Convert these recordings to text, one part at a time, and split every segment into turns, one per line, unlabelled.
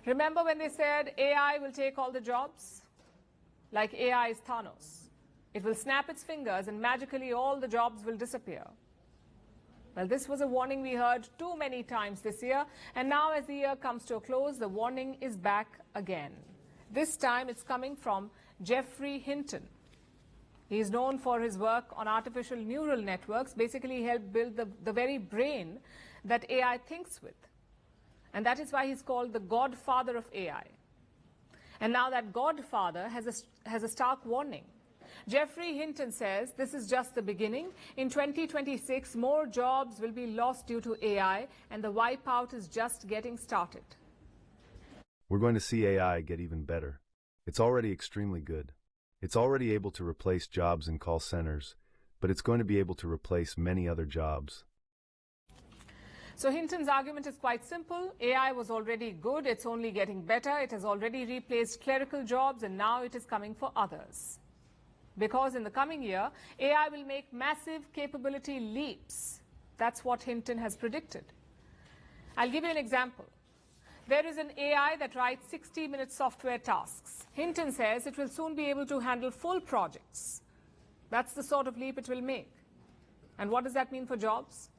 Remember when they said AI will take all the jobs? Like AI is Thanos. It will snap its fingers and magically all the jobs will disappear. Well, this was a warning we heard too many times this year, and now as the year comes to a close, the warning is back again. This time it's coming from Geoffrey Hinton. He is known for his work on artificial neural networks. Basically, he helped build the very brain that AI thinks with. And that is why he's called the godfather of AI. And now that godfather has a stark warning. Geoffrey Hinton says this is just the beginning. In 2026, more jobs will be lost due to AI, and the wipeout is just getting started.
We're going to see AI get even better. It's already extremely good. It's already able to replace jobs in call centers, but it's going to be able to replace many other jobs.
So Hinton's argument is quite simple. AI was already good. It's only getting better. It has already replaced clerical jobs, and now it is coming for others. Because in the coming year, AI will make massive capability leaps. That's what Hinton has predicted. I'll give you an example. There is an AI that writes 60-minute software tasks. Hinton says it will soon be able to handle full projects. That's the sort of leap it will make. And what does that mean for jobs?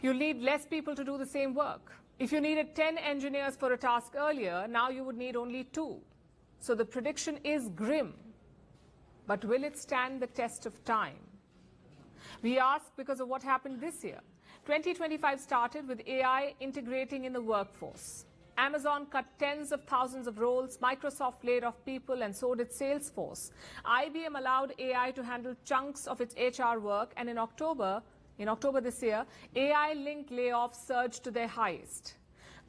You'll need less people to do the same work. If you needed 10 engineers for a task earlier, now you would need only 2. So the prediction is grim. But will it stand the test of time? We ask because of what happened this year. 2025 started with AI integrating in the workforce. Amazon cut tens of thousands of roles, Microsoft laid off people, and so did Salesforce. IBM allowed AI to handle chunks of its HR work, and in October this year, AI-linked layoffs surged to their highest.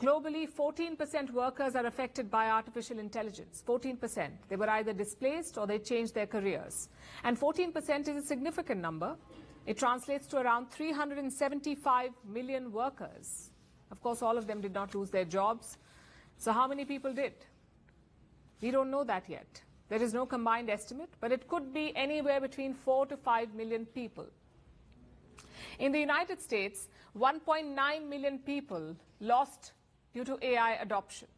Globally, 14% workers are affected by artificial intelligence. 14%. They were either displaced or they changed their careers. And 14% is a significant number. It translates to around 375 million workers. Of course, all of them did not lose their jobs. So how many people did? We don't know that yet. There is no combined estimate, but it could be anywhere between 4 to 5 million people. In the United States, 1.9 million people lost due to AI adoption.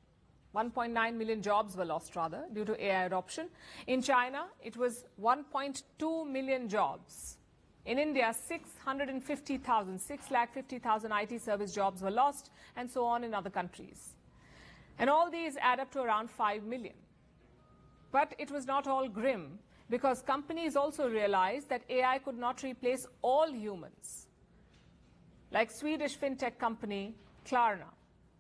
1.9 million jobs were lost, rather, due to AI adoption. In China, it was 1.2 million jobs. In India, 650,000 IT service jobs were lost, and so on in other countries. And all these add up to around 5 million. But it was not all grim, because companies also realized that AI could not replace all humans. Like Swedish fintech company Klarna.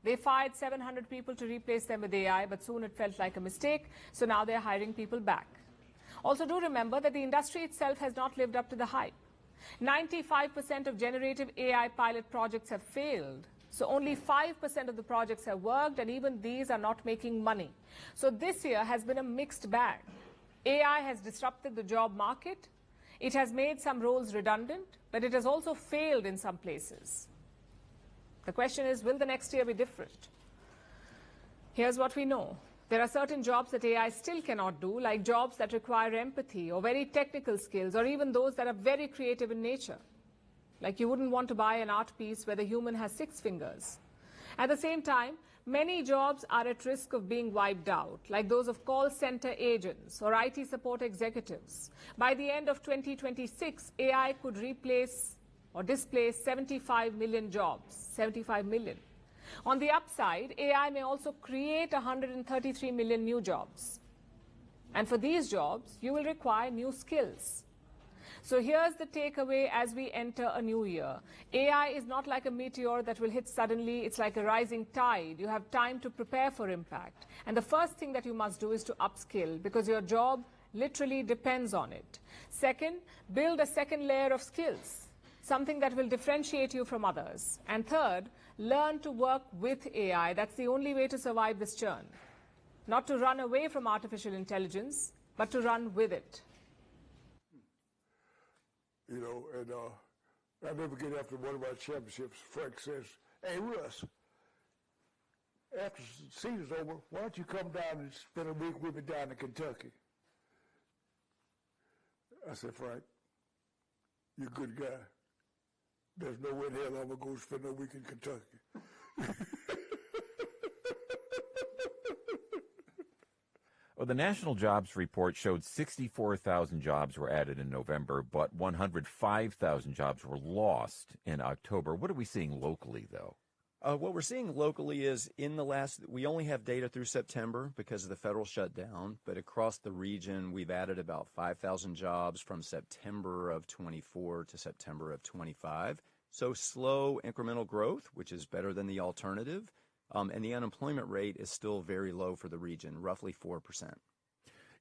They fired 700 people to replace them with AI, but soon it felt like a mistake, so now they're hiring people back. Also, do remember that the industry itself has not lived up to the hype. 95% of generative AI pilot projects have failed, so only 5% of the projects have worked, and even these are not making money. So this year has been a mixed bag. AI has disrupted the job market. It has made some roles redundant, but it has also failed in some places. The question is, will the next year be different? Here's what we know. There are certain jobs that AI still cannot do, like jobs that require empathy or very technical skills, or even those that are very creative in nature. Like you wouldn't want to buy an art piece where the human has 6 fingers. At the same time, many jobs are at risk of being wiped out, like those of call center agents or IT support executives. By the end of 2026, AI could replace or displace 75 million jobs, 75 million. On the upside, AI may also create 133 million new jobs. And for these jobs, you will require new skills. So here's the takeaway as we enter a new year. AI is not like a meteor that will hit suddenly. It's like a rising tide. You have time to prepare for impact. And the first thing that you must do is to upskill, because your job literally depends on it. Second, build a second layer of skills, something that will differentiate you from others. And third, learn to work with AI. That's the only way to survive this churn. Not to run away from artificial intelligence, but to run with it.
You know, and I never get after one of our championships, Frank says, "Hey, Russ, after the season's over, why don't you come down and spend a week with me down in Kentucky?" I said, "Frank, you're a good guy. There's no way in hell I'm going to go spend a week in Kentucky."
the National Jobs Report showed 64,000 jobs were added in November, but 105,000 jobs were lost in October. What are we seeing locally, though?
What we're seeing locally is we only have data through September because of the federal shutdown, but across the region, we've added about 5,000 jobs from September of 24 to September of 25. So slow incremental growth, which is better than the alternative. And the unemployment rate is still very low for the region, roughly 4%.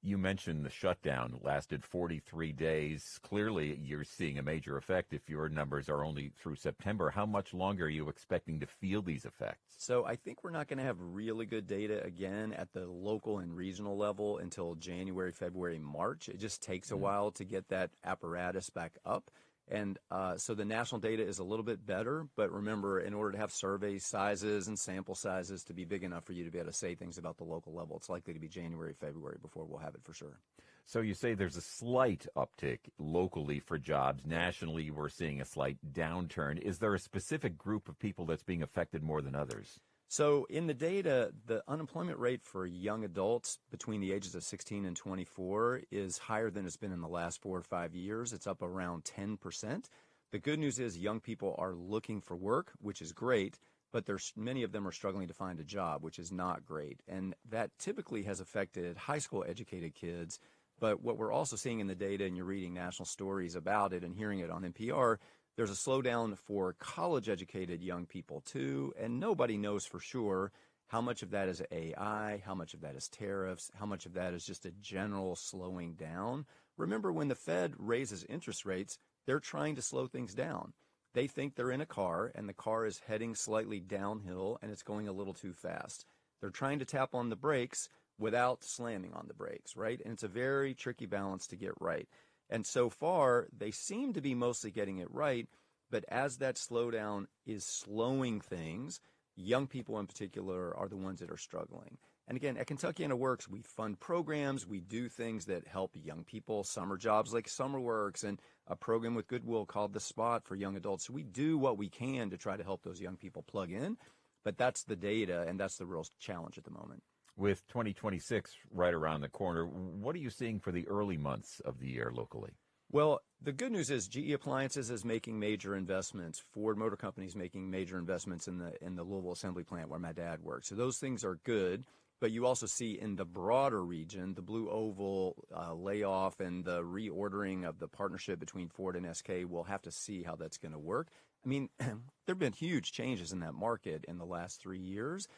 You mentioned the shutdown lasted 43 days. Clearly, you're seeing a major effect if your numbers are only through September. How much longer are you expecting to feel these effects?
So I think we're not going to have really good data again at the local and regional level until January, February, March. It just takes a while to get that apparatus back up. And so the national data is a little bit better, but remember, in order to have survey sizes and sample sizes to be big enough for you to be able to say things about the local level, it's likely to be January, February before we'll have it for sure.
So you say there's a slight uptick locally for jobs. Nationally, we're seeing a slight downturn. Is there a specific group of people that's being affected more than others?
So in the data, the unemployment rate for young adults between the ages of 16 and 24 is higher than it's been in the last 4 or 5 years. It's up around 10%. The good news is young people are looking for work, which is great, but many of them are struggling to find a job, which is not great. And that typically has affected high school educated kids. But what we're also seeing in the data, and you're reading national stories about it and hearing it on NPR, there's a slowdown for college-educated young people, too, and nobody knows for sure how much of that is AI, how much of that is tariffs, how much of that is just a general slowing down. Remember, when the Fed raises interest rates, they're trying to slow things down. They think they're in a car, and the car is heading slightly downhill, and it's going a little too fast. They're trying to tap on the brakes without slamming on the brakes, right? And it's a very tricky balance to get right. And so far, they seem to be mostly getting it right, but as that slowdown is slowing things, young people in particular are the ones that are struggling. And again, at Kentuckiana Works, we fund programs, we do things that help young people, summer jobs like Summer Works, and a program with Goodwill called The Spot for young adults. So we do what we can to try to help those young people plug in, but that's the data, and that's the real challenge at the moment.
With 2026 right around the corner, what are you seeing for the early months of the year locally?
Well, the good news is GE Appliances is making major investments. Ford Motor Company is making major investments in the Louisville assembly plant where my dad works. So those things are good. But you also see in the broader region, the Blue Oval layoff and the reordering of the partnership between Ford and SK. We'll have to see how that's going to work. I mean, there have been huge changes in that market in the last 3 years.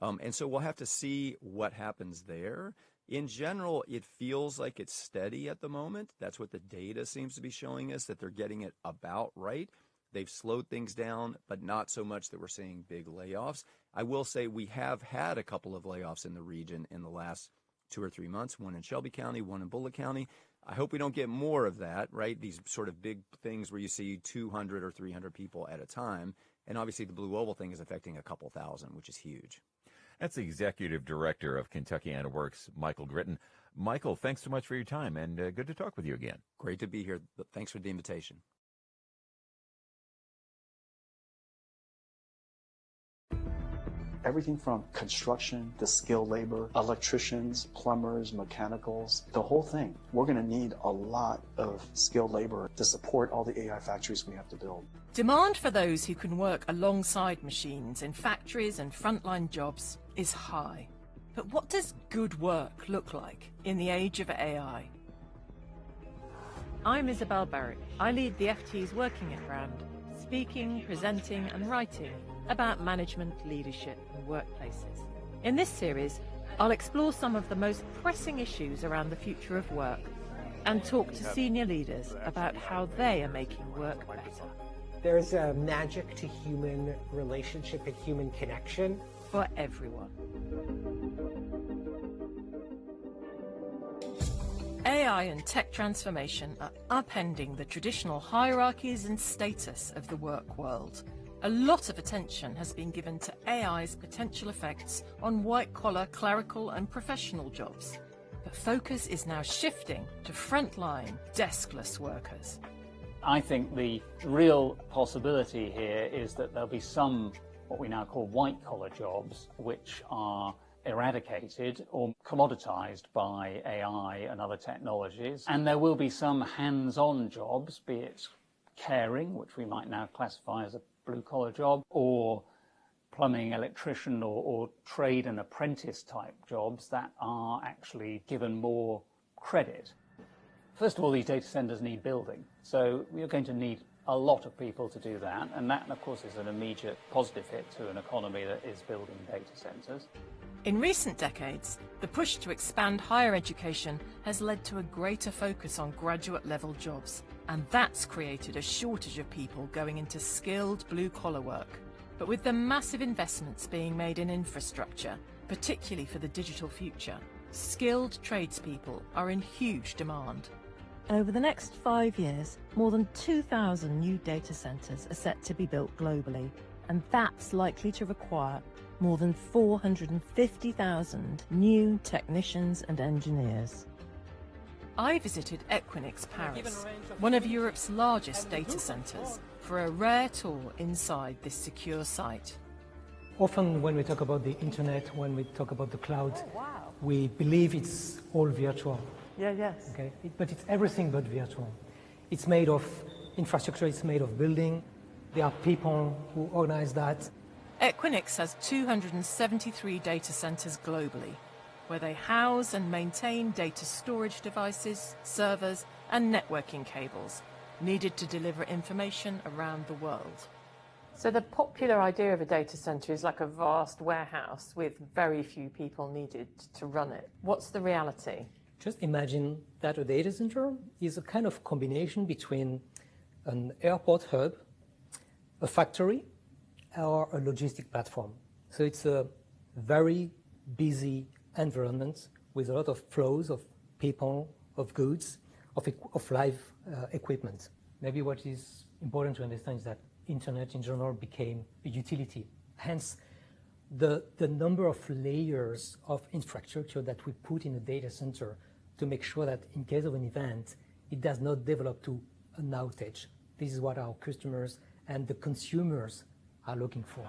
And so we'll have to see what happens there. In general, it feels like it's steady at the moment. That's what the data seems to be showing us, that they're getting it about right. They've slowed things down, but not so much that we're seeing big layoffs. I will say we have had a couple of layoffs in the region in the last 2 or 3 months, one in Shelby County, one in Bullitt County. I hope we don't get more of that, right? These sort of big things where you see 200 or 300 people at a time. And obviously the Blue Oval thing is affecting a couple thousand, which is huge.
That's the Executive Director of Kentuckiana Works, Michael Gritton. Michael, thanks so much for your time, and good to talk with you again.
Great to be here. Thanks for the invitation.
Everything from construction to skilled labor, electricians, plumbers, mechanicals, the whole thing. We're going to need a lot of skilled labor to support all the AI factories we have to build.
Demand for those who can work alongside machines in factories and frontline jobs is high. But what does good work look like in the age of AI?
I'm Isabel Barrett. I lead the FT's Working It brand, speaking, presenting and writing about management, leadership and workplaces. In this series, I'll explore some of the most pressing issues around the future of work and talk to senior leaders about how they are making work better.
There's a magic to human relationship and human connection.
For everyone.
AI and tech transformation are upending the traditional hierarchies and status of the work world. A lot of attention has been given to AI's potential effects on white-collar, clerical and professional jobs. But focus is now shifting to frontline, deskless workers.
I think the real possibility here is that there'll be some what we now call white-collar jobs, which are eradicated or commoditized by AI and other technologies. And there will be some hands-on jobs, be it caring, which we might now classify as a blue-collar job, or plumbing, electrician, or trade and apprentice type jobs that are actually given more credit. First of all, these data centers need building. So we're going to need a lot of people to do that. And that, of course, is an immediate positive hit to an economy that is building data centers.
In recent decades, the push to expand higher education has led to a greater focus on graduate-level jobs, and that's created a shortage of people going into skilled blue-collar work. But with the massive investments being made in infrastructure, particularly for the digital future, skilled tradespeople are in huge demand.
Over the next 5 years, more than 2,000 new data centres are set to be built globally, and that's likely to require more than 450,000 new technicians and engineers.
I visited Equinix Paris, one of Europe's largest data centres, for a rare tour inside this secure site.
Often when we talk about the internet, when we talk about the cloud, we believe it's all virtual.
Yes.
Okay? But it's everything but virtual. It's made of infrastructure, it's made of building. There are people who organize that.
Equinix has 273 data centres globally, where they house and maintain data storage devices, servers, and networking cables needed to deliver information around the world.
So the popular idea of a data centre is like a vast warehouse with very few people needed to run it. What's the reality?
Just imagine that a data center is a kind of combination between an airport hub, a factory, or a logistic platform. So it's a very busy environment with a lot of flows of people, of goods, of live equipment. Maybe what is important to understand is that internet in general became a utility. Hence, the number of layers of infrastructure that we put in a data center to make sure that in case of an event, it does not develop to an outage. This is what our customers and the consumers are looking for.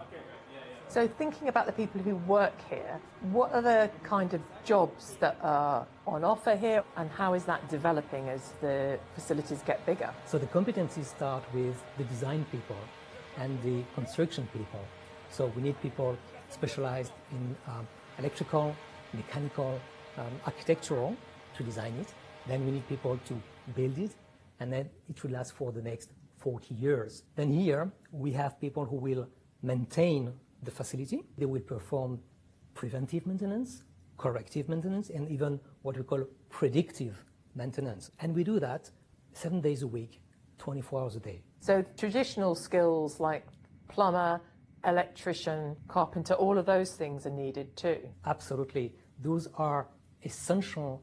So thinking about the people who work here, what are the kind of jobs that are on offer here, and how is that developing as the facilities get bigger?
So the competencies start with the design people and the construction people. So we need people specialized in electrical, mechanical, architectural to design it. Then we need people to build it, and then it will last for the next 40 years. Then here we have people who will maintain the facility. They will perform preventive maintenance, corrective maintenance, and even what we call predictive maintenance. And we do that 7 days a week, 24 hours a day.
So traditional skills like plumber, electrician, carpenter, all of those things are needed too?
Absolutely. Those are essential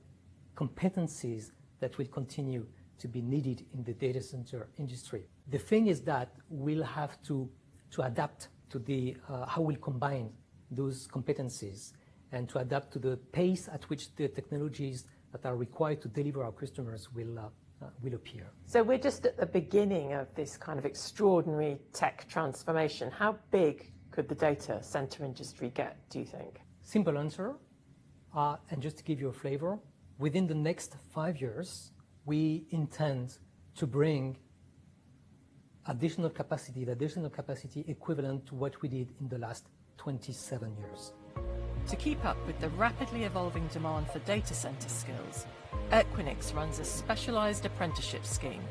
competencies that will continue to be needed in the data center industry. The thing is that we'll have to adapt to the how we'll combine those competencies and to adapt to the pace at which the technologies that are required to deliver our customers will appear.
So we're just at the beginning of this kind of extraordinary tech transformation. How big could the data center industry get, do you think?
Simple answer, and just to give you a flavor, within the next 5 years, we intend to bring additional capacity equivalent to what we did in the last 27 years.
To keep up with the rapidly evolving demand for data center skills, Equinix runs a specialized apprenticeship scheme.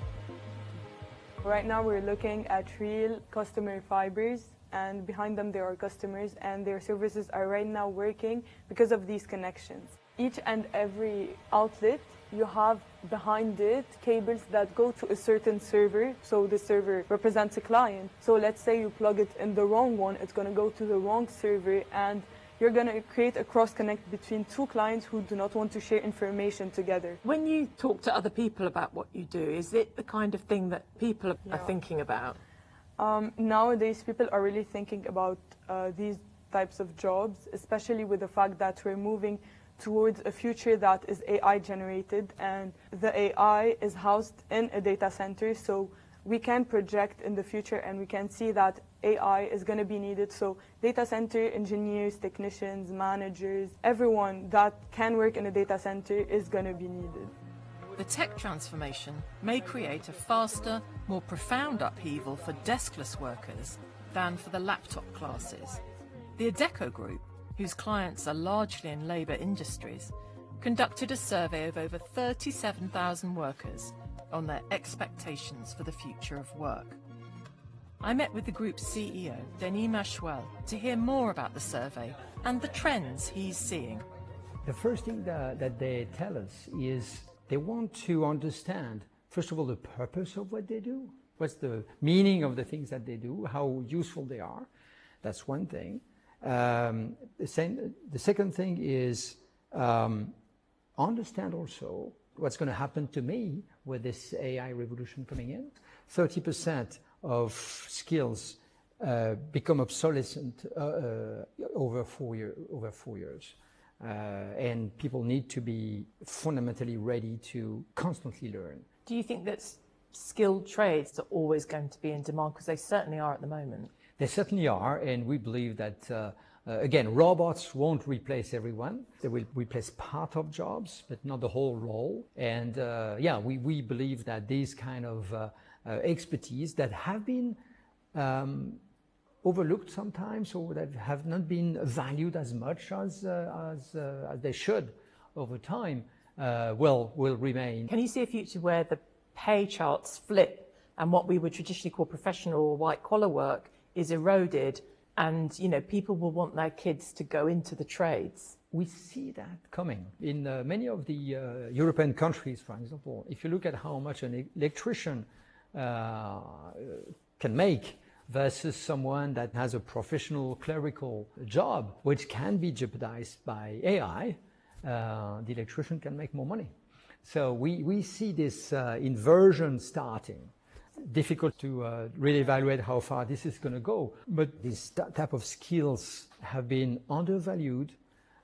Right now we're looking at real customer fibers, and behind them there are customers, and their services are right now working because of these connections. Each and every outlet, you have behind it cables that go to a certain server, so the server represents a client. So let's say you plug it in the wrong one, it's going to go to the wrong server, and you're going to create a cross-connect between two clients who do not want to share information together.
When you talk to other people about what you do, is it the kind of thing that people are thinking about?
Nowadays, people are really thinking about these types of jobs, especially with the fact that we're moving towards a future that is AI generated, and the AI is housed in a data center, so we can project in the future and we can see that AI is going to be needed. So data center engineers, technicians, managers, everyone that can work in a data center is going to be needed.
The tech transformation may create a faster, more profound upheaval for deskless workers than for the laptop classes. The Adecco Group, whose clients are largely in labour industries, conducted a survey of over 37,000 workers on their expectations for the future of work. I met with the group's CEO, Denis Machuel, to hear more about the survey and the trends he's seeing.
The first thing that they tell us is they want to understand, first of all, the purpose of what they do. What's the meaning of the things that they do, how useful they are. That's one thing. The second thing is understand also what's going to happen to me with this AI revolution coming in. 30% of skills become obsolescent over 4 years. And people need to be fundamentally ready to constantly learn.
Do you think that skilled trades are always going to be in demand? Because they certainly are at the moment.
They certainly are, and we believe that, again, robots won't replace everyone. They will replace part of jobs, but not the whole role. And we believe that these kind of expertise that have been overlooked sometimes, or that have not been valued as much as they should over time, will remain.
Can you see a future where the pay charts flip and what we would traditionally call professional or white-collar work is eroded, and people will want their kids to go into the trades?
We see that coming. In many of the European countries, for example, if you look at how much an electrician can make versus someone that has a professional clerical job, which can be jeopardized by AI, the electrician can make more money. So we see this inversion starting. Difficult to really evaluate how far this is going to go, but this type of skills have been undervalued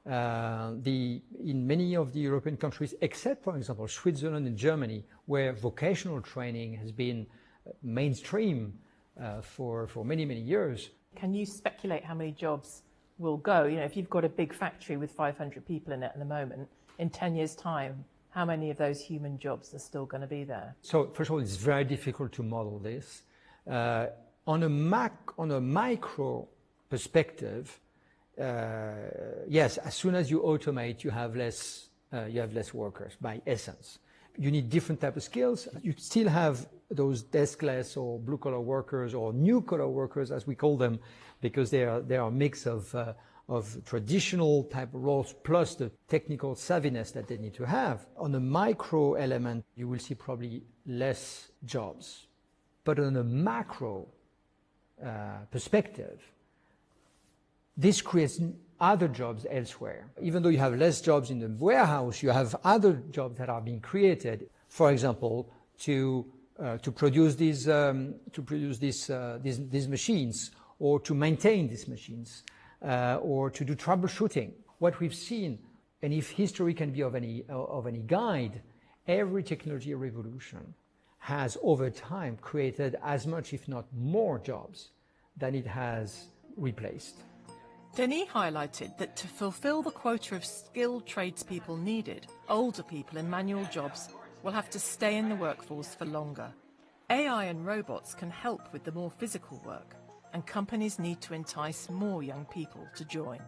in many of the European countries, except, for example, Switzerland and Germany, where vocational training has been mainstream for many, many years.
Can you speculate how many jobs will go? If you've got a big factory with 500 people in it at the moment, in 10 years' time, how many of those human jobs are still going to be there?
So, first of all, it's very difficult to model this. On a micro perspective, yes, as soon as you automate, you have less workers by essence. You need different type of skills. You still have those deskless or blue-collar workers or new-collar workers, as we call them, because they are a mix of traditional type of roles plus the technical savviness that they need to have. On a micro element, you will see probably less jobs. But on a macro perspective, this creates other jobs elsewhere. Even though you have less jobs in the warehouse, you have other jobs that are being created. For example, to produce these machines, or to maintain these machines, or to do troubleshooting. What we've seen, and if history can be of any guide, every technology revolution has over time created as much, if not more, jobs than it has replaced.
Denis highlighted that to fulfill the quota of skilled tradespeople needed, older people in manual jobs will have to stay in the workforce for longer. AI and robots can help with the more physical work, and companies need to entice more young people to join.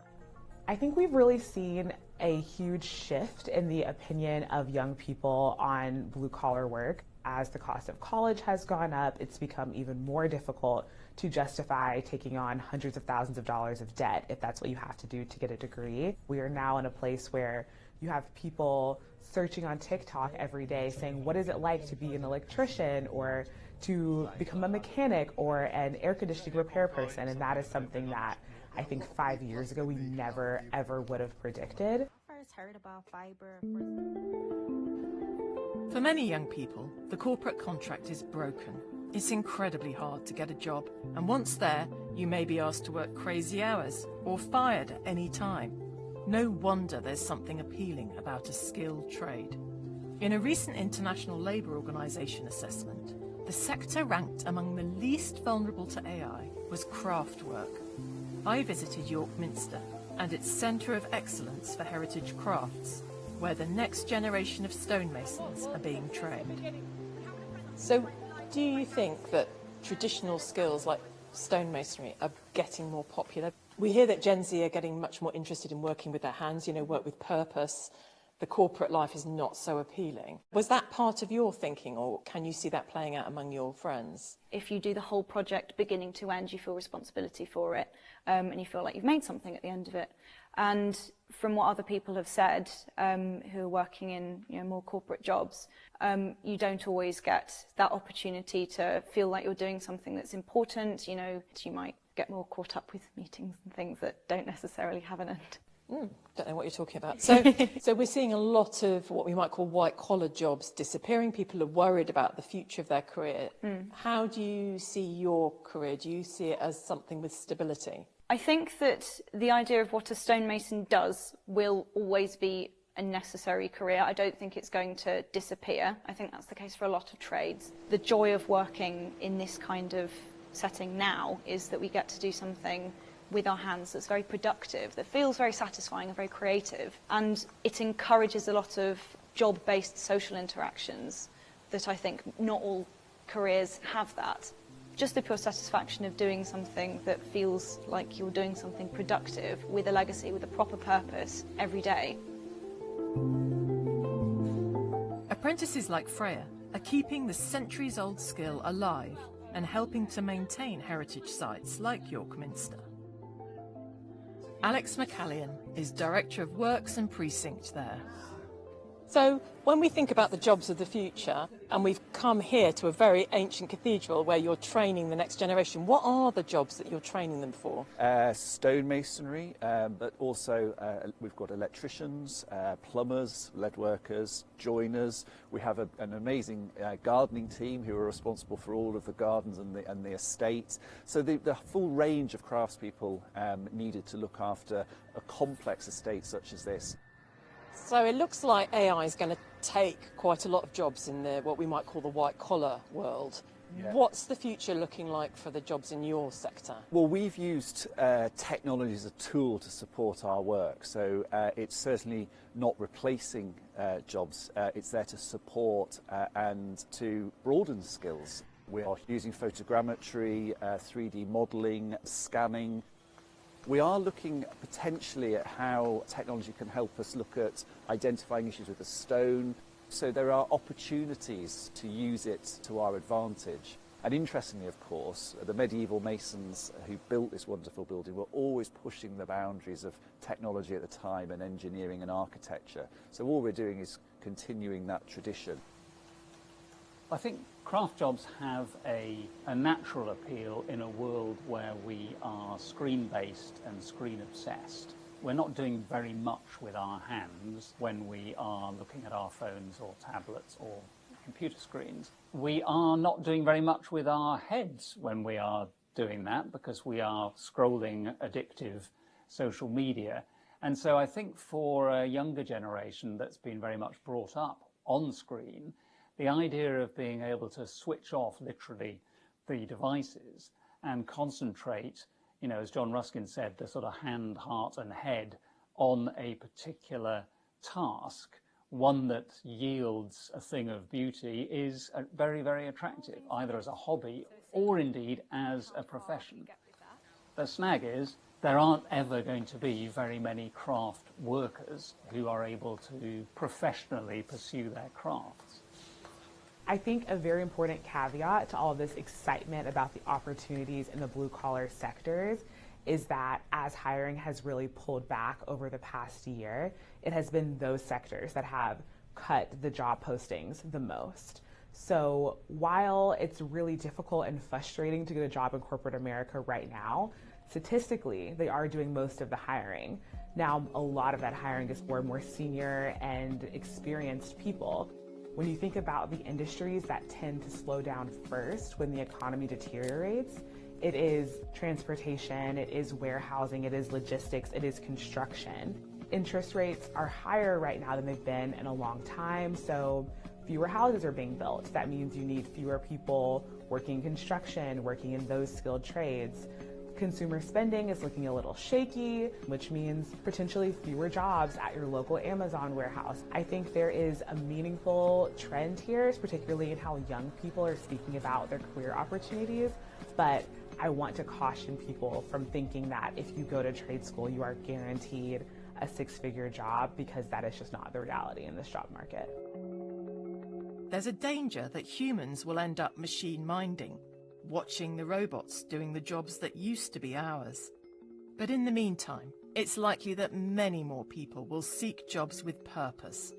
I think we've really seen a huge shift in the opinion of young people on blue-collar work. As the cost of college has gone up, it's become even more difficult to justify taking on hundreds of thousands of dollars of debt if that's what you have to do to get a degree. We are now in a place where you have people searching on TikTok every day saying, what is it like to be an electrician or to become a mechanic or an air conditioning repair person? And that is something that I think 5 years ago we never ever would have predicted.
I first heard about fiber.
For many young people, the corporate contract is broken. It's incredibly hard to get a job, and once there, you may be asked to work crazy hours or fired at any time. No wonder there's something appealing about a skilled trade. In a recent International Labour Organization assessment, the sector ranked among the least vulnerable to AI was craft work. I visited York Minster and its Centre of Excellence for Heritage Crafts, where the next generation of stonemasons are being trained.
So, do you think that traditional skills like stonemasonry are getting more popular? We hear that Gen Z are getting much more interested in working with their hands, work with purpose. The corporate life is not so appealing. Was that part of your thinking, or can you see that playing out among your friends?
If you do the whole project beginning to end, you feel responsibility for it, and you feel like you've made something at the end of it. And from what other people have said, who are working in more corporate jobs, you don't always get that opportunity to feel like you're doing something that's important. You might get more caught up with meetings and things that don't necessarily have an end.
Don't know what you're talking about. So we're seeing a lot of what we might call white-collar jobs disappearing. People are worried about the future of their career. How do you see your career? Do you see it as something with stability?
I think that the idea of what a stonemason does will always be a necessary career. I don't think it's going to disappear. I think that's the case for a lot of trades. The joy of working in this kind of setting now is that we get to do something with our hands that's very productive, that feels very satisfying and very creative, and it encourages a lot of job-based social interactions that I think not all careers have that. Just the pure satisfaction of doing something that feels like you're doing something productive with a legacy, with a proper purpose every day.
Apprentices like Freya are keeping the centuries-old skill alive and helping to maintain heritage sites like York Minster. Alex McCallion is Director of Works and Precinct there.
So when we think about the jobs of the future, and we've come here to a very ancient cathedral where you're training the next generation, what are the jobs that you're training them for?
Stonemasonry, but also we've got electricians, plumbers, lead workers, joiners. We have an amazing gardening team who are responsible for all of the gardens and the estate. So the full range of craftspeople needed to look after a complex estate such as this.
So it looks like AI is going to take quite a lot of jobs in what we might call the white-collar world. Yeah. What's the future looking like for the jobs in your sector?
Well, we've used technology as a tool to support our work. So it's certainly not replacing jobs. It's there to support and to broaden skills. We are using photogrammetry, 3D modelling, scanning. We are looking potentially at how technology can help us look at identifying issues with the stone. So there are opportunities to use it to our advantage. And interestingly, of course, the medieval masons who built this wonderful building were always pushing the boundaries of technology at the time and engineering and architecture. So all we're doing is continuing that tradition.
I think craft jobs have a natural appeal in a world where we are screen-based and screen-obsessed. We're not doing very much with our hands when we are looking at our phones or tablets or computer screens. We are not doing very much with our heads when we are doing that because we are scrolling addictive social media. And so I think for a younger generation that's been very much brought up on screen, the idea of being able to switch off literally the devices and concentrate, as John Ruskin said, the sort of hand, heart and head on a particular task, one that yields a thing of beauty, is very, very attractive, either as a hobby or indeed as a profession. The snag is there aren't ever going to be very many craft workers who are able to professionally pursue their crafts.
I think a very important caveat to all of this excitement about the opportunities in the blue-collar sectors is that as hiring has really pulled back over the past year, it has been those sectors that have cut the job postings the most. So while it's really difficult and frustrating to get a job in corporate America right now, statistically, they are doing most of the hiring. Now, a lot of that hiring is for more senior and experienced people. When you think about the industries that tend to slow down first when the economy deteriorates, it is transportation, it is warehousing, it is logistics, it is construction. Interest rates are higher right now than they've been in a long time, so fewer houses are being built. That means you need fewer people working in construction, working in those skilled trades. Consumer spending is looking a little shaky, which means potentially fewer jobs at your local Amazon warehouse. I think there is a meaningful trend here, particularly in how young people are speaking about their career opportunities, but I want to caution people from thinking that if you go to trade school, you are guaranteed a six-figure job, because that is just not the reality in this job market.
There's a danger that humans will end up machine minding, watching the robots doing the jobs that used to be ours. But in the meantime, it's likely that many more people will seek jobs with purpose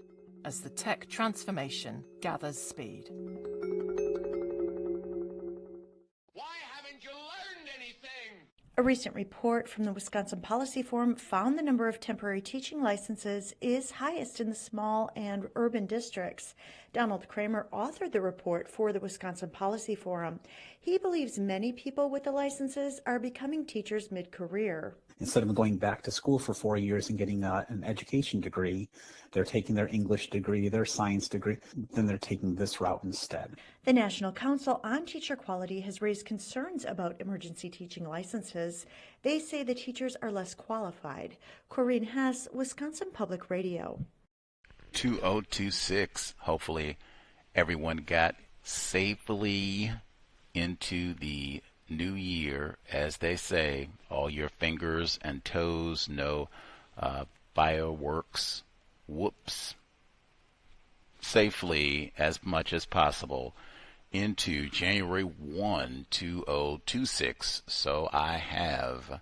as the tech transformation gathers speed.
A recent report from the Wisconsin Policy Forum found the number of temporary teaching licenses is highest in the small and urban districts. Donald Kramer authored the report for the Wisconsin Policy Forum. He believes many people with the licenses are becoming teachers mid-career.
Instead of going back to school for 4 years and getting an education degree, they're taking their English degree, their science degree, then they're taking this route instead.
The National Council on Teacher Quality has raised concerns about emergency teaching licenses. They say the teachers are less qualified. Corinne Hess, Wisconsin Public Radio.
2026. Hopefully everyone got safely into the new year, as they say, all your fingers and toes, no fireworks, whoops, safely as much as possible into January 1, 2026. So I have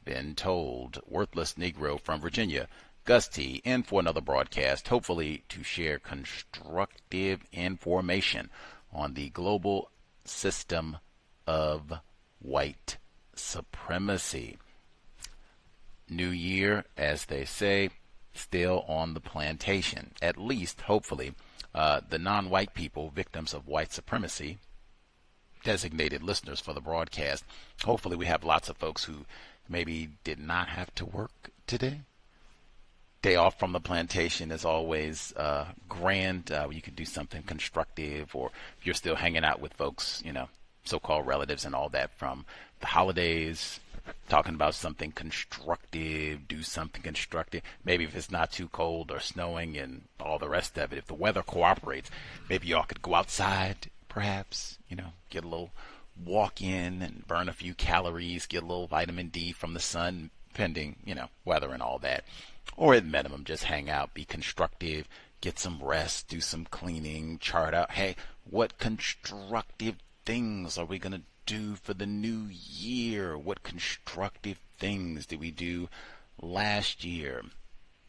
been told. Worthless Negro from Virginia, Gus T, in for another broadcast, hopefully to share constructive information on the global system of white supremacy. New year, as they say, still on the plantation. At least, hopefully, the non-white people, victims of white supremacy, designated listeners for the broadcast. Hopefully we have lots of folks who maybe did not have to work today. Day off from the plantation is always grand. You can do something constructive, or if you're still hanging out with folks, so-called relatives and all that from the holidays, talking about something constructive, do something constructive. Maybe if it's not too cold or snowing and all the rest of it, if the weather cooperates, maybe y'all could go outside, perhaps, get a little walk in and burn a few calories, get a little vitamin D from the sun, pending, weather and all that. Or at minimum, just hang out, be constructive, get some rest, do some cleaning, chart out, hey, what constructive things are we going to do for the new year? What constructive things did we do last year?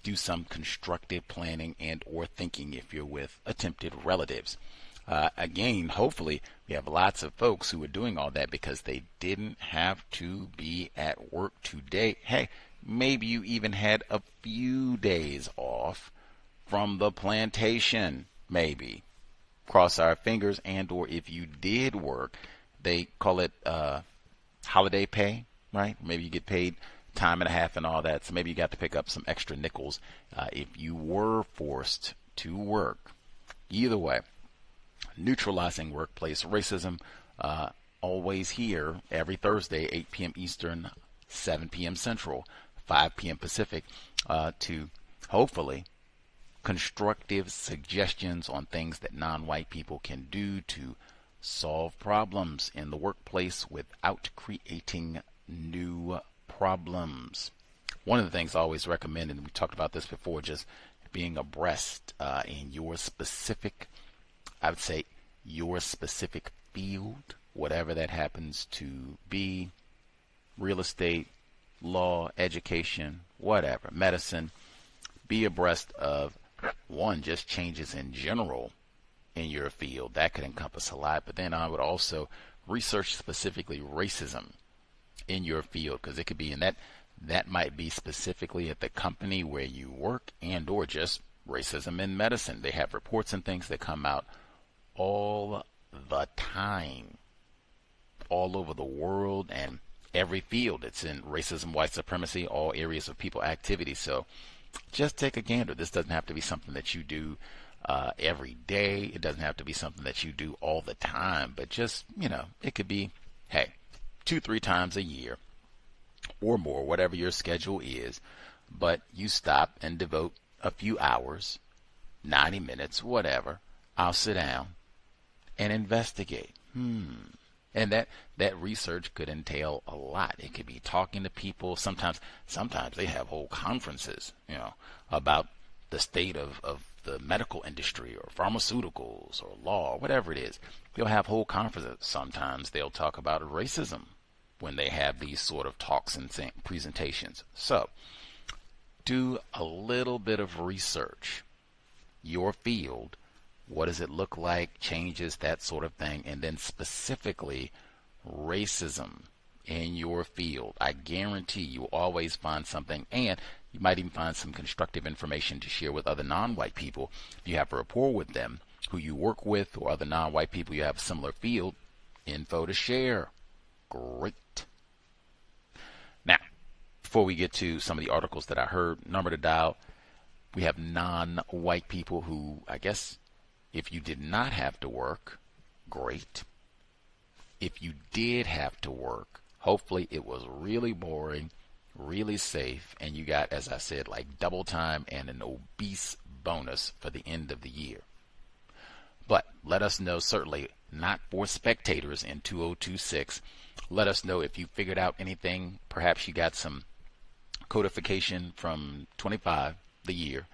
Do some constructive planning and or thinking if you're with attempted relatives. Again, hopefully we have lots of folks who are doing all that because they didn't have to be at work today. Hey, maybe you even had a few days off from the plantation, maybe. Cross our fingers, and or if you did work, they call it holiday pay, right? Maybe you get paid time and a half and all that, so maybe you got to pick up some extra nickels if you were forced to work. Either way, Neutralizing Workplace Racism, always here every Thursday, 8 p.m. Eastern, 7 p.m. Central, 5 p.m. Pacific, to hopefully constructive suggestions on things that non-white people can do to solve problems in the workplace without creating new problems. One of the things I always recommend, and we talked about this before, just being abreast in your specific, I would say, your specific field, whatever that happens to be, real estate, law, education, whatever, medicine. Be abreast of, one, just changes in general in your field. That could encompass a lot, but then I would also research specifically racism in your field, because it could be in that might be specifically at the company where you work, and or just racism in medicine. They have reports and things that come out all the time, all over the world, and every field. It's in racism, white supremacy, all areas of people activity. So just take a gander. This doesn't have to be something that you do every day. It doesn't have to be something that you do all the time, but just, it could be, hey, 2-3 times a year or more, whatever your schedule is, but you stop and devote a few hours, 90 minutes, whatever. I'll sit down and investigate. And that research could entail a lot. It could be talking to people. Sometimes they have whole conferences, about the state of the medical industry or pharmaceuticals or law, whatever it is. They'll have whole conferences. Sometimes they'll talk about racism when they have these sort of talks and presentations. So do a little bit of research. Your field, what does it look like, changes, that sort of thing, and then specifically racism in your field. I guarantee you'll always find something, and you might even find some constructive information to share with other non-white people. If you have a rapport with them, who you work with, or other non-white people you have a similar field, info to share. Great. Now, before we get to some of the articles that I heard, number to dial, we have non-white people who, I guess, if you did not have to work, great. If you did have to work, hopefully it was really boring, really safe, and you got, as I said, like double time and an obese bonus for the end of the year. But let us know, certainly not for spectators in 2026. Let us know if you figured out anything. Perhaps you got some codification from 25, the year,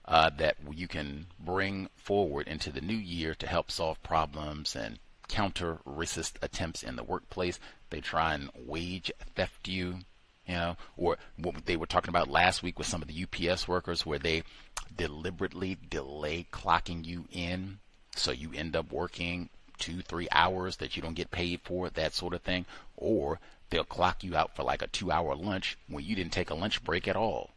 that you can bring forward into the new year to help solve problems and counter racist attempts in the workplace. They try and wage theft you, or what they were talking about last week with some of the UPS workers, where they deliberately delay clocking you in, so you end up working 2-3 hours that you don't get paid for, that sort of thing. Or they'll clock you out for like a 2-hour lunch when you didn't take a lunch break at all.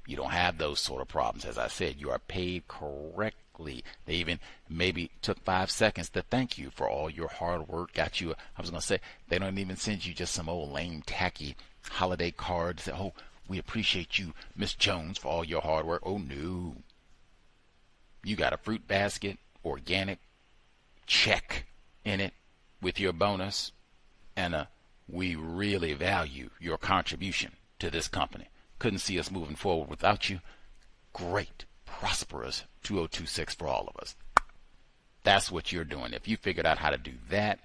You don't have those sort of problems. As I said, you are paid correctly. They even maybe took 5 seconds to thank you for all your hard work. Got you, I was going to say, they don't even send you just some old lame, tacky holiday cards that, oh, we appreciate you, Miss Jones, for all your hard work. Oh, no. You got a fruit basket, organic, check in it with your bonus, and we really value your contribution to this company. Couldn't see us moving forward without you. Great, prosperous 2026 for all of us. That's what you're doing. If you figured out how to do that,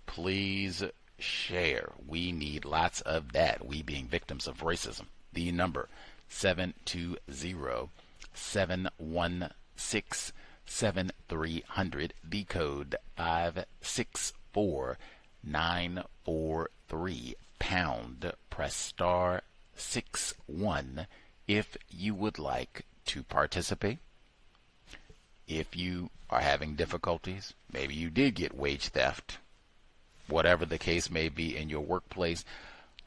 please share. We need lots of that. We being victims of racism. The number 720-716-7300. The code 564943. Pound. Press star 61 if you would like to participate. If you are having difficulties, maybe you did get wage theft, whatever the case may be in your workplace,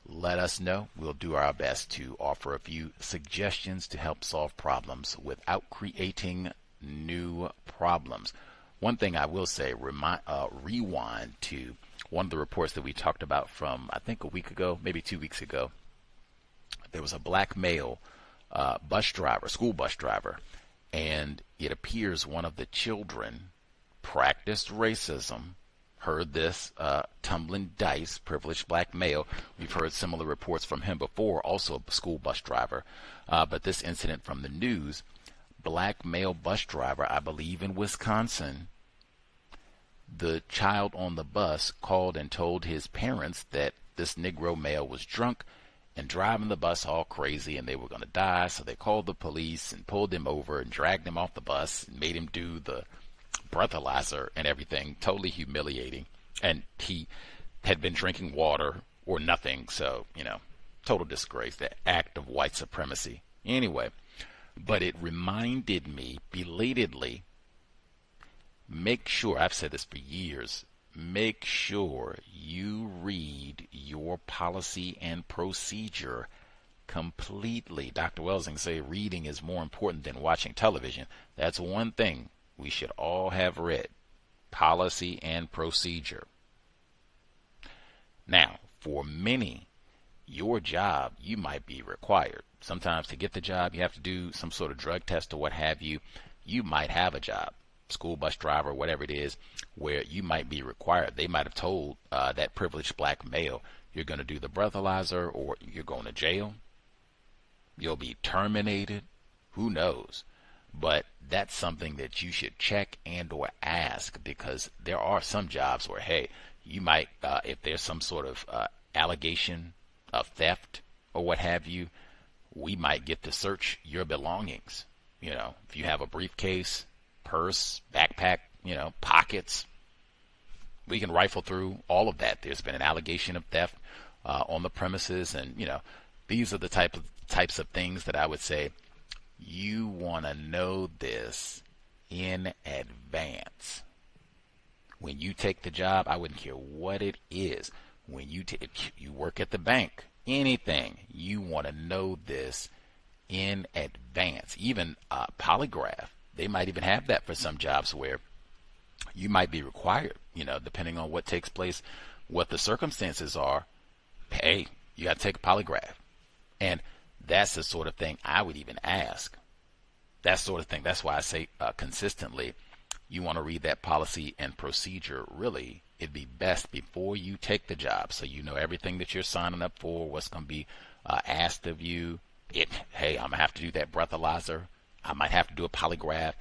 let us know. We'll do our best to offer a few suggestions to help solve problems without creating new problems. One thing I will say, rewind to one of the reports that we talked about from, I think, a week ago, maybe 2 weeks ago. There was a black male school bus driver, and it appears one of the children practiced racism, heard this, tumbling dice, privileged black male. We've heard similar reports from him before, also a school bus driver. But this incident from the news, black male bus driver, I believe in Wisconsin, the child on the bus called and told his parents that this Negro male was drunk and driving the bus all crazy and they were going to die. So they called the police and pulled him over and dragged him off the bus and made him do the breathalyzer and everything. Totally humiliating. And he had been drinking water or nothing. So, total disgrace, that act of white supremacy. Anyway, but it reminded me belatedly, make sure, I've said this for years, make sure you read your policy and procedure completely. Dr. Welsing say reading is more important than watching television. That's one thing we should all have read, policy and procedure. Now, for many, your job, you might be required. Sometimes to get the job, you have to do some sort of drug test or what have you. you might have a job, school bus driver, whatever it is, where you might be required. They might have told that privileged black male, you're going to do the breathalyzer or you're going to jail. You'll be terminated. Who knows? But that's something that you should check and or ask, because there are some jobs where, hey, you might, if there's some sort of allegation of theft or what have you, we might get to search your belongings. You know, if you have a briefcase, purse, backpack, you know, pockets, we can rifle through all of that. There's been an allegation of theft on the premises, and you know, these are the types of things that I would say you want to know this in advance. When you take the job, I wouldn't care what it is. When you work at the bank, anything, you want to know this in advance. Even polygraph, they might even have that for some jobs where you might be required, you know, depending on what takes place, what the circumstances are. Hey, you got to take a polygraph. And that's the sort of thing I would even ask. That sort of thing. That's why I say consistently, you want to read that policy and procedure. Really, it'd be best before you take the job, so you know everything that you're signing up for, what's going to be asked of you. Hey, I'm going to have to do that breathalyzer. I might have to do a polygraph.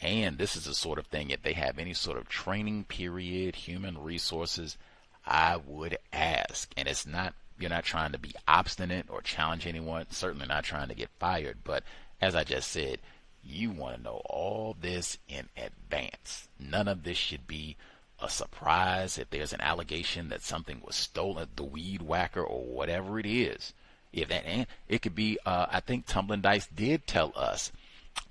And this is the sort of thing, if they have any sort of training period, human resources, I would ask. And it's not, you're not trying to be obstinate or challenge anyone, certainly not trying to get fired. But as I just said, you want to know all this in advance. None of this should be a surprise. If there's an allegation that something was stolen, the weed whacker or whatever it is, if that, and it could be, I think Tumbling Dice did tell us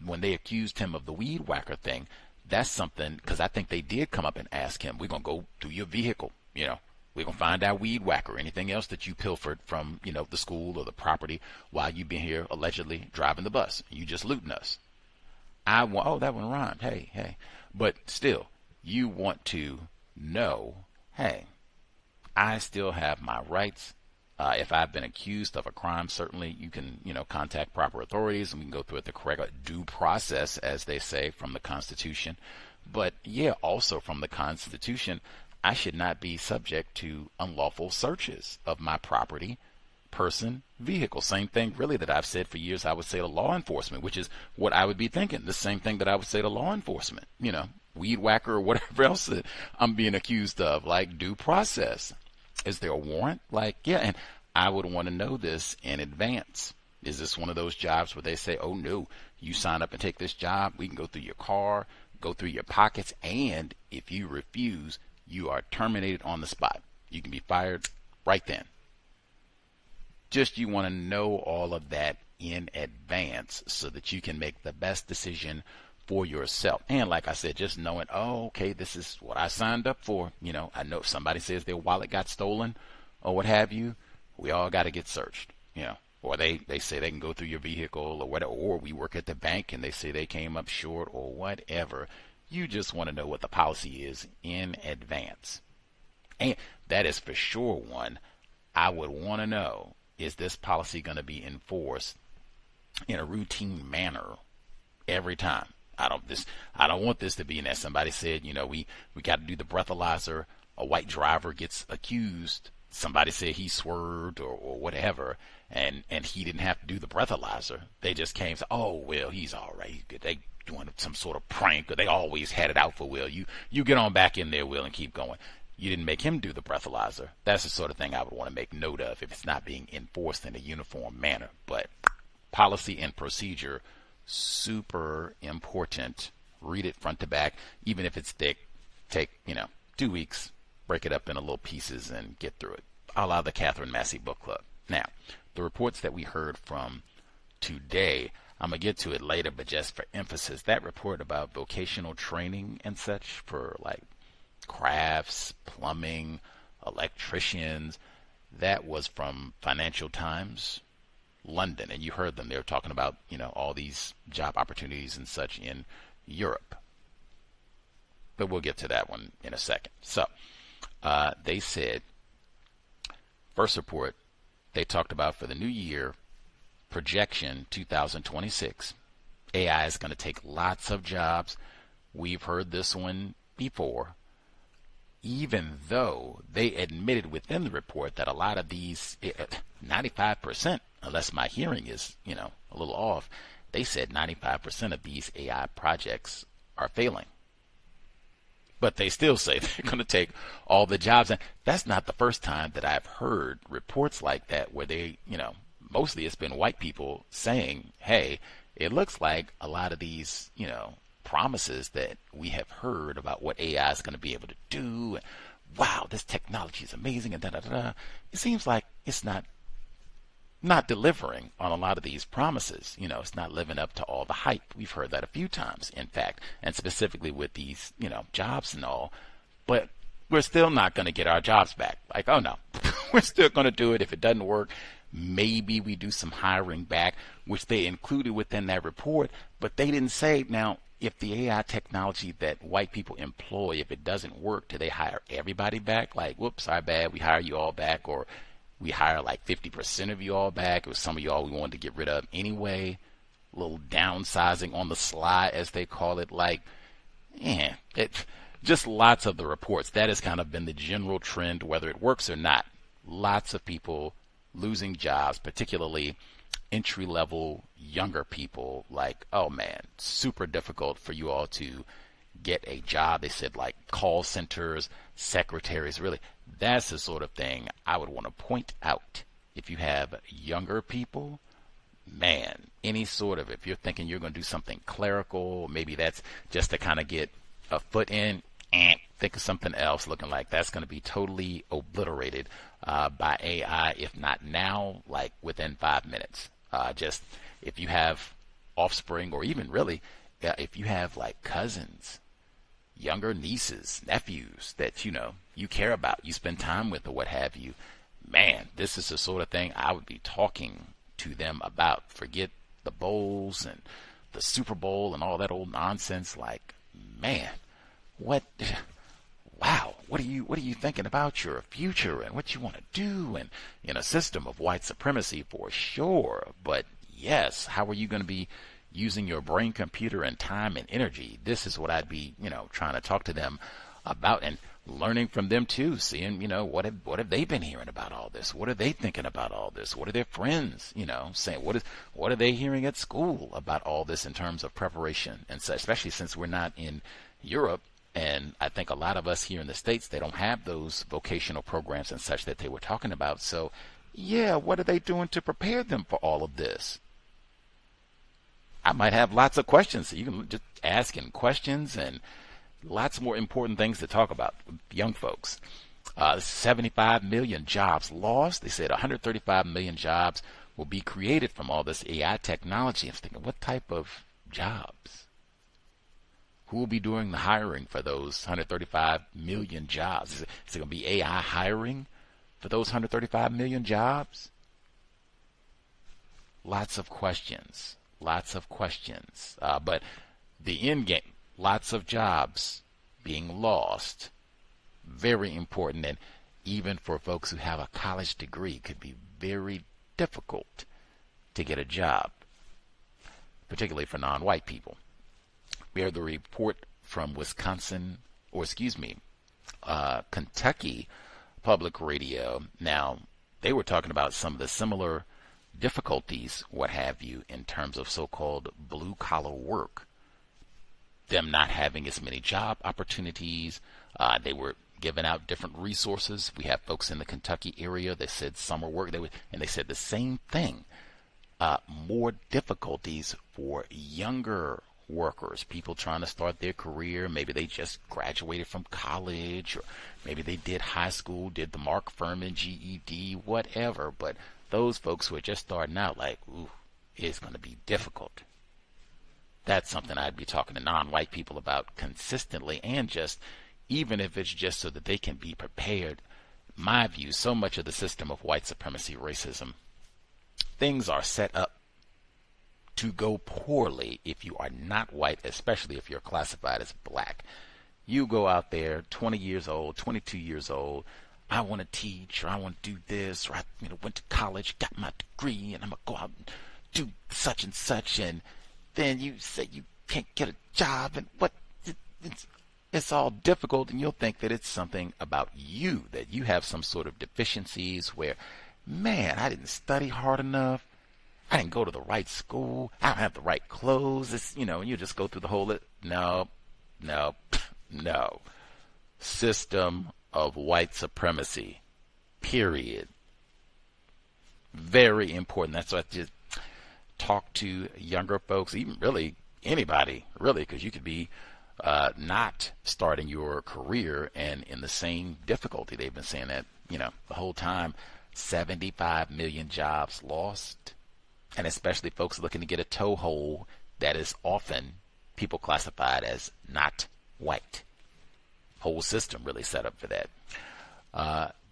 when they accused him of the weed whacker thing, that's something, because I think they did come up and ask him, we're going to go through your vehicle, you know, we're going to find out weed whacker, anything else that you pilfered from, you know, the school or the property while you've been here allegedly driving the bus. You just looting us. Oh, that one rhymed. Hey. But still, you want to know, hey, I still have my rights. If I've been accused of a crime, certainly you can, you know, contact proper authorities and we can go through it the correct due process, as they say, from the Constitution. But yeah, also from the Constitution, I should not be subject to unlawful searches of my property, person, vehicle. Same thing really that I've said for years I would say to law enforcement, which is what I would be thinking. The same thing that I would say to law enforcement, you know, weed whacker or whatever else that I'm being accused of, like due process. Is there a warrant? Like, yeah, and I would want to know this in advance. Is this one of those jobs where they say, oh no, you sign up and take this job, we can go through your car, go through your pockets, and if you refuse, you are terminated on the spot. You can be fired right then. Just you want to know all of that in advance so that you can make the best decision for yourself. And like I said, just knowing, oh, okay, this is what I signed up for. You know, I know if somebody says their wallet got stolen or what have you, we all got to get searched, you know, or they say they can go through your vehicle or whatever, or we work at the bank and they say they came up short or whatever. You just want to know what the policy is in advance. And that is for sure one I would want to know. Is this policy going to be enforced in a routine manner every time? I don't want this to be in that somebody said, you know, we got to do the breathalyzer. A white driver gets accused. Somebody said he swerved or whatever, and he didn't have to do the breathalyzer. They just came and said, oh, well, he's all right. They doing some sort of prank, or they always had it out for Will. You get on back in there, Will, and keep going. You didn't make him do the breathalyzer. That's the sort of thing I would want to make note of if it's not being enforced in a uniform manner. But policy and procedure, super important. Read it front to back, even if it's thick. Take, 2 weeks, break it up into little pieces and get through it. A la the Catherine Massey Book Club. Now, the reports that we heard from today, I'm going to get to it later, but just for emphasis, that report about vocational training and such for like crafts, plumbing, electricians, that was from Financial Times, London. And you heard them. They were talking about, all these job opportunities and such in Europe. But we'll get to that one in a second. So they said, first report, they talked about for the new year, projection 2026, AI is going to take lots of jobs. We've heard this one before, even though they admitted within the report that a lot of these, 95%, unless my hearing is, a little off, they said 95% of these AI projects are failing. But they still say they're going to take all the jobs. And that's not the first time that I've heard reports like that where they, mostly it's been white people saying, hey, it looks like a lot of these, promises that we have heard about what AI is going to be able to do. And, wow, this technology is amazing and da-da-da-da. It seems like it's not delivering on a lot of these promises. It's not living up to all the hype. We've heard that a few times, in fact, and specifically with these, jobs and all. But we're still not going to get our jobs back. Like, oh no, we're still going to do it. If it doesn't work, maybe we do some hiring back, which they included within that report. But they didn't say, now, if the AI technology that white people employ, if it doesn't work, do they hire everybody back? Like, whoops, our bad, we hire you all back, or we hire like 50% of you all back, or some of y'all we wanted to get rid of anyway. A little downsizing on the sly, as they call it. Like, just lots of the reports. That has kind of been the general trend, whether it works or not. Lots of people losing jobs, particularly entry-level younger people. Like, oh man, super difficult for you all to get a job. They said like call centers, secretaries, really. That's the sort of thing I would want to point out. If you have younger people, man, any sort of, if you're thinking you're going to do something clerical, maybe that's just to kind of get a foot in, think of something else, looking like that's going to be totally obliterated by AI, if not now, like within 5 minutes. Just if you have offspring, or even really, if you have like cousins, younger nieces, nephews that you care about, you spend time with, or what have you, man, this is the sort of thing I would be talking to them about. Forget the bowls and the Super Bowl and all that old nonsense. Like, man, wow, what are you thinking about your future and what you want to do, and in a system of white supremacy for sure. But yes, how are you going to be using your brain, computer, and time and energy? This is what I'd be, trying to talk to them about, and learning from them too, seeing, what have they been hearing about all this? What are they thinking about all this? What are their friends, saying? What are they hearing at school about all this in terms of preparation and such, especially since we're not in Europe. And I think a lot of us here in the States, they don't have those vocational programs and such that they were talking about. So yeah, what are they doing to prepare them for all of this? I might have lots of questions. So you can just ask in questions, and lots more important things to talk about with young folks. 75 million jobs lost. They said 135 million jobs will be created from all this AI technology. I was thinking, what type of jobs? Who will be doing the hiring for those 135 million jobs? Is it going to be AI hiring for those 135 million jobs? Lots of questions. But the end game, lots of jobs being lost, very important. And even for folks who have a college degree, it could be very difficult to get a job, particularly for non-white people. We have the report from Kentucky Public Radio. Now, they were talking about some of the similar difficulties, what have you, in terms of so-called blue-collar work. Them not having as many job opportunities. They were giving out different resources. We have folks in the Kentucky area that said summer work, and they said the same thing. More difficulties for younger workers, people trying to start their career. Maybe they just graduated from college, or maybe they did high school, did the Mark Furman GED, whatever. But those folks who are just starting out, like, ooh, it's going to be difficult. That's something I'd be talking to non-white people about consistently, and just even if it's just so that they can be prepared. My view, so much of the system of white supremacy, racism, things are set up to go poorly if you are not white, especially if you're classified as black. You go out there 20 years old, 22 years old, I want to teach, or I want to do this, or I went to college, got my degree, and I'm going to go out and do such and such. And then you say you can't get a job, and it's all difficult, and you'll think that it's something about you, that you have some sort of deficiencies where, man, I didn't study hard enough, I didn't go to the right school, I don't have the right clothes, it's, and you just go through the whole list. No. System of white supremacy, period. Very important. That's why I just talk to younger folks, even really anybody, really, because you could be not starting your career and in the same difficulty. They've been saying that, the whole time. 75 million jobs lost, and especially folks looking to get a toehold that is often people classified as not white. Whole system really set up for that.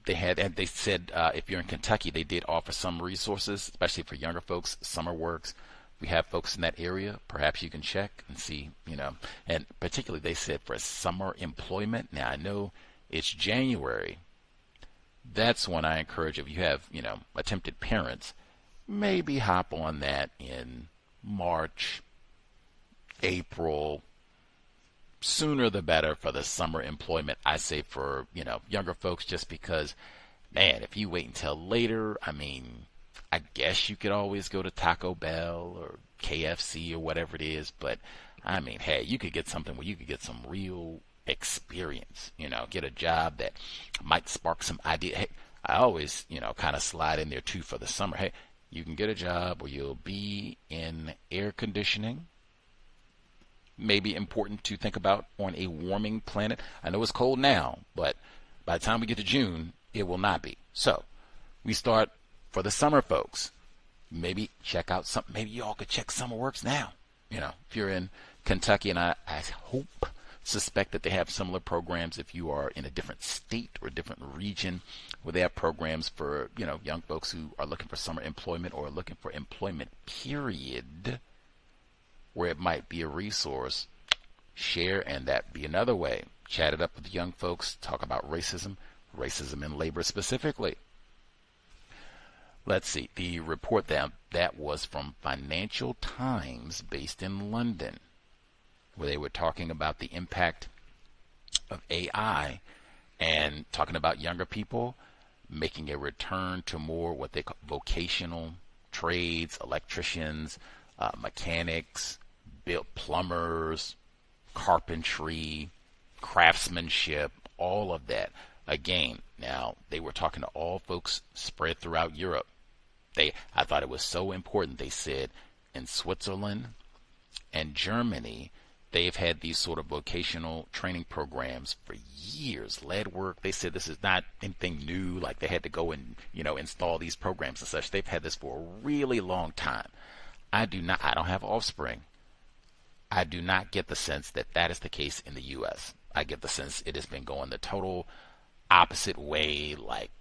They said if you're in Kentucky, they did offer some resources, especially for younger folks, summer works. We have folks in that area. Perhaps you can check and see, and particularly they said for summer employment. Now I know it's January. That's when I encourage, if you have, attempted parents, maybe hop on that in March, April, sooner the better for the summer employment. I say for, younger folks, just because, man, if you wait until later, I guess you could always go to Taco Bell or KFC or whatever it is, but hey, you could get something where you could get some real experience, get a job that might spark some idea. Hey, I always, kind of slide in there too for the summer. Hey, you can get a job where you'll be in air conditioning. Maybe important to think about on a warming planet. I know it's cold now, but by the time we get to June, it will not be. So we start for the summer folks. Maybe check out something. Maybe y'all could check Summer Works now. If you're in Kentucky, and I suspect that they have similar programs if you are in a different state or a different region, where they have programs for, young folks who are looking for summer employment or looking for employment, period, where it might be a resource. Share, and that be another way. Chat it up with young folks, talk about racism in labor specifically. Let's see, the report that was from Financial Times based in London, where they were talking about the impact of AI and talking about younger people making a return to more what they call vocational trades, electricians, mechanics, plumbers, carpentry, craftsmanship, all of that. Again, now they were talking to all folks spread throughout Europe. I thought it was so important. They said in Switzerland and Germany, they've had these sort of vocational training programs for years. Lead work, they said this is not anything new, like they had to go and, install these programs and such. They've had this for a really long time. I don't have offspring. I do not get the sense that that is the case in the U.S. I get the sense it has been going the total opposite way, like,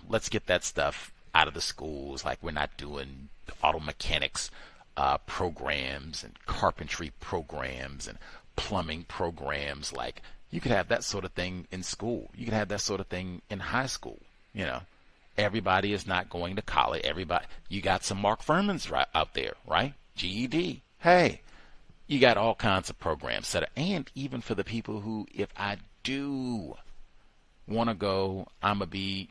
let's get that stuff out of the schools, like we're not doing auto mechanics programs and carpentry programs and plumbing programs. Like, you could have that sort of thing in school. You could have that sort of thing in high school. Everybody is not going to college. You got some Mark Furmans out there, right? GED. Hey, you got all kinds of programs set up. And even for the people who, if I do want to go, I'm going to be,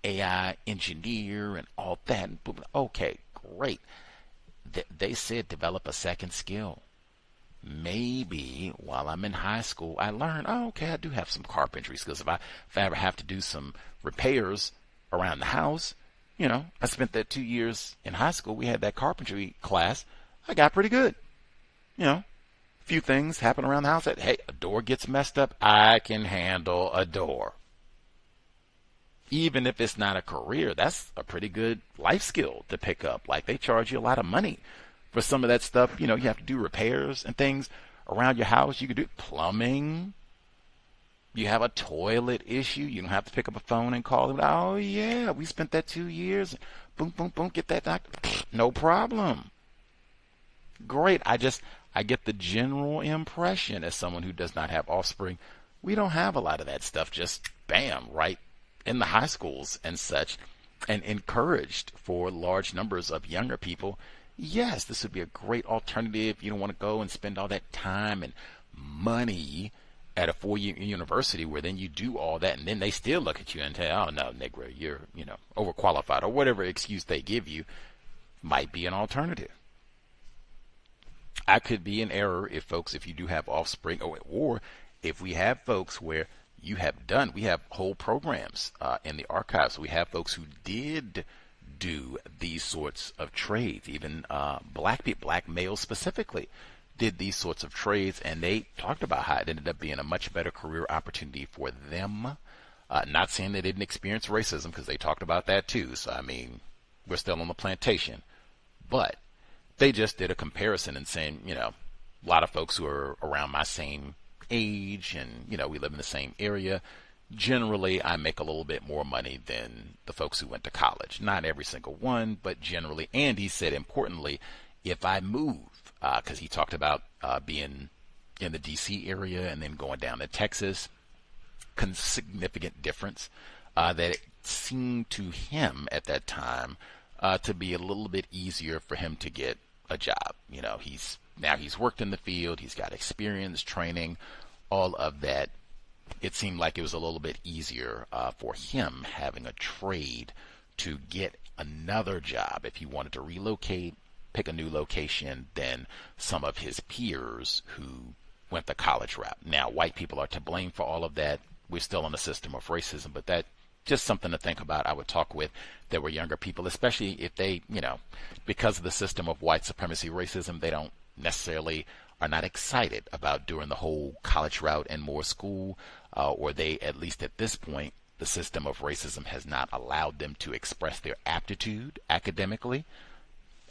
AI engineer and all that. Okay, great. They said develop a second skill. Maybe while I'm in high school, I learn, I do have some carpentry skills. If I ever have to do some repairs around the house, I spent that 2 years in high school. We had that carpentry class. I got pretty good. A few things happen around the house that, hey, a door gets messed up. I can handle a door. Even if it's not a career, that's a pretty good life skill to pick up. Like, they charge you a lot of money for some of that stuff. You have to do repairs and things around your house. You could do plumbing. You have a toilet issue. You don't have to pick up a phone and call them. Oh, yeah, we spent that 2 years. Boom, boom, boom, get that doctor. No problem. Great. I get the general impression, as someone who does not have offspring, we don't have a lot of that stuff just bam, right in the high schools and such, and encouraged for large numbers of younger people yes, this would be a great alternative. You don't want to go and spend all that time and money at a 4-year university where then you do all that and then they still look at you and tell, oh no, Negro, you're, overqualified, or whatever excuse they give you might be an alternative. I could be in error if you do have offspring, or if we have folks where we have whole programs in the archives. We have folks who did do these sorts of trades, even black people, black males specifically, did these sorts of trades, and they talked about how it ended up being a much better career opportunity for them. Not saying they didn't experience racism, because they talked about that too. So, I mean, we're still on the plantation. But they just did a comparison and saying, a lot of folks who are around my same age and, we live in the same area, generally I make a little bit more money than the folks who went to college. Not every single one, but generally. And he said, importantly, if I move, because he talked about being in the D.C. area and then going down to Texas, significant difference, that it seemed to him at that time to be a little bit easier for him to get a job. He's worked in the field, he's got experience, training, all of that. It seemed like it was a little bit easier for him having a trade to get another job if he wanted to relocate, pick a new location, than some of his peers who went the college route. Now, white people are to blame for all of that. We're still in a system of racism, but that just something to think about. I would talk with that were younger people, especially if they, because of the system of white supremacy racism, they don't necessarily are not excited about doing the whole college route and more school, or they, at least at this point, the system of racism has not allowed them to express their aptitude academically.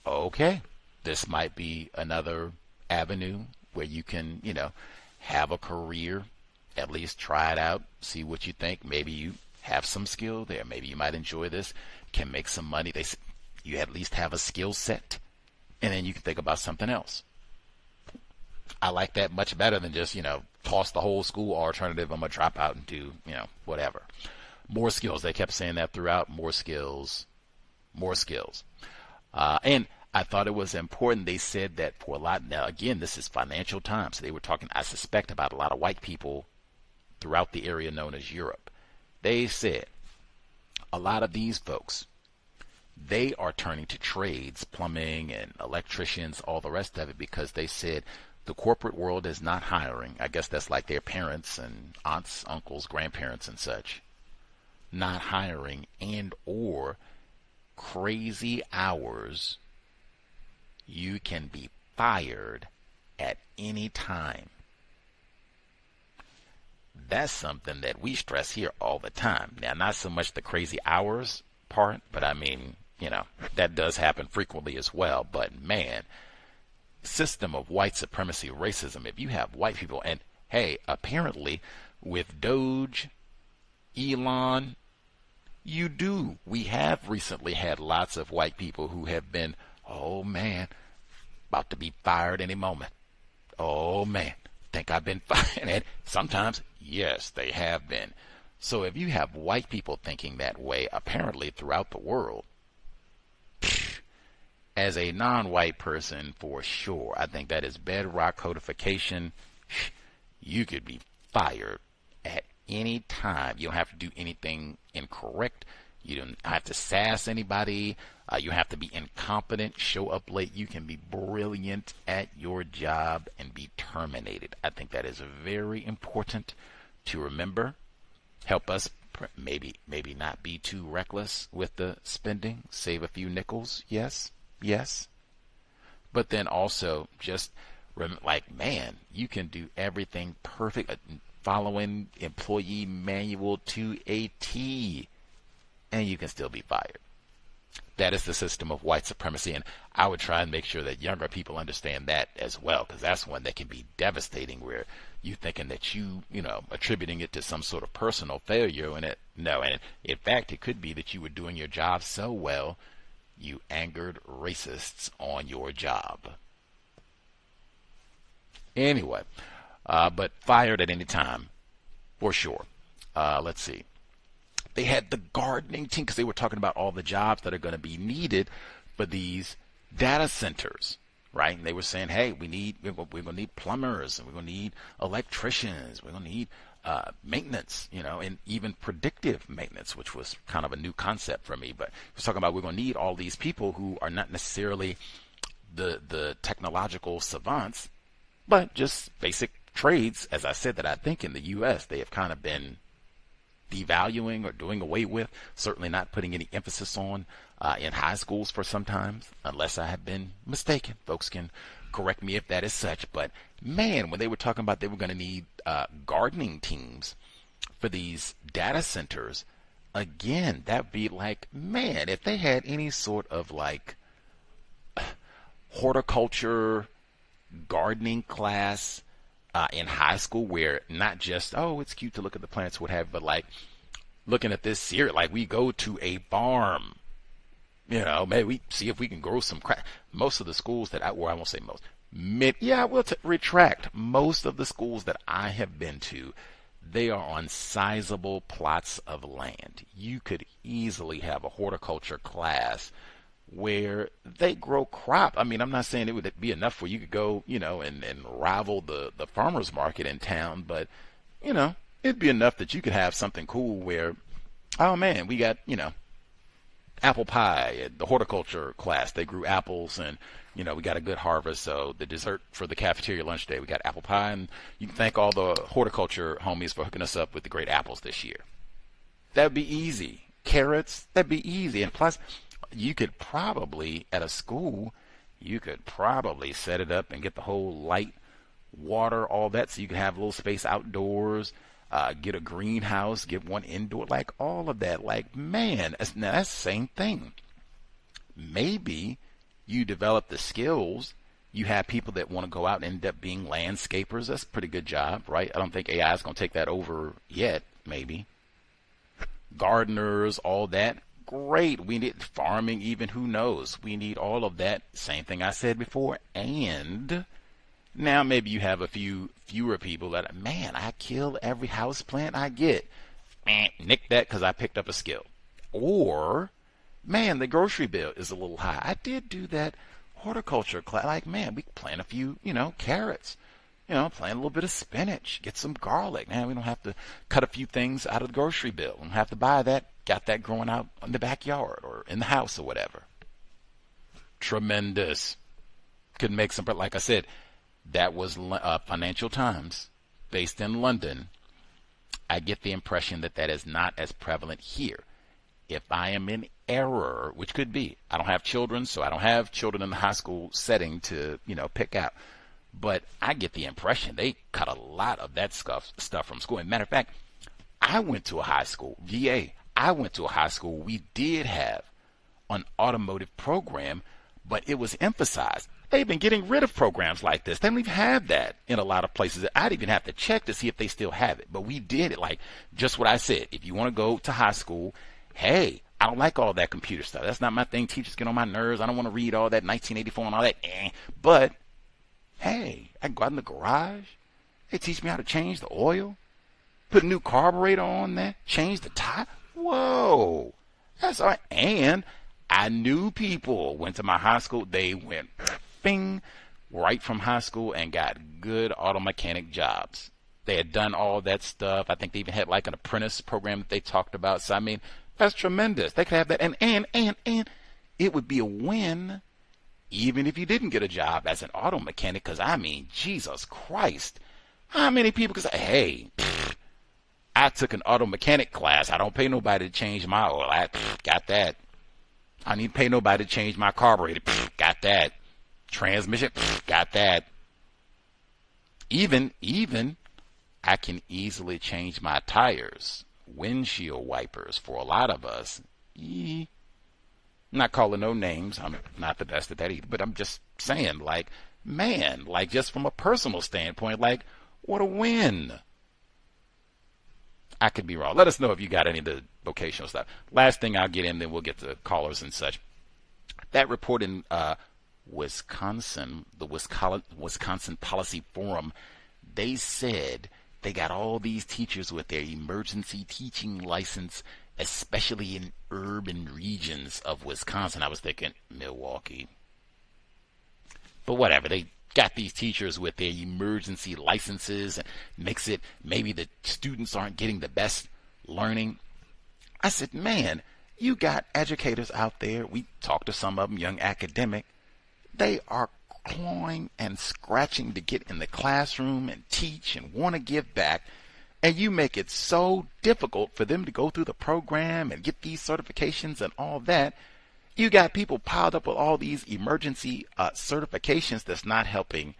Okay, this might be another avenue where you can, have a career, at least try it out, see what you think. Maybe you have some skill there. Maybe you might enjoy this, can make some money. You at least have a skill set, and then you can think about something else. I like that much better than just, toss the whole school alternative. I'm going to drop out and do, whatever. More skills. They kept saying that throughout. More skills. More skills. And I thought it was important. They said that for a lot, now again, this is Financial Times. So they were talking, I suspect, about a lot of white people throughout the area known as Europe. They said a lot of these folks, they are turning to trades, plumbing and electricians, all the rest of it, because they said the corporate world is not hiring. I guess that's like their parents and aunts, uncles, grandparents and such, not hiring, and or crazy hours. You can be fired at any time. That's something that we stress here all the time. Now, not so much the crazy hours part, but I mean, that does happen frequently as well. But man, system of white supremacy racism, if you have white people, and hey, apparently with Doge, Elon, we have recently had lots of white people who have been, oh man, about to be fired any moment. Oh man, think I've been fired. And sometimes, yes, they have been. So if you have white people thinking that way, apparently throughout the world, as a non-white person, for sure, I think that is bedrock codification. You could be fired at any time. You don't have to do anything incorrect. You don't have to sass anybody. You have to be incompetent, show up late. You can be brilliant at your job and be terminated. I think that is very important to remember. Help us maybe not be too reckless with the spending. Save a few nickels. Yes. But then also just man, you can do everything perfect, following employee manual to a T, and you can still be fired. That is the system of white supremacy, and I would try and make sure that younger people understand that as well, because that's one that can be devastating, where you thinking that you attributing it to some sort of personal failure, and in fact, it could be that you were doing your job so well, you angered racists on your job. Anyway, but fired at any time, for sure. Let's see. They had the gardening team, because they were talking about all the jobs that are going to be needed for these data centers, right? And they were saying, hey, we're going to need plumbers, and we're going to need electricians, we're going to need maintenance, and even predictive maintenance, which was kind of a new concept for me. But he was talking about we're going to need all these people who are not necessarily the technological savants, but just basic trades, as I said, that I think in the U.S. they have kind of been devaluing or doing away with, certainly not putting any emphasis on in high schools for some time, unless I have been mistaken. Folks can correct me if that is such. But man, when they were talking about they were going to need gardening teams for these data centers, again, that'd be like, man, if they had any sort of like horticulture gardening class in high school, where not just, oh, it's cute to look at the plants, what have you, but like looking at this cereal, like we go to a farm, maybe we see if we can grow some crap. Most of the schools that I won't say most, I will retract. Most of the schools that I have been to, they are on sizable plots of land. You could easily have a horticulture class where they grow crop. I mean, I'm not saying it would be enough where you could go, and rival the farmer's market in town, but, it'd be enough that you could have something cool where, oh man, we got, apple pie at the horticulture class. They grew apples, and, we got a good harvest. So the dessert for the cafeteria lunch day, we got apple pie, and you can thank all the horticulture homies for hooking us up with the great apples this year. That'd be easy. Carrots, that'd be easy. And plus, you could probably, at a school, set it up and get the whole light, water, all that, so you can have a little space outdoors, get a greenhouse, get one indoor, like all of that. Like, man, that's the same thing. Maybe you develop the skills. You have people that want to go out and end up being landscapers. That's a pretty good job, right? I don't think AI is going to take that over yet, maybe. Gardeners, all that. Great. We need farming, even, who knows? We need all of that. Same thing I said before. And now maybe you have a fewer people that, man, I kill every house plant I get. Nick that because I picked up a skill. Or, man, the grocery bill is a little high. I did do that horticulture class. Like, man, we plant a few, carrots. Plant a little bit of spinach. Get some garlic. Man, we don't have to cut a few things out of the grocery bill. We don't have to buy that. Got that growing out in the backyard or in the house or whatever. Tremendous. Could make some, but like I said, that was Financial Times based in London. I get the impression that is not as prevalent here. If I am in error, which could be, I don't have children, so I don't have children in the high school setting to, pick out. But I get the impression they cut a lot of that stuff from school. As a matter of fact, I went to a high school, VA. I went to a high school. We did have an automotive program, but it was emphasized. They've been getting rid of programs like this. They don't even have that in a lot of places. I'd even have to check to see if they still have it. But we did it, like just what I said. If you want to go to high school, hey, I don't like all that computer stuff. That's not my thing. Teachers get on my nerves. I don't want to read all that 1984 and all that. But, hey, I can go out in the garage. They teach me how to change the oil, put a new carburetor on there, change the tire. Whoa, that's all right. And I knew people went to my high school. They went bing right from high school and got good auto mechanic jobs. They had done all that stuff. I think they even had like an apprentice program that they talked about. So I mean, that's tremendous. They could have that, and it would be a win, even if you didn't get a job as an auto mechanic. Because I mean, Jesus Christ, how many people could say, "Hey, I took an auto mechanic class. I don't pay nobody to change my oil. I got that. I need to pay nobody to change my carburetor. Got that. Transmission. Got that. Even I can easily change my tires, windshield wipers for a lot of us. I'm not calling no names. I'm not the best at that either. But I'm just saying, like, man, like just from a personal standpoint, like, what a win. I could be wrong. Let us know if you got any of the vocational stuff. Last thing I'll get in, then we'll get to callers and such. That report in Wisconsin, the Wisconsin Policy Forum, they said they got all these teachers with their emergency teaching license, especially in urban regions of Wisconsin. I was thinking Milwaukee, But whatever, they got these teachers with their emergency licenses and makes it maybe the students aren't getting the best learning. I said, man, you got educators out there. We talked to some of them, young academic. They are clawing and scratching to get in the classroom and teach and want to give back. And you make it so difficult for them to go through the program and get these certifications and all that. You got people piled up with all these emergency certifications that's not helping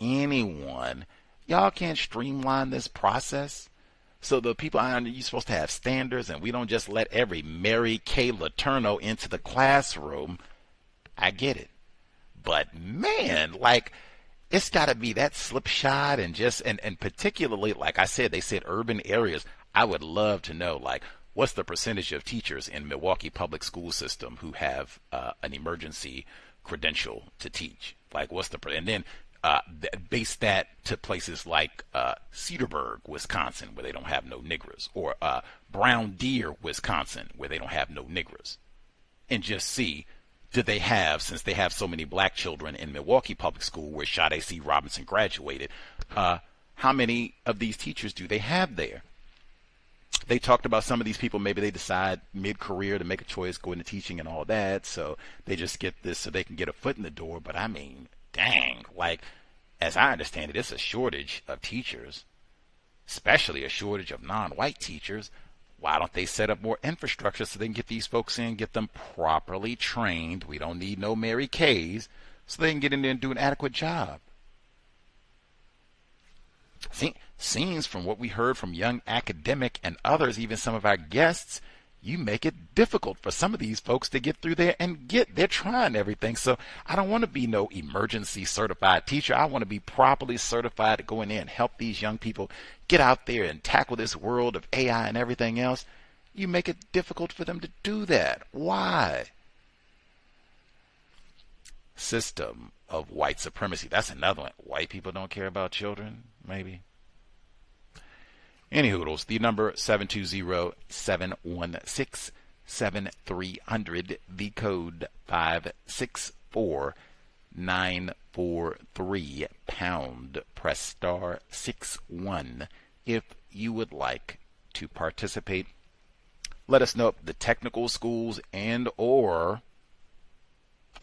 anyone. Y'all can't streamline this process. So the people, you're supposed to have standards, and we don't just let every Mary Kay Letourneau into the classroom. I get it. But man, like, it's got to be that slipshod and just, and particularly, like I said, they said urban areas. I would love to know, like, what's the percentage of teachers in Milwaukee public school system who have an emergency credential to teach? Like, what's the, and then base that to places like Cedarburg, Wisconsin, where they don't have no niggers, or Brown Deer, Wisconsin, where they don't have no niggers, and just see, do they have, since they have so many black children in Milwaukee public school where Sade C. Robinson graduated, how many of these teachers do they have there? They talked about some of these people, maybe they decide mid-career to make a choice, go into teaching and all that, so they just get this so they can get a foot in the door. But I mean, dang, like, as I understand it, it's a shortage of teachers, especially a shortage of non-white teachers. Why don't they set up more infrastructure so they can get these folks in, get them properly trained? We don't need no Mary Kays, so they can get in there and do an adequate job. Seems from what we heard from young academic and others, even some of our guests, you make it difficult for some of these folks to get through there and they're trying everything. So I don't want to be no emergency certified teacher. I want to be properly certified to go in there and help these young people get out there and tackle this world of AI and everything else. You make it difficult for them to do that. Why? System of white supremacy. That's another one. White people don't care about children, maybe. Any hoodles, the number 720-716-7300, the code 564943, pound, press star 61 if you would like to participate. Let us know the technical schools and or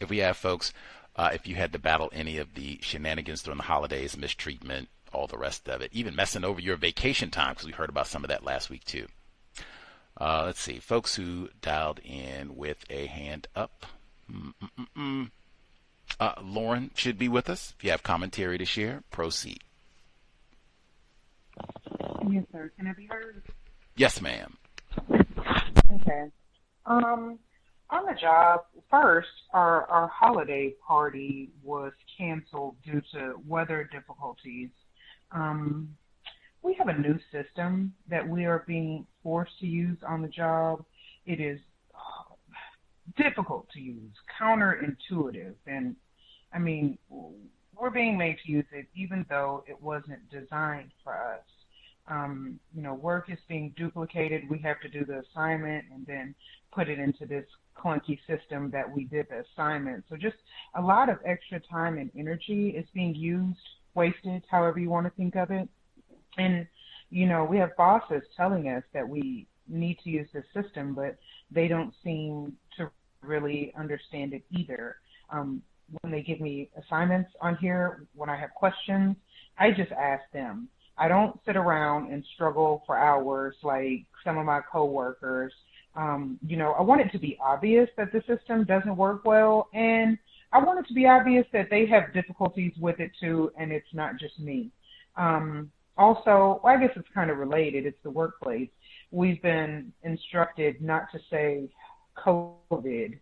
if we have folks, if you had to battle any of the shenanigans during the holidays, mistreatment, all the rest of it, even messing over your vacation time, because we heard about some of that last week too. Let's see, folks who dialed in with a hand up. Lauren should be with us. If you have commentary to share, proceed.
Yes, sir. Can I be heard?
Yes, ma'am.
Okay. On the job, first, our holiday party was canceled due to weather difficulties. We have a new system that we are being forced to use on the job. It is difficult to use, counterintuitive, and I mean, we're being made to use it even though it wasn't designed for us. Work is being duplicated. We have to do the assignment and then put it into this clunky system that we did the assignment. So just a lot of extra time and energy is being used, wasted, however you want to think of it. And, we have bosses telling us that we need to use this system, but they don't seem to really understand it either. When they give me assignments on here, when I have questions, I just ask them. I don't sit around and struggle for hours like some of my coworkers. I want it to be obvious that the system doesn't work well, and I want it to be obvious that they have difficulties with it too, and it's not just me. Also, I guess it's kind of related. It's the workplace. We've been instructed not to say COVID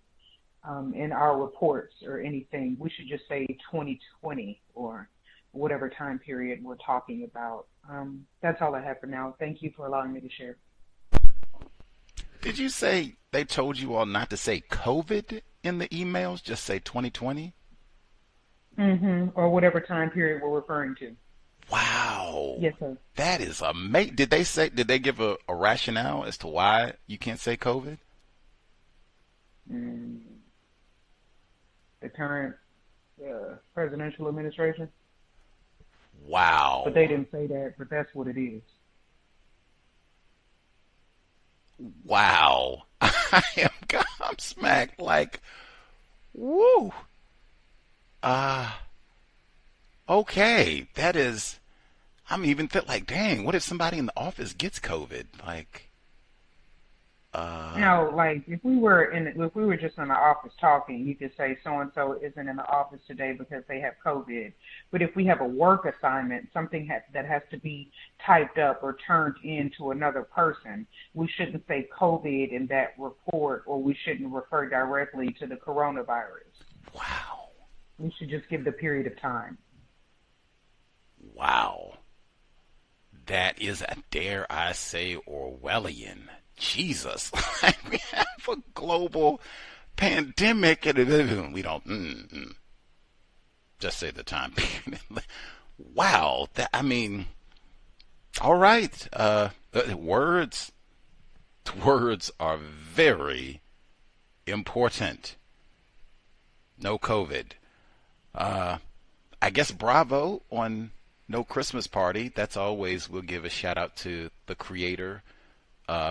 in our reports or anything. We should just say 2020 or whatever time period we're talking about. That's all I have for now. Thank you for allowing me to share.
Did you say they told you all not to say COVID in the emails? Just say 2020?
Or whatever time period we're referring to.
Wow.
Yes, sir.
That is amazing. Did they give a rationale as to why you can't say COVID?
The current presidential administration.
Wow.
But they didn't say that, but that's what it is.
Wow. I'm smacked like, woo. Okay. That is, I'm even like, dang, what if somebody in the office gets COVID? Like,
Like if we were just in the office talking, you could say so and so isn't in the office today because they have COVID. But if we have a work assignment, something that has to be typed up or turned in to another person, we shouldn't say COVID in that report, or we shouldn't refer directly to the coronavirus.
Wow.
We should just give the period of time.
Wow. That is a, dare I say, Orwellian. Jesus. We have a global pandemic and we don't just say the time period. Wow. All right. Words are very important. No COVID. I guess bravo on no Christmas party. That's always, we'll give a shout out to the creator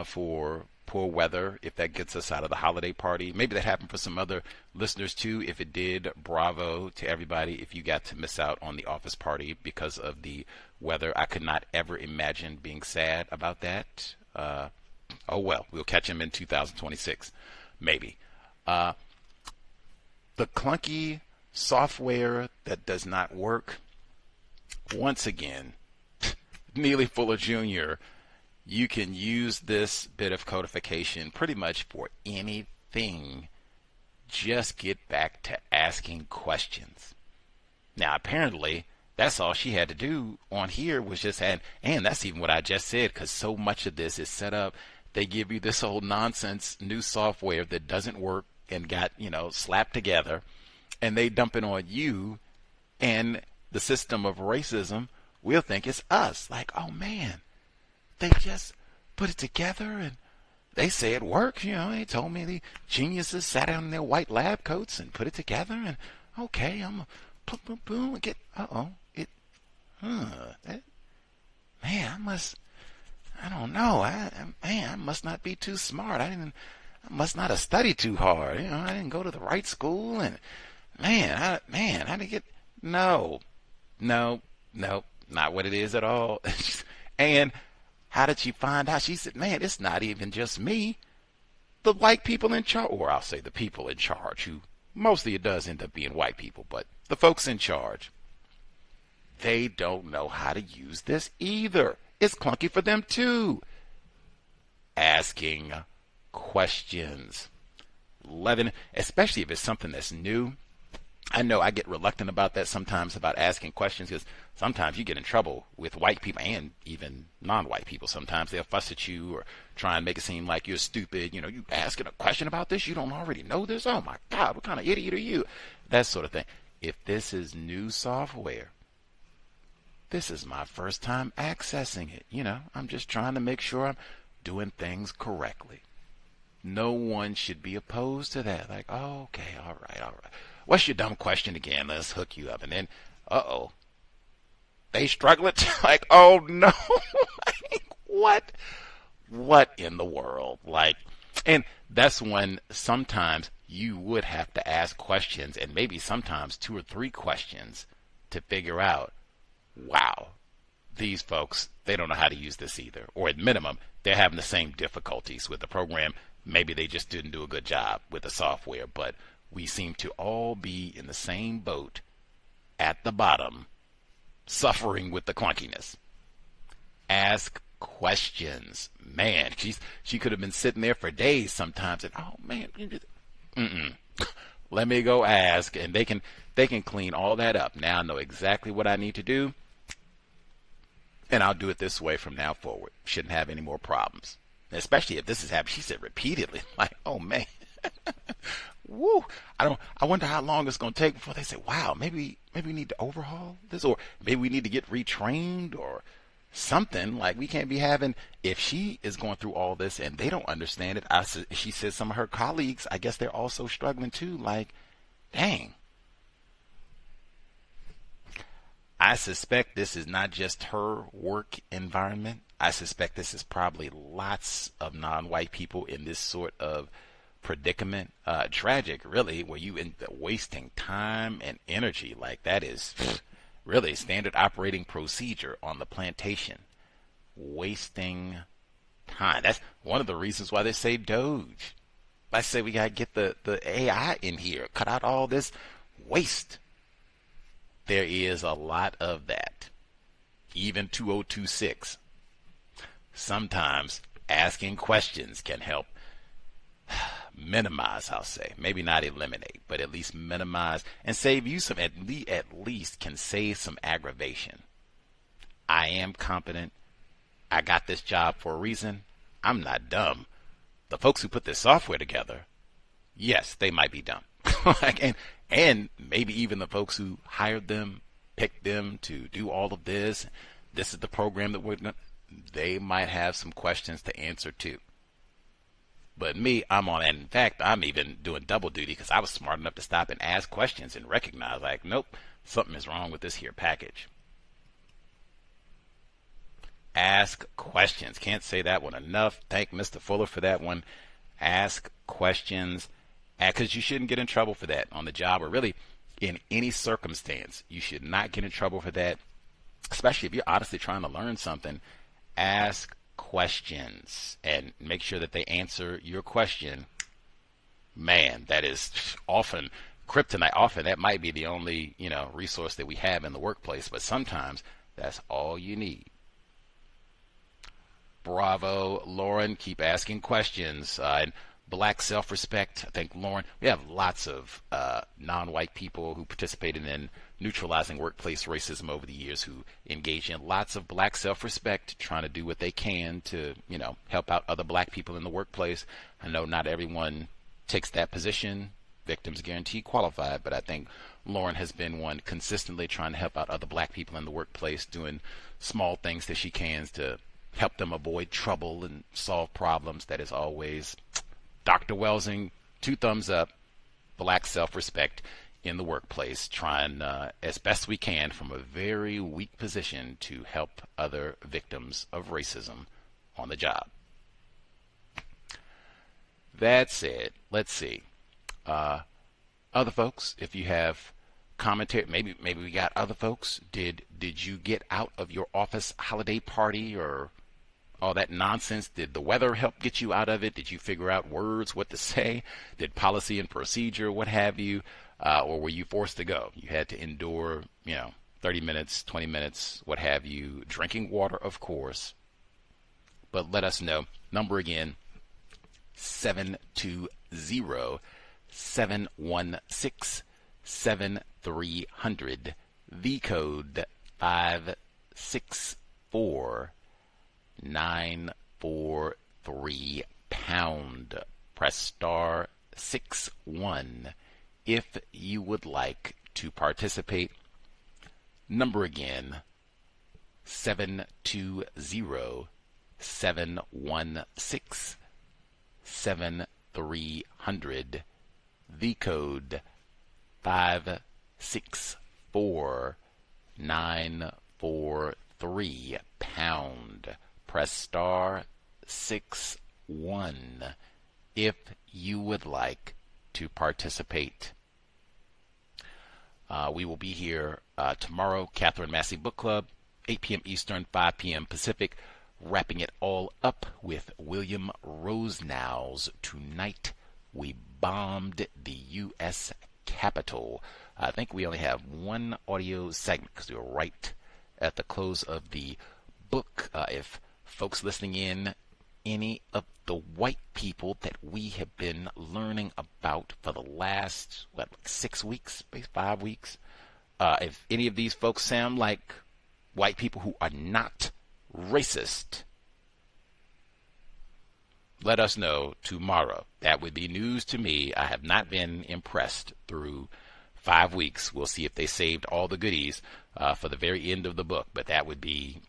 for poor weather, if that gets us out of the holiday party. Maybe that happened for some other listeners too. If it did, bravo to everybody. If you got to miss out on the office party because of the weather, I could not ever imagine being sad about that. Oh well, we'll catch him in 2026, maybe. The clunky software that does not work. Once again, Neely Fuller Jr., you can use this bit of codification pretty much for anything. Just get back to asking questions. Now, apparently, that's all she had to do on here was just add, and that's even what I just said, because so much of this is set up. They give you this old nonsense new software that doesn't work and got, slapped together, and they dump it on you, and the system of racism will think it's us. Like, oh man, they just put it together and they say it works. They told me the geniuses sat down in their white lab coats and put it together, and okay, I'm a boom, boom, and get, I don't know. I must not be too smart. I must not have studied too hard. I didn't go to the right school, and I didn't get, no, not what it is at all. And how did she find out? She said, man, it's not even just me. The white people in charge, or I'll say the people in charge, who mostly it does end up being white people, but the folks in charge, they don't know how to use this either. It's clunky for them too. Asking questions. Especially if it's something that's new. I know I get reluctant about that sometimes, about asking questions, because sometimes you get in trouble with white people and even non-white people. Sometimes they'll fuss at you or try and make it seem like you're stupid. You asking a question about this, you don't already know this? Oh my God, what kind of idiot are you? That sort of thing. If this is new software, this is my first time accessing it. I'm just trying to make sure I'm doing things correctly. No one should be opposed to that. Like, oh, okay, all right. What's your dumb question again? Let's hook you up. And then, they struggling. Like, oh no. What? What in the world? And that's when sometimes you would have to ask questions, and maybe sometimes 2 or 3 questions to figure out, wow, these folks, they don't know how to use this either. Or at minimum, they're having the same difficulties with the program. Maybe they just didn't do a good job with the software, but we seem to all be in the same boat at the bottom, suffering with the clunkiness. Ask questions. Man, she could have been sitting there for days sometimes, and oh man, let me go ask, and they can clean all that up. Now I know exactly what I need to do, and I'll do it this way from now forward. Shouldn't have any more problems. Especially if this is happening, she said repeatedly, like, oh man. Woo! I wonder how long it's going to take before they say, wow, maybe we need to overhaul this, or maybe we need to get retrained or something. Like, we can't be having, if she is going through all this and they don't understand it, she says some of her colleagues, I guess they're also struggling too. Like, dang, I suspect this is not just her work environment. I suspect this is probably lots of non-white people in this sort of predicament. Tragic, really, where you end up wasting time and energy. Like, that is really standard operating procedure on the plantation. Wasting time. That's one of the reasons why they say Doge. I say we got to get the AI in here. Cut out all this waste. There is a lot of that. Even 2026. Sometimes asking questions can help minimize, I'll say. Maybe not eliminate, but at least minimize and save you some, at least can save some aggravation. I am competent. I got this job for a reason. I'm not dumb. The folks who put this software together, yes, they might be dumb. and maybe even the folks who hired them, picked them to do all of this. This is the program that we're going to, they might have some questions to answer too. But me, I'm on, and in fact, I'm even doing double duty because I was smart enough to stop and ask questions and recognize, like, nope, something is wrong with this here package. Ask questions. Can't say that one enough. Thank Mr. Fuller for that one. Ask questions, because you shouldn't get in trouble for that on the job, or really in any circumstance. You should not get in trouble for that, especially if you're honestly trying to learn something. Ask questions and make sure that they answer your question. Man, that is often kryptonite. Often that might be the only, resource that we have in the workplace, but sometimes that's all you need. Bravo, Lauren. Keep asking questions. And Black self-respect. I think, Lauren, we have lots of non-white people who participated in neutralizing workplace racism over the years, who engage in lots of Black self-respect, trying to do what they can to, help out other Black people in the workplace. I know not everyone takes that position. Victims Guarantee qualified, but I think Lauren has been one consistently trying to help out other Black people in the workplace, doing small things that she can to help them avoid trouble and solve problems. That is always Dr. Welsing, 2 thumbs up. Black self-respect in the workplace, trying as best we can from a very weak position to help other victims of racism on the job. That said, let's see. Other folks, if you have commentary, maybe we got other folks. Did you get out of your office holiday party or all that nonsense? Did the weather help get you out of it? Did you figure out words, what to say? Did policy and procedure, what have you? Or were you forced to go? You had to endure, 30 minutes, 20 minutes, what have you, drinking water, of course. But let us know. Number again, 720-716-7300. The code 564-943 pound. Press star 61 if you would like to participate. Number again, 720-716-7300. The code 564-943 pound. Press star 61 if you would like to participate. We will be here tomorrow, Catherine Massey Book Club, 8 p.m. Eastern, 5 p.m. Pacific, wrapping it all up with William Rosenau's Tonight We Bombed the U.S. Capitol. I think we only have one audio segment because we were right at the close of the book. If folks listening in, any of the white people that we have been learning about for the last, 6 weeks, 5 weeks, if any of these folks sound like white people who are not racist, let us know tomorrow. That would be news to me. I have not been impressed through 5 weeks. We'll see if they saved all the goodies for the very end of the book, but that would be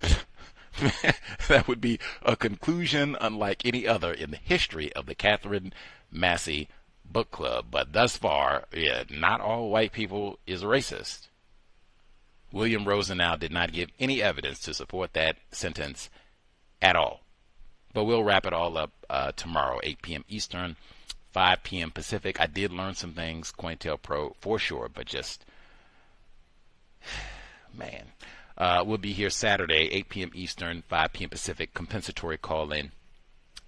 that would be a conclusion unlike any other in the history of the Catherine Massey Book Club. But thus far, not all white people is racist. William Rosenau did not give any evidence to support that sentence at all. But we'll wrap it all up tomorrow, 8 p.m. Eastern, 5 p.m. Pacific. I did learn some things, COINTELPRO for sure, but just, man. We'll be here Saturday, 8 p.m. Eastern, 5 p.m. Pacific, compensatory call-in.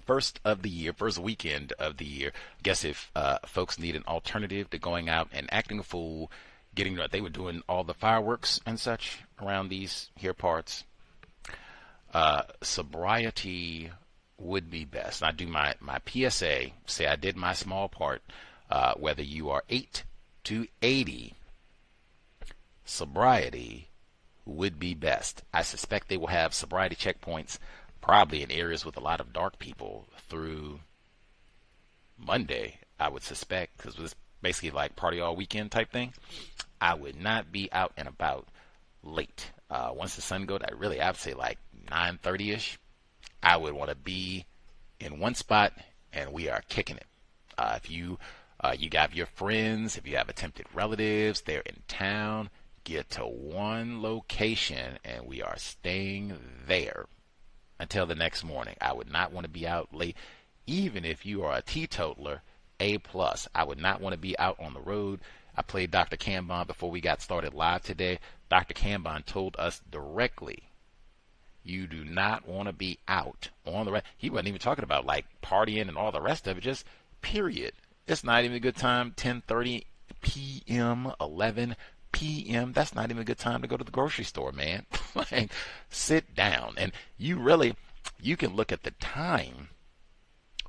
First of the year, first weekend of the year. I guess if folks need an alternative to going out and acting a fool, they were doing all the fireworks and such around these here parts. Sobriety would be best. I do my PSA, say I did my small part, whether you are 8 to 80, sobriety would be best. I suspect they will have sobriety checkpoints probably in areas with a lot of dark people through Monday, I would suspect, because it was basically like party all weekend type thing. I would not be out and about late. Once the sun goes, I would say like 9:30ish. I would want to be in one spot and we are kicking it. If you got your friends, if you have attempted relatives, they're in town, get to one location and we are staying there until the next morning. I would not want to be out late. Even if you are a teetotaler, A+. I would not want to be out on the road. I played Dr. Cambon before we got started live today. Dr. Cambon told us directly, you do not want to be out on the road. He wasn't even talking about like partying and all the rest of it, just period. It's not even a good time, 10:30 p.m., 11 p.m. That's not even a good time to go to the grocery store, man. Like, sit down. And you can look at the time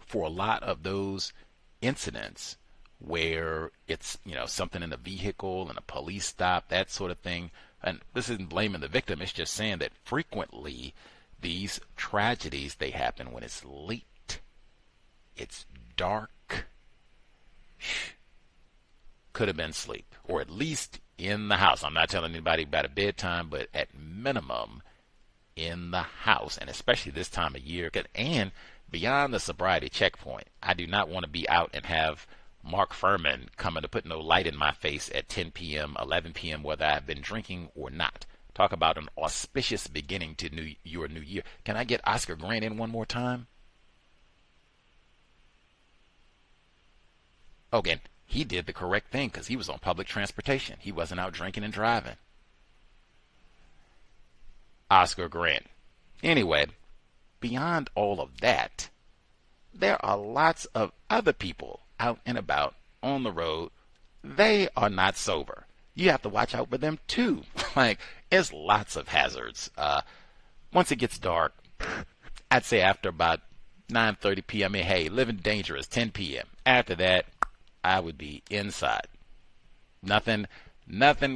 for a lot of those incidents where it's, something in the vehicle and a police stop, that sort of thing. And this isn't blaming the victim. It's just saying that frequently these tragedies, they happen when it's late, it's dark. Could have been sleep, or at least in the house. I'm not telling anybody about a bedtime, but at minimum in the house, and especially this time of year. And beyond the sobriety checkpoint, I do not want to be out and have Mark Furman coming to put no light in my face at 10 p.m., 11 p.m., whether I've been drinking or not. Talk about an auspicious beginning to your new year. Can I get Oscar Grant in one more time? Again, he did the correct thing because he was on public transportation. He wasn't out drinking and driving. Oscar Grant. Anyway, beyond all of that, there are lots of other people out and about on the road. They are not sober. You have to watch out for them too. Like, there's lots of hazards. Once it gets dark, I'd say after about 9:30 p.m., hey, living dangerous, 10 p.m. After that, I would be inside. Nothing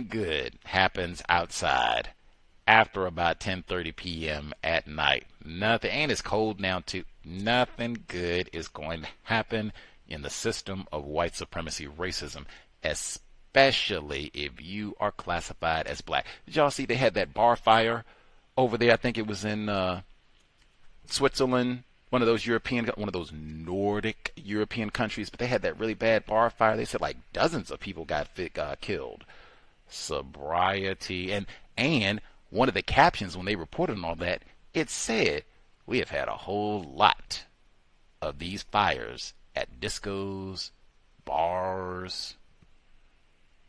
good happens outside after about 10:30 p.m. at night. Nothing, and it's cold now too. Nothing good is going to happen in the system of white supremacy racism, especially if you are classified as black. Did y'all see they had that bar fire over there? I think it was in Switzerland, one of those Nordic European countries, but they had that really bad bar fire. They said like dozens of people got killed. Sobriety. And one of the captions when they reported on all that, it said, we have had a whole lot of these fires at discos, bars.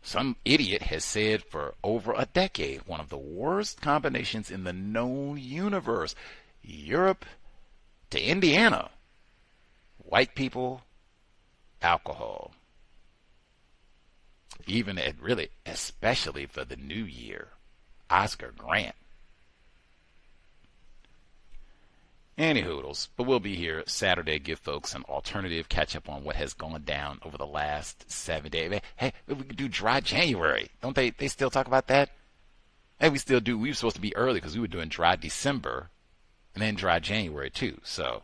Some idiot has said for over a decade, one of the worst combinations in the known universe. Europe to Indiana. White people, alcohol. Especially for the new year. Oscar Grant. Any hoodles, but we'll be here Saturday, give folks an alternative, catch up on what has gone down over the last 7 days. Hey, we could do dry January. Don't they still talk about that? Hey, we still do. We were supposed to be early because we were doing dry December and then dry January too. So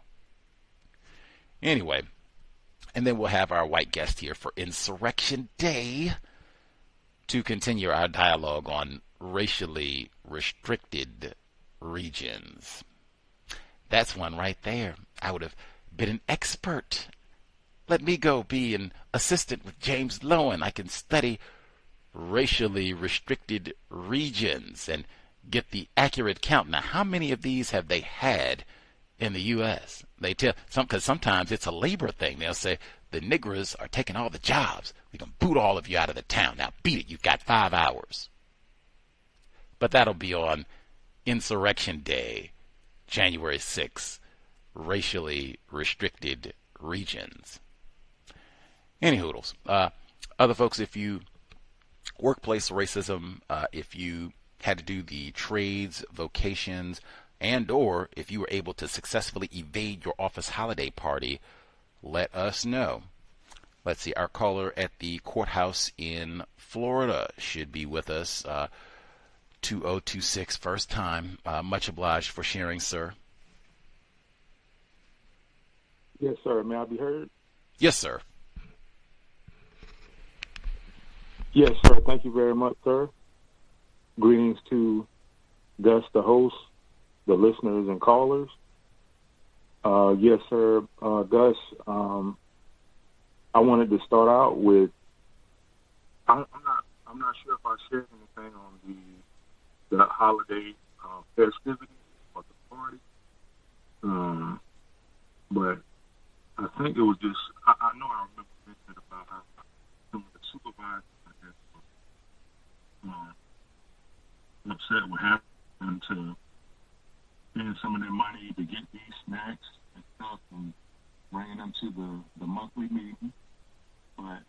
anyway, and then we'll have our white guest here for Insurrection Day to continue our dialogue on racially restricted regions. That's one right there. I would have been an expert. Let me go be an assistant with James Lowen. I can study racially restricted regions and get the accurate count. Now, how many of these have they had in the U.S.? They tell because sometimes it's a labor thing. They'll say the niggers are taking all the jobs. We can boot all of you out of the town. Now beat it. You've got 5 hours. But that'll be on Insurrection Day, January 6th, racially restricted regions. Any hoodles. Other folks, if you workplace racism, if you had to do the trades, vocations, and or if you were able to successfully evade your office holiday party, let us know. Let's see, our caller at the courthouse in Florida should be with us. 2026, first time. Much obliged for sharing, sir.
Yes, sir. May I be heard?
Yes, sir.
Yes, sir. Thank you very much, sir. Greetings to Gus, the host, the listeners and callers. Yes, sir. Gus, I wanted to start out with, I'm not sure if I shared anything on the holiday festivity or the party. But I think it was just, I know I remember mentioning about how some of the supervisors upset with having to spend some of their money to get these snacks and stuff and bringing them to the monthly meeting. But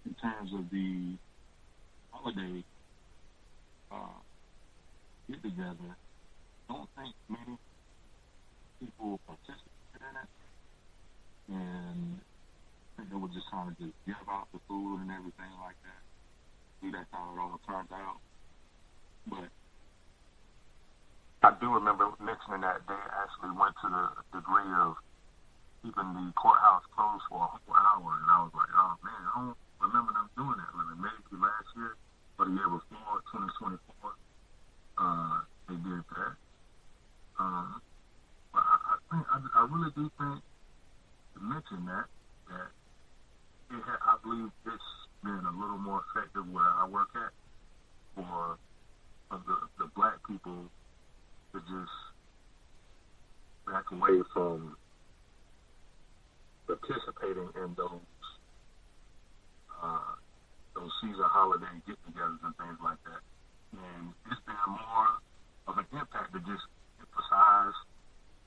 in terms of the holiday get together, I don't think many people participated in it. And I think they would just kind of just give out the food and everything like that. See, that's how it all turned out. But I do remember mentioning that they actually went to the degree of keeping the courthouse closed for a whole hour. And I was like, oh, man, I don't remember them doing that. Like maybe last year or the year before, 2024, they did that. But I really do think to mention that it had, I believe it's been a little more effective where I work at for the black people to just back away from participating in those season holiday get-togethers and things like that. And it's been more of an impact to just emphasize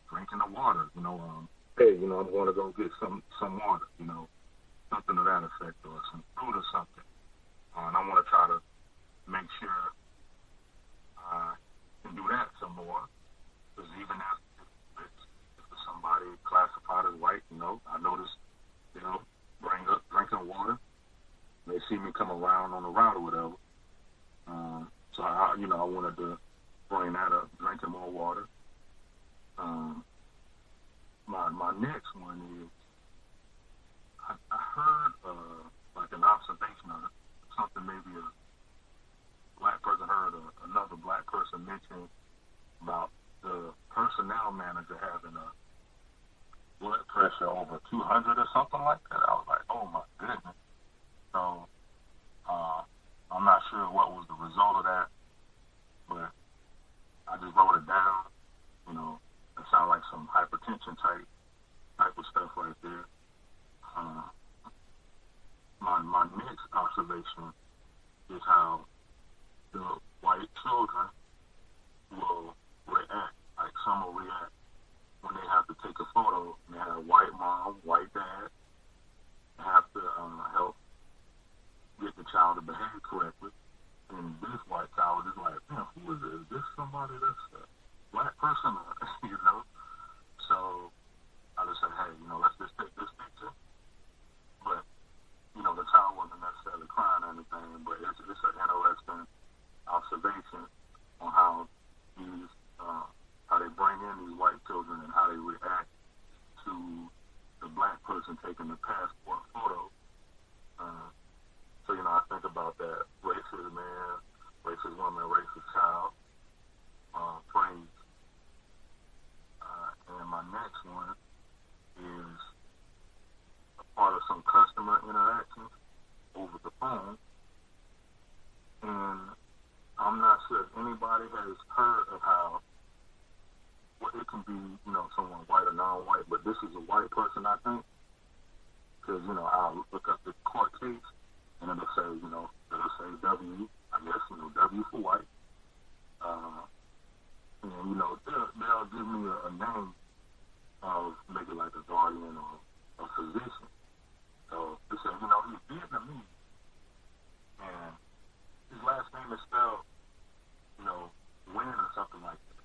drinking the water. Hey, I'm going to go get some water. Something to that effect, or some fruit or something. And I want to try to make sure I can do that some more. Because even if it's somebody classified as white, I notice, bring up drinking water. They see me come around on the route or whatever. So I wanted to bring that up, drinking more water. My next one is, I heard like an observation of something maybe a black person heard another black person mention about the personnel manager having a blood pressure over 200 or something like that. I was like, oh my goodness. So I'm not sure what was the result of that, but I just wrote it down. It sounded like some hypertension type of stuff right there. My next observation is how the white children will react. Like some will react when they have to take a photo and they have white mom, white dad, have to help get the child to behave correctly. And this white child is like, man, who is this? Is this somebody that's a black person? So I just said, hey, let's just take this picture. But, the child wasn't necessarily crying or anything, but it's an interesting observation on how they bring in these white children and how they react to the black person taking the passport photo. So, I think about that racist man, racist woman, racist child phrase. And my next one is a part of some customer interactions over the phone always heard of how it can be, someone white or non-white, but this is a white person, I think, because, I'll look up the court case, and it'll say, it'll say W, I guess, W for white. And, they'll give me a name of maybe like a guardian or a physician. So they say, he's Vietnamese, and his last name is spelled, Nguyen or something like that.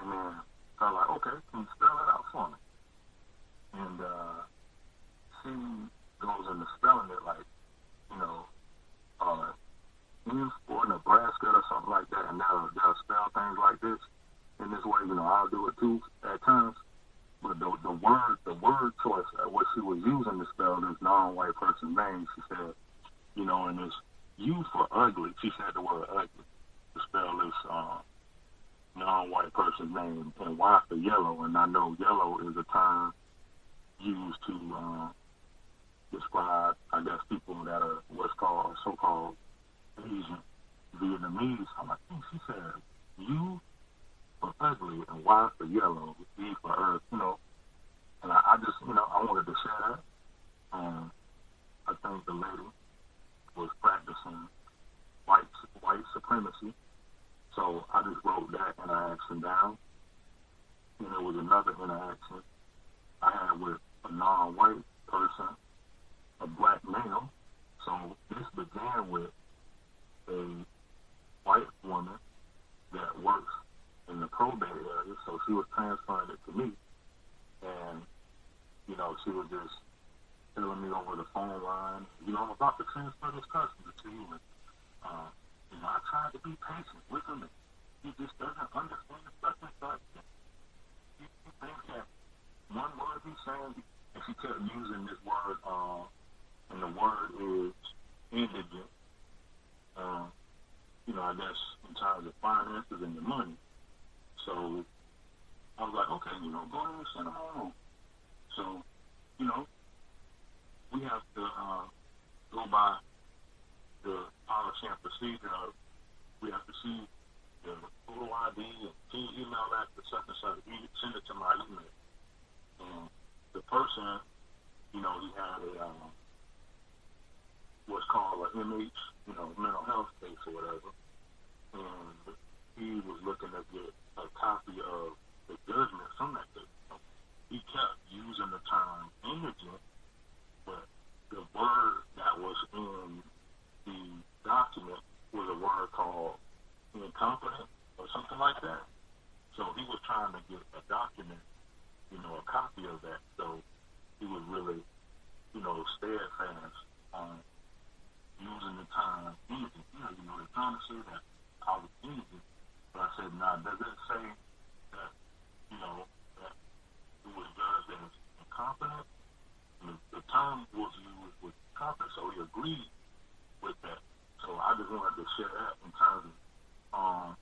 And then so I'm like, okay, can you spell it out for me? And she goes into spelling it like, N for Nebraska or something like that, and they'll spell things like this in this way. I'll do it too at times. But the word choice, what she was using to spell this non-white person's name, she said, and it's U for ugly. She said the word ugly to spell this non-white person's name, and Y for yellow. And I know yellow is a term used to describe, I guess, people that are what's called so-called Asian Vietnamese. I'm like, she said U for ugly and Y for yellow, E for earth, And I just, I wanted to share that. I think the lady was practicing white supremacy. So I just wrote that interaction down. And there was another interaction I had with a non-white person, a black male. So this began with a white woman that works in the probate area. So she was transferring it to me. And, she was just telling me over the phone line, I'm about to transfer this customer to you. And, I tried to be patient with him. And he just doesn't understand such and such. He thinks that one word he's saying, and she kept using this word, and the word is indigent. I guess in terms of finances and the money. So I was like, okay, go ahead and send them home. So, we have to go by the policy and procedure of we have to see the photo ID and can you email that to such and such. You send it to my email. And the person, he had a what's called an MH, mental health case or whatever. And he was looking to get a copy of the judgment from that case. He kept using the term indigent, but the word that was in the document was a word called incompetent or something like that. So he was trying to get a document, a copy of that. So he was really, steadfast on using the term indigent. They're trying to say that I was indigent, but I said, nah, does it say that, that it was judged as incompetent? And the term was used with competent, so he agreed with that. So I just wanted to share that in terms of,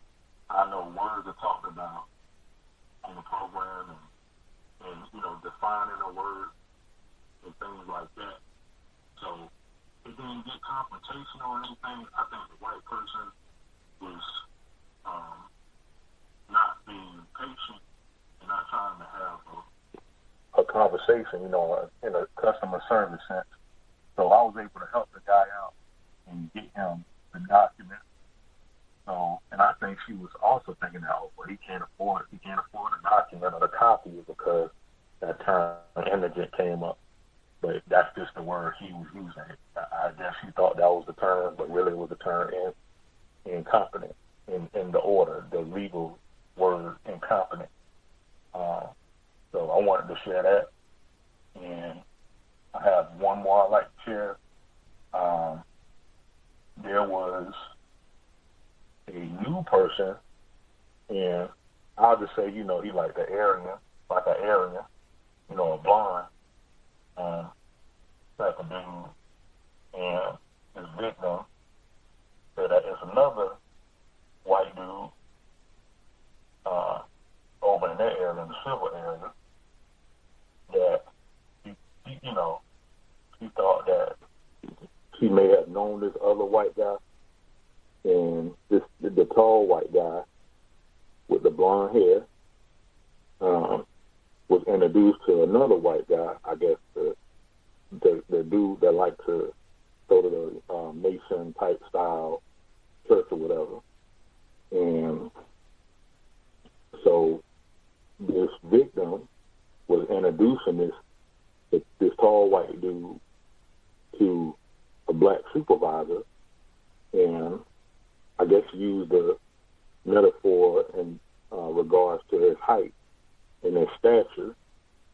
I know words are talked about on the program and defining a word and things like that. So it didn't get confrontational or anything. I think the white person was not being patient and not trying to have a conversation, in a customer service sense. So I was able to help the guy out and get him the document. So, and I think she was also thinking that, he can't afford a document or the copy because that term indigent came up. But that's just the word he was using. I guess he thought that was the term, but really it was the term incompetent in the order, the legal word incompetent. So I wanted to share that. And I have one more I'd like to share. There was a new person, and I'll just say, he like an Aryan, a blonde type of dude. And his victim said that there's another white dude over in that area, in the civil area, that he thought that he may have known this other white guy, and the tall white guy with the blonde hair was introduced to another white guy, I guess the dude that liked to go to the Mason type style church or whatever. And so this victim was introducing this tall white dude to a black supervisor, and I guess used the metaphor in regards to his height and his stature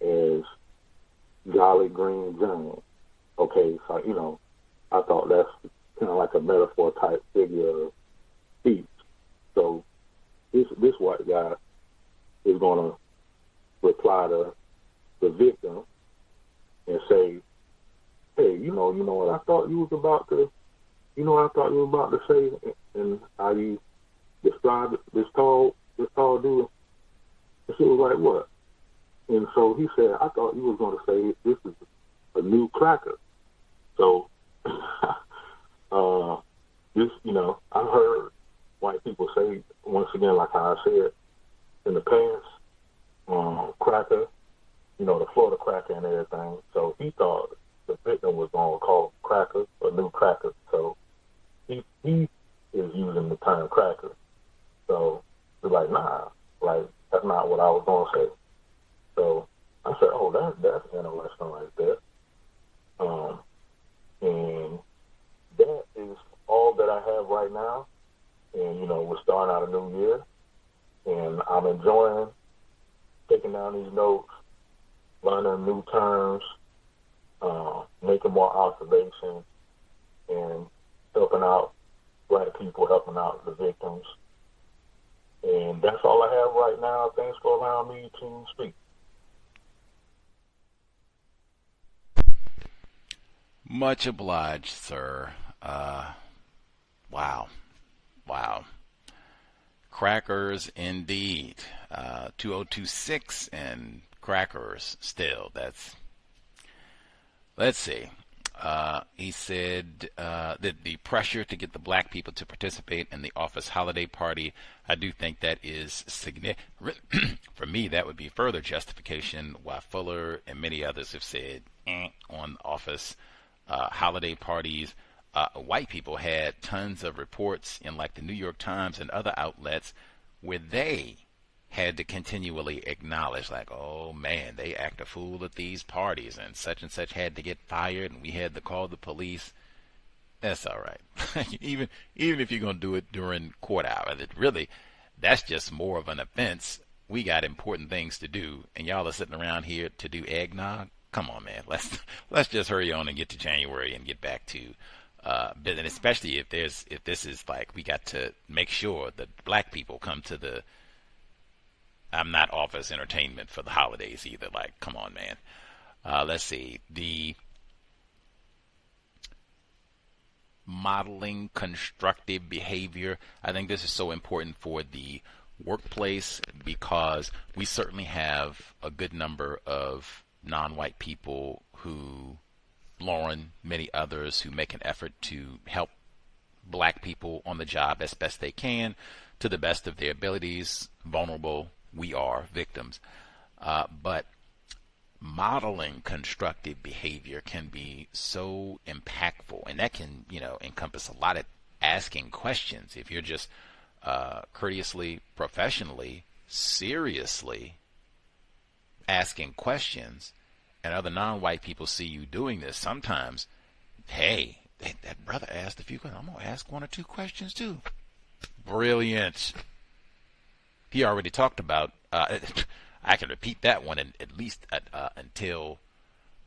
as Jolly Green Giant. Okay, so, I thought that's kind of like a metaphor type figure of speech. So this white guy is going to reply to the victim and say, hey, you know what I thought you was about to, say, and how you described this tall dude. And she was like, what? And so he said, I thought you was going to say this is a new cracker. So, I've heard white people say, once again, like how I said in the past, cracker, the Florida cracker and everything. So he thought the victim was going to call cracker a new cracker. So he is using the term cracker. So he's like, nah, like, that's not what I was going to say. So I said, oh, that's interesting right there. And that is all that I have right now. And, we're starting out a new year. And I'm enjoying taking down these notes, learning new terms, making more observations, and helping out black people, helping out the victims. And that's all I have right now. Thanks for allowing me to speak.
Much obliged, sir. Wow. Crackers indeed. 2026 and crackers still. Let's see. He said that the pressure to get the black people to participate in the office holiday party, I do think that is significant. For me, that would be further justification why Fuller and many others have said on office holiday parties. White people had tons of reports in like the New York Times and other outlets where they had to continually acknowledge, like, oh man, they act a fool at these parties, and such had to get fired, and we had to call the police. That's all right. even if you're going to do it during court hours, that's just more of an offense. We got important things to do, and y'all are sitting around here to do eggnog. Come on, man. Let's just hurry on and get to January and get back to business. Especially if this is like, we got to make sure that black people come to the. I'm not office entertainment for the holidays either. Like, come on, man. Let's see. The modeling constructive behavior. I think this is so important for the workplace because we certainly have a good number of non-white people who, Lauren, many others, who make an effort to help black people on the job as best they can, to the best of their abilities. Vulnerable, we are victims. But modeling constructive behavior can be so impactful, and that can, encompass a lot of asking questions. If you're just courteously, professionally, seriously asking questions, and other non-white people see you doing this, sometimes, hey, that brother asked a few questions. I'm going to ask one or two questions too. Brilliant. He already talked about, I can repeat that one at least until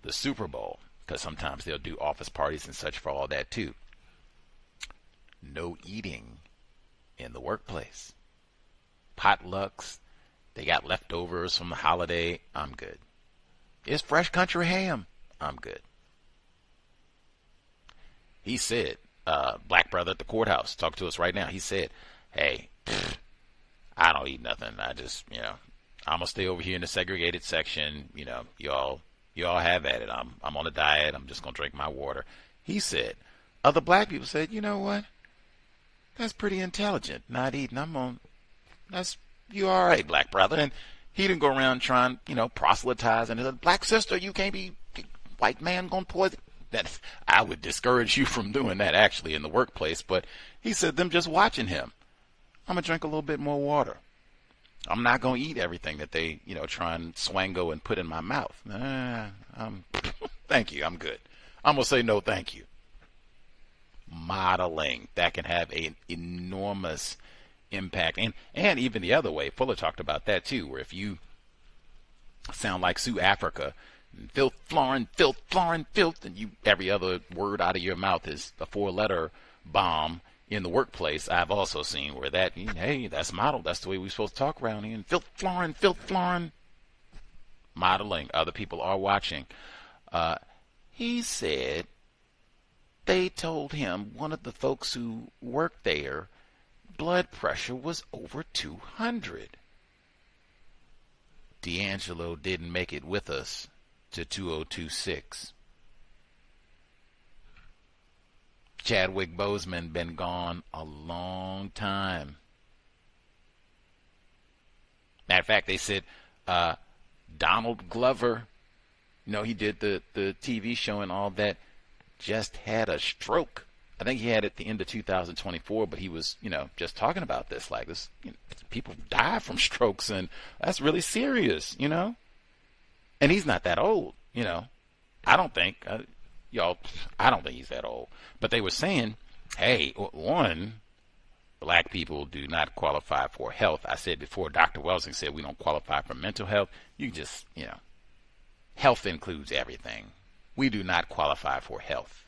the Super Bowl, because sometimes they'll do office parties and such for all that too. No eating in the workplace. Potlucks, they got leftovers from the holiday, I'm good. It's fresh country ham, I'm good. He said, black brother at the courthouse, talk to us right now. He said, hey, I don't eat nothing. I just, I'm going to stay over here in the segregated section. Y'all have at it. I'm on a diet. I'm just going to drink my water. He said, other black people said, you know what? That's pretty intelligent, not eating. That's You all right, black brother? And he didn't go around trying, proselytize and said, black sister, you can't be white man gonna poison. That I would discourage you from doing that actually in the workplace. But he said them just watching him. I'm gonna drink a little bit more water. I'm not gonna eat everything that they, try and swango and put in my mouth. Thank you. I'm good. I'm gonna say no, thank you. Modeling, that can have an enormous impact, and even the other way. Fuller talked about that too, where if you sound like Sue Africa, filth, florin, filth, florin, filth, and every other word out of your mouth is a 4-letter bomb in the workplace. I've also seen where that, hey, that's modeled. That's the way we're supposed to talk around here. And filth, florin. Modeling. Other people are watching. He said they told him, one of the folks who worked there, blood pressure was over 200. D'Angelo didn't make it with us to 2026. Chadwick Boseman been gone a long time. Matter of fact, they said Donald Glover, he did the TV show and all that, just had a stroke. I think he had it at the end of 2024, but he was, just talking about this. Like this, people die from strokes, and that's really serious, And he's not that old, I don't think. I don't think he's that old. But they were saying, hey, one, black people do not qualify for health. I said before, Dr. Welsing said we don't qualify for mental health. You just, health includes everything. We do not qualify for health.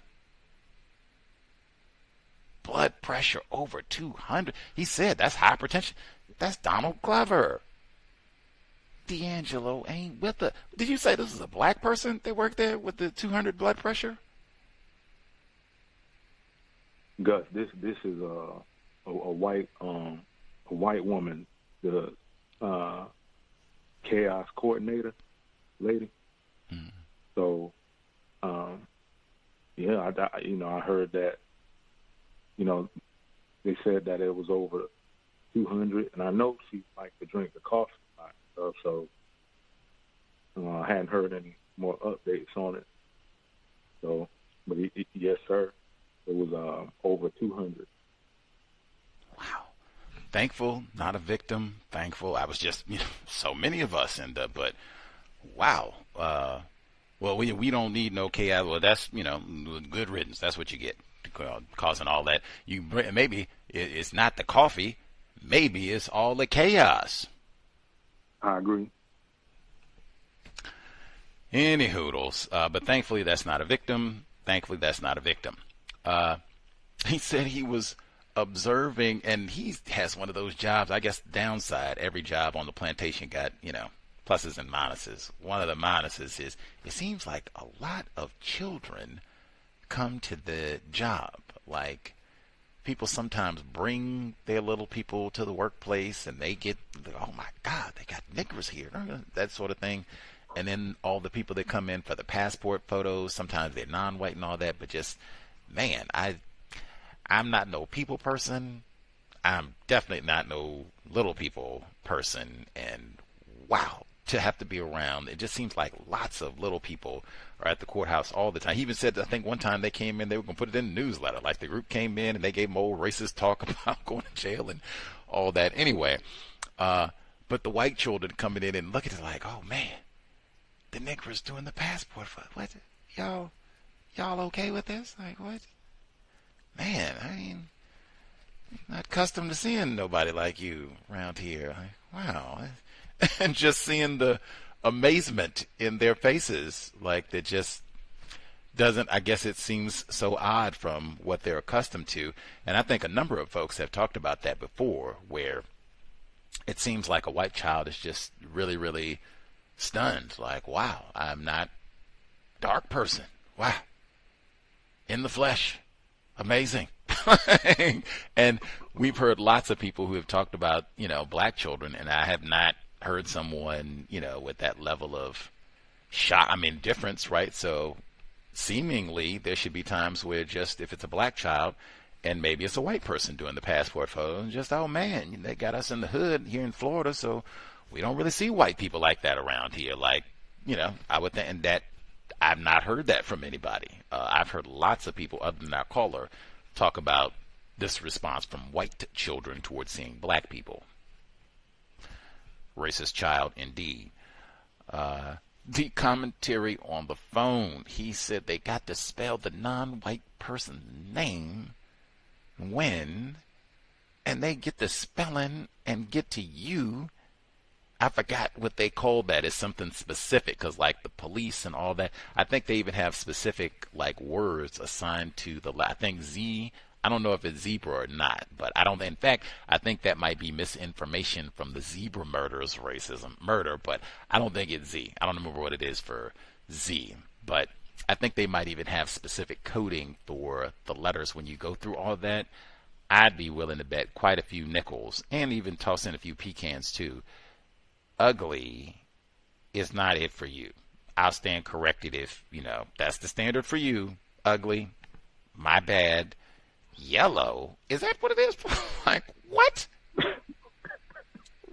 Blood pressure over 200. He said that's hypertension. That's Donald Glover. D'Angelo ain't with the. Did you say this is a black person that worked there with the 200 blood pressure?
Gus, this is a white woman, the C.O.W.S coordinator lady. Mm. So, I heard that. They said that it was over 200, and I know she liked to drink the coffee and stuff, so I hadn't heard any more updates on it. So, but yes, sir, it was over 200.
Wow. Thankful, not a victim. Thankful. I was just, so many of us end up, but wow. Well, we don't need no chaos. Well, that's, good riddance. That's what you get. Causing all that. Maybe it's not the coffee. Maybe it's all the chaos.
I agree.
Any hoodles. But thankfully that's not a victim. He said he was observing, and he has one of those jobs, I guess downside. Every job on the plantation got, pluses and minuses. One of the minuses is it seems like a lot of children come to the job. Like, people sometimes bring their little people to the workplace, and they get, oh my God, they got niggers here, that sort of thing. And then all the people that come in for the passport photos, sometimes they're non-white and all that, but just, man, I'm not no people person. I'm definitely not no little people person. And wow, to have to be around, it just seems like lots of little people are at the courthouse all the time. He even said, I think one time they came in, they were going to put it in the newsletter. Like, the group came in and they gave them old racist talk about going to jail and all that. Anyway, but the white children coming in and looking at it like, oh man, the niggers doing the passport. What? Y'all okay with this? Like, what? Man, I mean, not accustomed to seeing nobody like you around here. Like, wow. And just seeing the amazement in their faces, like, that just doesn't, I guess it seems so odd from what they're accustomed to. And I think a number of folks have talked about that before, where it seems like a white child is just really, really stunned. Like, wow, I'm not a dark person. Wow. In the flesh. Amazing. And we've heard lots of people who have talked about, black children, and I have not heard someone, with that level of shock, difference, right? So seemingly there should be times where just, if it's a black child And maybe it's a white person doing the passport photo, and just, oh man, they got us in the hood here in Florida, so we don't really see white people like that around here. Like, I would think, and that I've not heard that from anybody. I've heard lots of people other than our caller talk about this response from white children towards seeing black people. Racist child indeed. The commentary on the phone, he said they got to spell the non-white person's name when, and they get the spelling and get to you. I forgot what they call that. It's something specific, because like the police and all that, I think they even have specific like words assigned to the, I think Z, I don't know if it's zebra or not, but I don't, in fact, I think that might be misinformation from the zebra murder's murder, but I don't think it's Z. I don't remember what it is for Z, but I think they might even have specific coding for the letters. When you go through all that, I'd be willing to bet quite a few nickels, and even toss in a few pecans too. Ugly is not it for you. I'll stand corrected if, that's the standard for you. Ugly, my bad. Yellow, is that what it is? Like, what?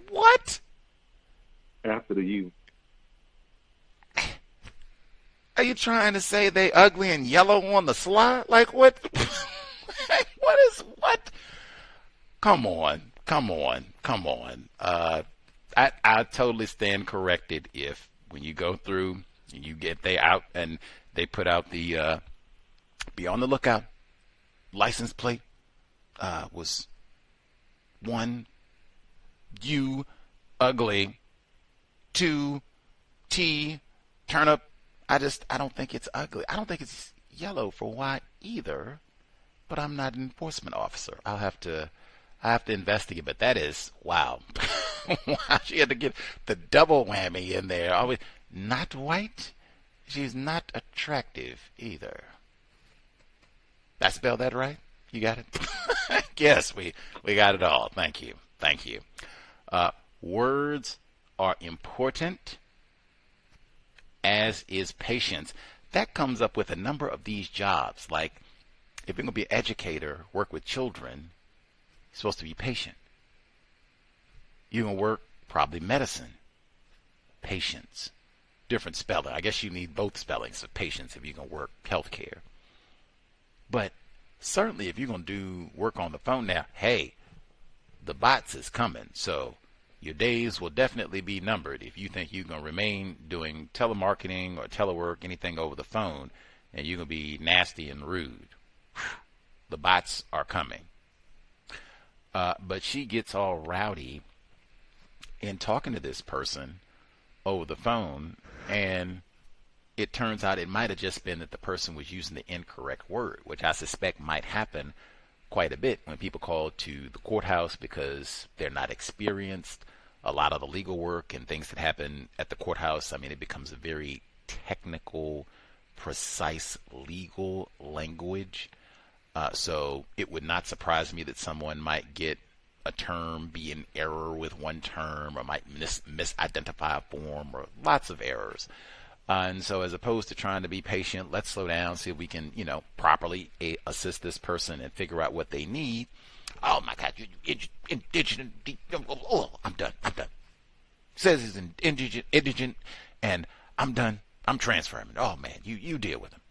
What?
After the U.
Are you trying to say they ugly and yellow on the sly? Like, what? What? Come on. I totally stand corrected if when you go through and you get they out and they put out the be on the lookout. License plate was 1 U ugly, 2 T turnip. I don't think it's ugly. I don't think it's yellow for Y either. But I'm not an enforcement officer. I have to investigate. But that is wow. Wow, she had to get the double whammy in there. Always not white. She's not attractive either. I spelled that right? You got it? Yes, we got it all. Thank you. Words are important, as is patience. That comes up with a number of these jobs. Like, if you're going to be an educator, work with children, you're supposed to be patient. You're going to work probably medicine, patience. Different spelling. I guess you need both spellings of patience if you're going to work healthcare. But certainly if you're going to do work on the phone now, hey, the bots is coming. So your days will definitely be numbered if you think you're going to remain doing telemarketing or telework, anything over the phone, and you're going to be nasty and rude. The bots are coming. But she gets all rowdy in talking to this person over the phone, and it turns out it might have just been that the person was using the incorrect word, which I suspect might happen quite a bit when people call to the courthouse because they're not experienced. A lot of the legal work and things that happen at the courthouse, I mean, it becomes a very technical, precise legal language. So it would not surprise me that someone might get a term, be in error with one term, or might misidentify a form, or lots of errors. And so as opposed to trying to be patient, let's slow down, see if we can, properly assist this person and figure out what they need. Oh, my God, you indigent. Oh, I'm done. Says he's indigent, and I'm done. I'm transferring. Oh, man, you deal with him.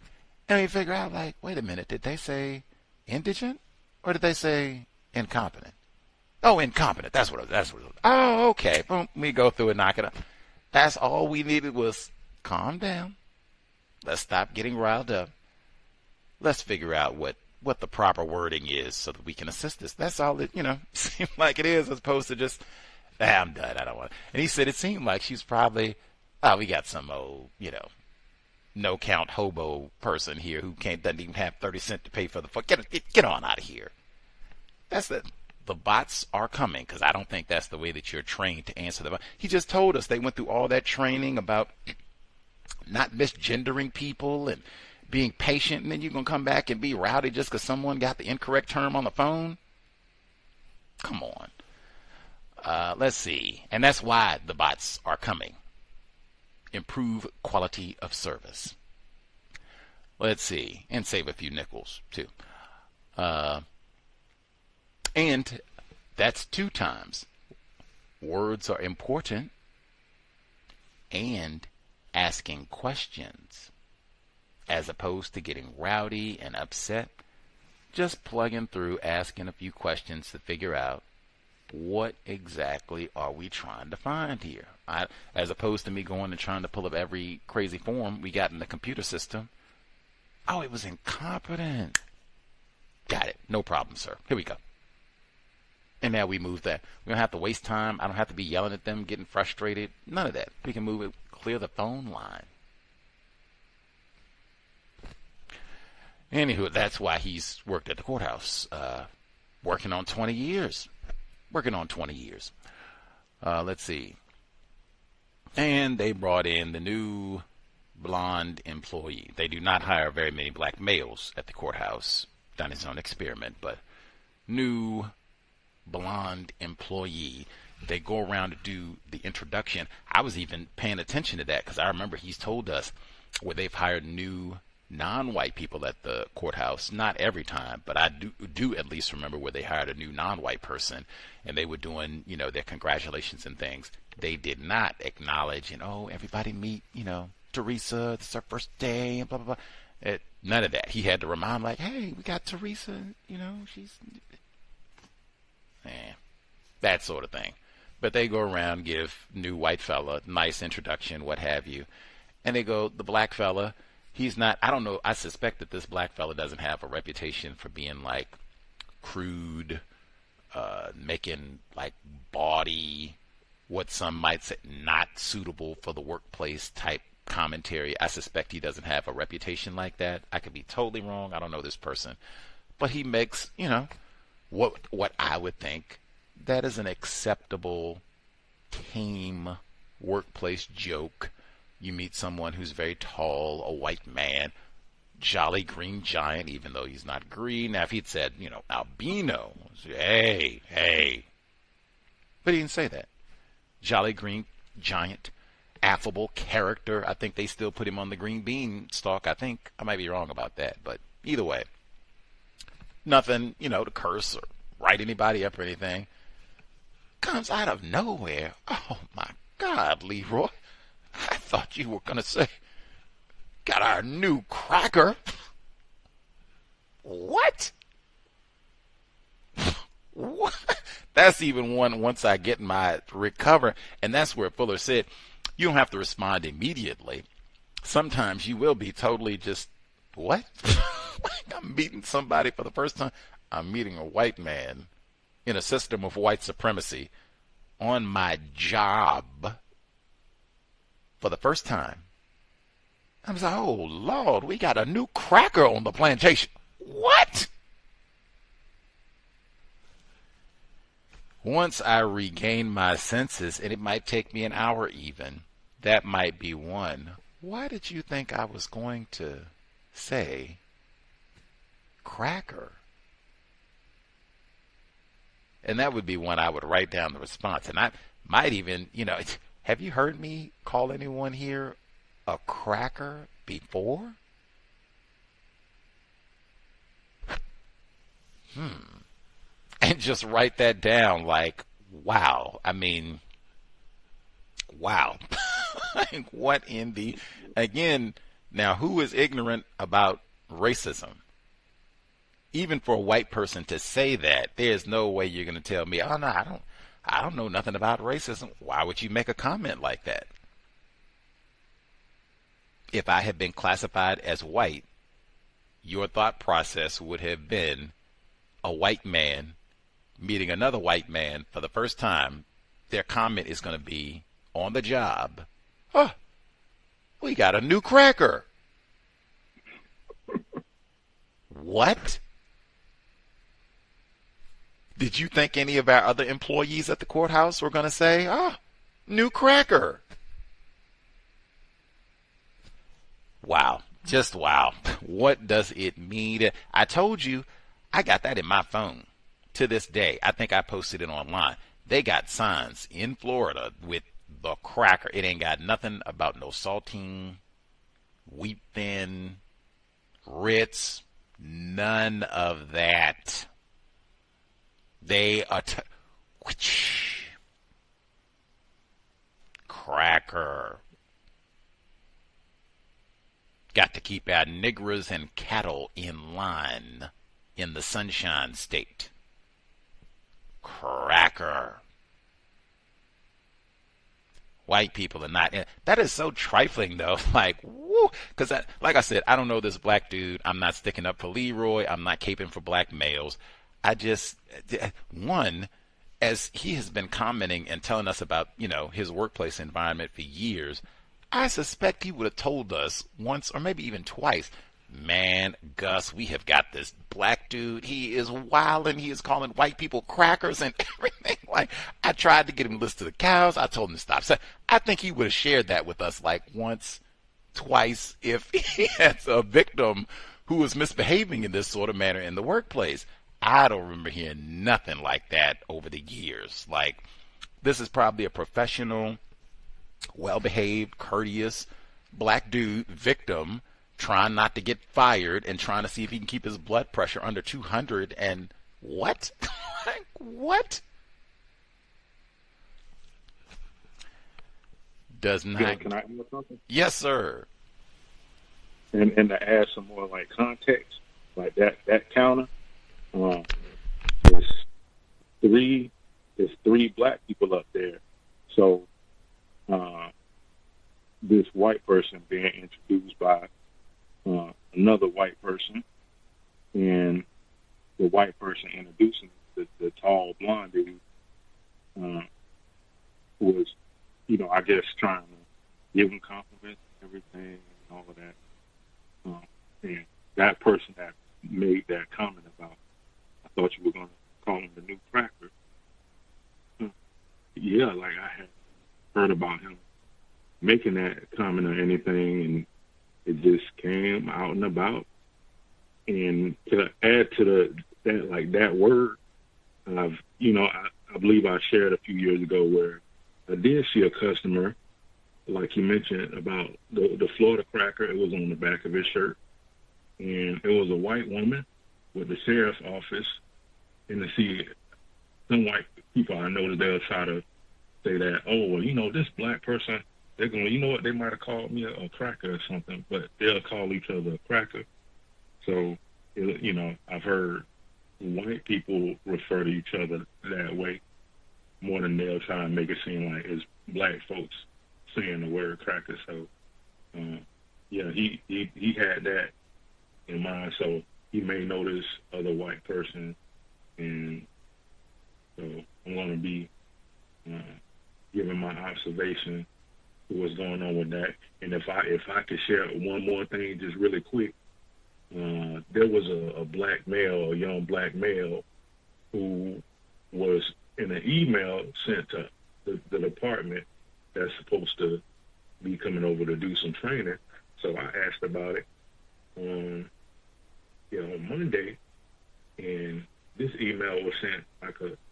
And we figure out, like, wait a minute, did they say indigent or did they say incompetent? Oh, incompetent. That's what it was. Oh, okay. Boom. We go through and knock it up. That's all we needed was calm down. Let's stop getting riled up. Let's figure out what the proper wording is so that we can assist this. That's all it, seemed like it is, as opposed to just, I'm done. I don't want it. And he said it seemed like she's probably, we got some old, no count hobo person here who doesn't even have 30 cents to pay for the fuck. Get on out of here. That's the bots are coming, because I don't think that's the way that you're trained to answer them. He just told us they went through all that training about not misgendering people and being patient, and then you're going to come back and be rowdy just because someone got the incorrect term on the phone? Come on. Let's see. And that's why the bots are coming. Improve quality of service. Let's see. And save a few nickels, too. And that's 2 times. Words are important, and asking questions, as opposed to getting rowdy and upset. Just plugging through, asking a few questions to figure out what exactly are we trying to find here. As opposed to me going and trying to pull up every crazy form we got in the computer system. Oh, it was incompetent. Got it. No problem, sir. Here we go. And now we move that. We don't have to waste time. I don't have to be yelling at them, getting frustrated. None of that. We can move it, clear the phone line. Anywho, that's why he's worked at the courthouse, working on 20 years. Let's see. And they brought in the new blonde employee. They do not hire very many black males at the courthouse. Done his own experiment, but new blonde employee. They go around to do the introduction. I was even paying attention to that because I remember he's told us where they've hired new non-white people at the courthouse. Not every time, but I do at least remember where they hired a new non-white person and they were doing, their congratulations and things. They did not acknowledge, everybody meet, Teresa, this is our first day, and blah, blah, blah. None of that. He had to remind, like, hey, we got Teresa, she's... that sort of thing. But they go around, give new white fella, nice introduction, what have you. And they go, the black fella, he's not, I don't know, I suspect that this black fella doesn't have a reputation for being, like, crude, making, like, bawdy, what some might say, not suitable for the workplace type commentary. I suspect he doesn't have a reputation like that. I could be totally wrong. I don't know this person. But he makes, what I would think that is an acceptable, tame workplace joke. You meet someone who's very tall, a white man, jolly green giant, even though he's not green. Now, if he'd said, albino, hey. But he didn't say that. Jolly green giant, affable character. I think they still put him on the green bean stalk. I think I might be wrong about that, but either way, nothing, to curse or write anybody up or anything. Comes out of nowhere. Oh my God, Leroy. I thought you were going to say, got our new cracker. What? What? That's even one once I get my recover. And that's where Fuller said, you don't have to respond immediately. Sometimes you will be totally just, what? I'm meeting somebody for the first time. I'm meeting a white man in a system of white supremacy on my job for the first time. I was like, oh, Lord, we got a new cracker on the plantation. What? Once I regain my senses, and it might take me an hour even, that might be one. Why did you think I was going to say cracker? And that would be one I would write down the response. And I might even, have you heard me call anyone here a cracker before? And just write that down like, wow. I mean, wow. What in the... Again, now who is ignorant about racism? Even for a white person to say that, there's no way you're going to tell me, oh, no, I don't know nothing about racism. Why would you make a comment like that? If I had been classified as white, your thought process would have been a white man meeting another white man for the first time. Their comment is going to be on the job, oh, we got a new cracker. What? Did you think any of our other employees at the courthouse were going to say, new cracker? Wow. Just wow. What does it mean? I told you, I got that in my phone. To this day, I think I posted it online. They got signs in Florida with the cracker. It ain't got nothing about no saltine, wheat thin, Ritz, none of that. They are cracker. Got to keep our niggers and cattle in line in the Sunshine State. Cracker. White people are not. That is so trifling, though. Like, woo. Because, like I said, I don't know this black dude. I'm not sticking up for Leroy. I'm not caping for black males. I just, one, as he has been commenting and telling us about, his workplace environment for years, I suspect he would have told us once or maybe even twice, man, Gus, we have got this black dude. He is wilding. He is calling white people crackers and everything. Like, I tried to get him to listen to the cows. I told him to stop. So I think he would have shared that with us like once, twice, if he had a victim who was misbehaving in this sort of manner in the workplace. I don't remember hearing nothing like that over the years. Like, this is probably a professional, well-behaved, courteous black dude victim trying not to get fired and trying to see if he can keep his blood pressure under 200. And what? Like, what? Does not.
Can I add something?
Yes, sir.
And to add some more like context, like that counter, there's three black people up there. So this white person being introduced by another white person, and the white person introducing the tall blonde dude was, I guess trying to give him compliments and everything and all of that. And that person that made that comment about, I thought you were going to call him the new cracker. Yeah, like I had heard about him making that comment or anything, and it just came out and about. And to add to that word, I believe I shared a few years ago where I did see a customer, like you mentioned about the Florida cracker. It was on the back of his shirt, and it was a white woman with the sheriff's office. And to see some white people, I know that they'll try to say that, oh, well, this black person, they're going to, they might have called me a cracker or something, but they'll call each other a cracker. So, I've heard white people refer to each other that way more than they'll try and make it seem like it's black folks saying the word cracker. So, he had that in mind. So he may know this other white person, and so I'm going to be giving my observation to what's going on with that. And if I could share one more thing, just really quick, there was a black male, a young black male, who was in an email sent to the department that's supposed to be coming over to do some training. So I asked about it on Monday, and this email was sent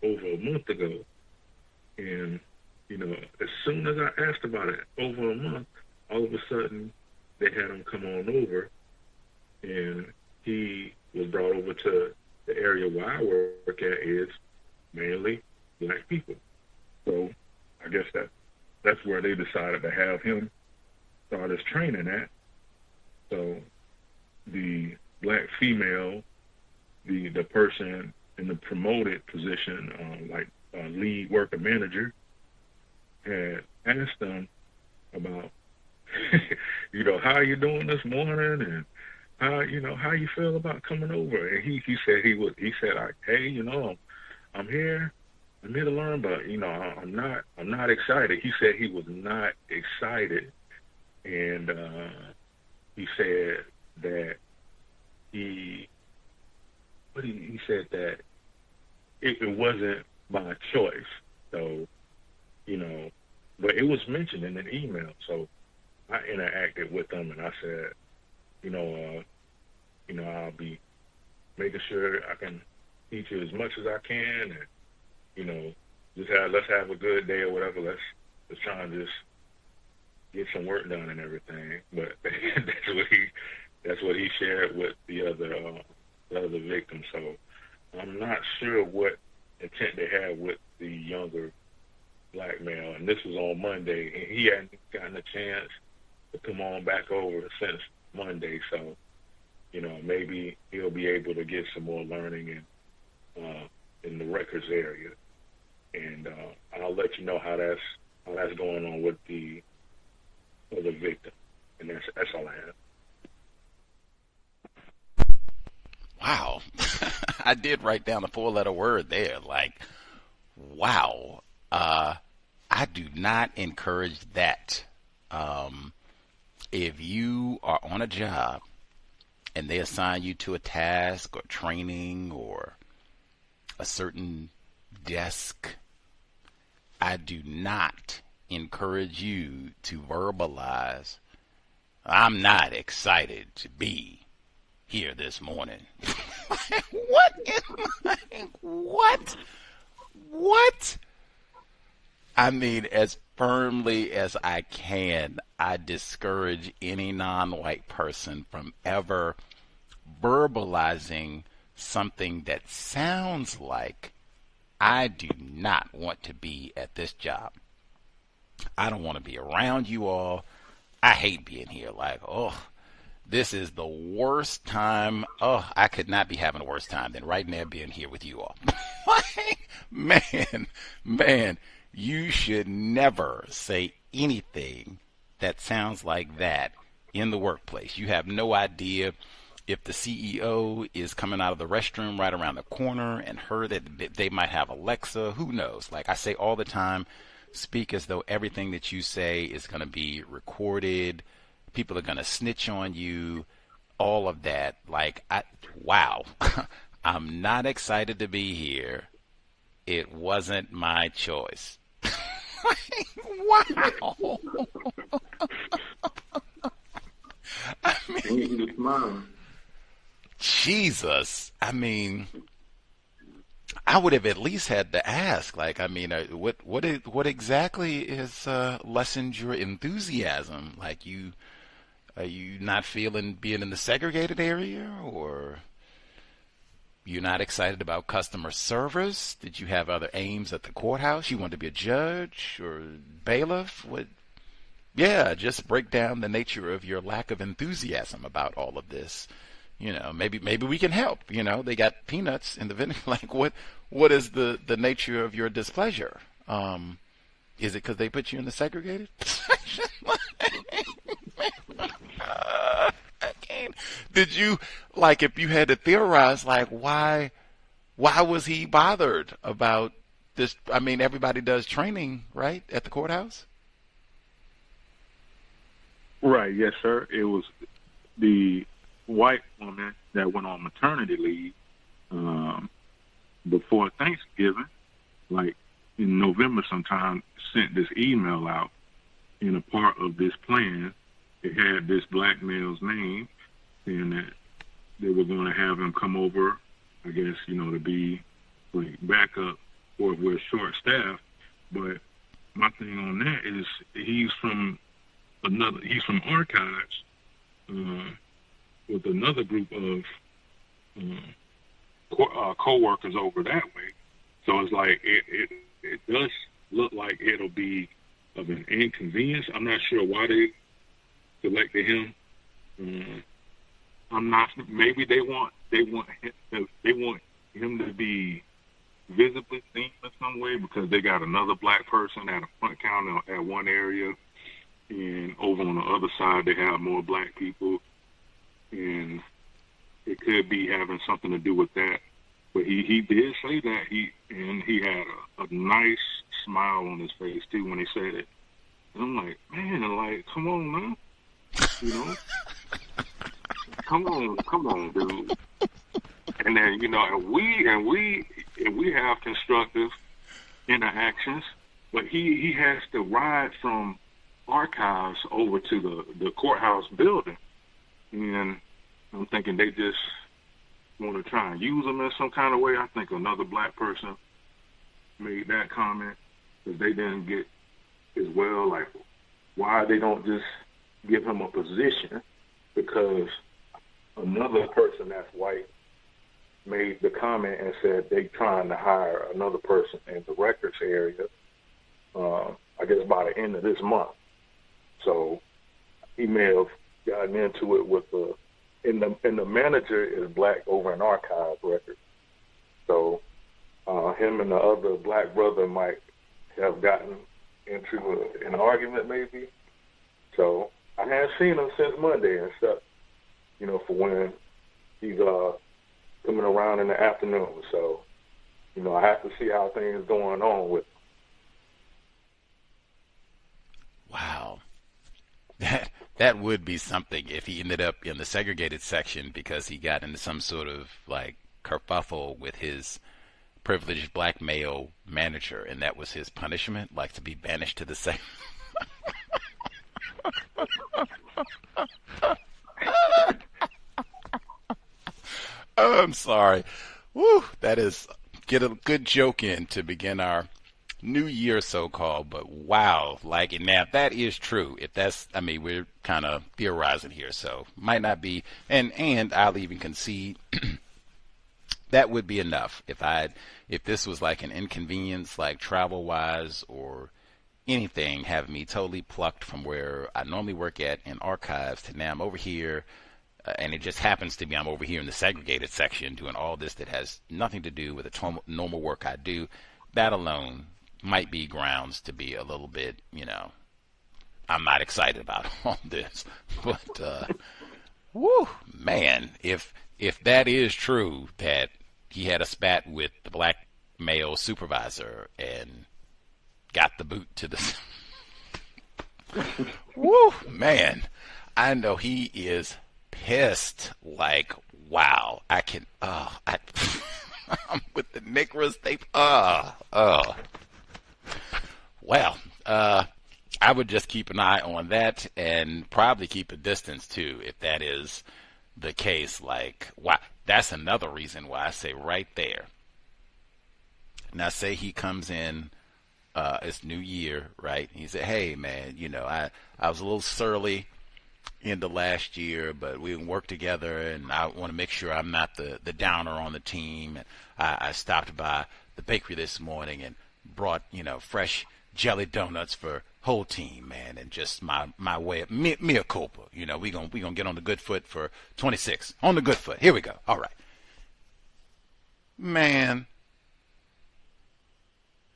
over a month ago. And, as soon as I asked about it, over a month, all of a sudden they had him come on over, and he was brought over to the area where I work at is mainly black people. So I guess that's where they decided to have him start his training at. So the black female, the person in the promoted position, lead worker manager, had asked them about, how you doing this morning, and how you feel about coming over. And he said hey, I'm here to learn, but I'm not excited. He said he was not excited, and he said that he said that it wasn't by choice. So, but it was mentioned in an email. So I interacted with them, and I said, I'll be making sure I can teach you as much as I can, and let's have a good day or whatever. Let's try and just get some work done and everything. But that's what he shared with the other victim. So I'm not sure what intent they had with the younger black male. And this was on Monday, and he hadn't gotten a chance to come on back over since Monday. So, you know, maybe he'll be able to get some more learning in the records area. And I'll let you know how that's going on with the victim. And that's all I have.
Wow. I did write down a 4-letter word there. Like, wow. I do not encourage that. If you are on a job and they assign you to a task or training or a certain desk, I do not encourage you to verbalize, I'm not excited to be here this morning. What? I mean, as firmly as I can, I discourage any non-white person from ever verbalizing something that sounds like, I do not want to be at this job. I don't want to be around you all. I hate being here. Like, oh, this is the worst time. Oh, I could not be having a worse time than right now being here with you all. Man, you should never say anything that sounds like that in the workplace. You have no idea if the CEO is coming out of the restroom right around the corner and heard that they might have Alexa. Who knows? Like I say all the time, speak as though everything that you say is going to be recorded. People are going to snitch on you, all of that. Like, wow, I'm not excited to be here. It wasn't my choice. Wow. I mean, Jesus. I mean, I would have at least had to ask, like, I mean, what exactly is lessened your enthusiasm? Like, are you not feeling being in the segregated area, or you're not excited about customer service? Did you have other aims at the courthouse? You wanted to be a judge or bailiff? What? Yeah, just break down the nature of your lack of enthusiasm about all of this. You know, maybe we can help. You know, they got peanuts in the vinegar. Like, what is the nature of your displeasure? Is it because they put you in the segregated section? I can't. Did you, like, if you had to theorize, like, why was he bothered about this? I mean, everybody does training, right, at the courthouse?
Right, yes, sir. It was the white woman that went on maternity leave before Thanksgiving, like in November sometime, sent this email out. In a part of this plan, it had this black male's name, and that they were going to have him come over, I guess, you know, to be like backup, or if we're short-staffed. But my thing on that is he's from Archives with another group of co-workers over that way. So it's like it does look like it'll be of an inconvenience. I'm not sure why they selected him. I'm not. Maybe they want him to be visibly seen in some way because they got another black person at a front counter at one area, and over on the other side they have more black people, and it could be having something to do with that. But he did say that he had a nice smile on his face too when he said it. And I'm like, man, like, come on now, you know, come on, dude. And then, you know, and we have constructive interactions, but he has to ride from Archives over to the courthouse building, and I'm thinking they just want to try and use him in some kind of way. I think another black person made that comment because they didn't get as well, like, why they don't just give him a position, because another person that's white made the comment and said they trying to hire another person in the records area, I guess by the end of this month. So he may have gotten into it with and the manager is black over in archive records. So him and the other black brother might have gotten into an argument maybe. So I haven't seen him since Monday and stuff, for when he's coming around in the afternoon. So, I have to see how things going on with him.
Wow. That would be something if he ended up in the segregated section because he got into some sort of like kerfuffle with his privileged black male manager, and that was his punishment, like to be banished to the section. Oh, I'm sorry. Woo, that is, get a good joke in to begin our new year, so-called, but wow, like, now if that is true, if that's, we're kind of theorizing here, so might not be, and I'll even concede that would be enough if this was like an inconvenience, like travel-wise or anything, having me totally plucked from where I normally work at in archives to now I'm over here, and it just happens to be I'm over here in the segregated section doing all this that has nothing to do with the normal work I do. That alone might be grounds to be a little bit, I'm not excited about all this. But, whoo, man, if that is true, that he had a spat with the black male supervisor and got the boot to the... Woo, man, I know he is pissed, like, wow, I'm with the Negroes, well, I would just keep an eye on that and probably keep a distance too, if that is the case. Like, wow, that's another reason why I say right there. Now, say he comes in, it's New Year, right? He said, hey, man, I was a little surly in the last year, but we work together, and I want to make sure I'm not the downer on the team. I stopped by the bakery this morning and brought, fresh jelly donuts for whole team, man, and just my way of mea culpa. We gonna get on the good foot for 26. On the good foot. Here we go. All right. Man.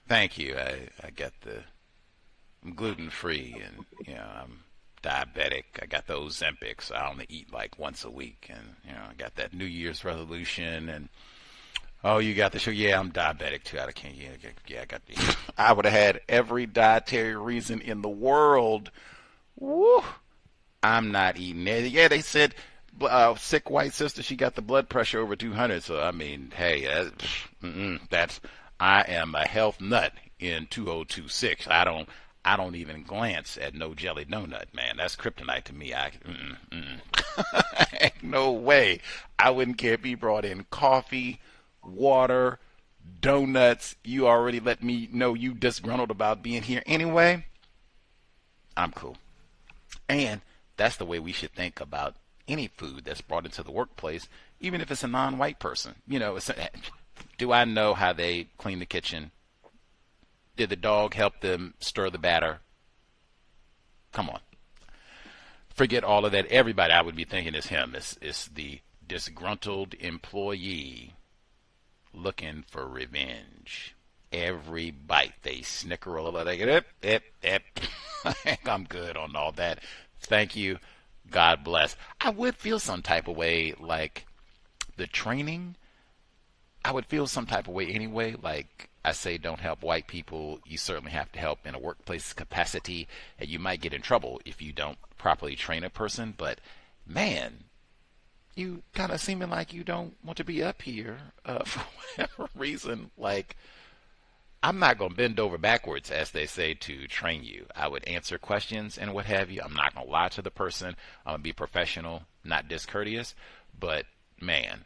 Thank you. I got I'm gluten free, and I'm diabetic. I got the Ozempic, so I only eat like once a week, and I got that New Year's resolution. And oh, you got the show? Yeah, I'm diabetic too. I can't. Yeah, I got the. I would have had every dietary reason in the world. Woo! I'm not eating it. Yeah, they said sick white sister. She got the blood pressure over 200. So hey, that's. I am a health nut in 2026. I don't even glance at no jelly donut, man. That's kryptonite to me. No way. I wouldn't care if he brought in coffee, water, donuts. You already let me know you disgruntled about being here anyway. I'm cool. And that's the way we should think about any food that's brought into the workplace, even if it's a non-white person. Do I know how they clean the kitchen? Did the dog help them stir the batter? Come on. Forget all of that. Everybody I would be thinking is him. It's the disgruntled employee looking for revenge. Every bite they snicker a little. They get I'm good on all that. Thank you. God bless. I would feel some type of way, like the training. I would feel some type of way anyway. Like I say, don't help white people. You certainly have to help in a workplace capacity, and you might get in trouble if you don't properly train a person. But man, you kind of seeming like you don't want to be up here for whatever reason. Like, I'm not going to bend over backwards, as they say, to train you. I would answer questions and what have you. I'm not going to lie to the person. I'm going to be professional, not discourteous. But man,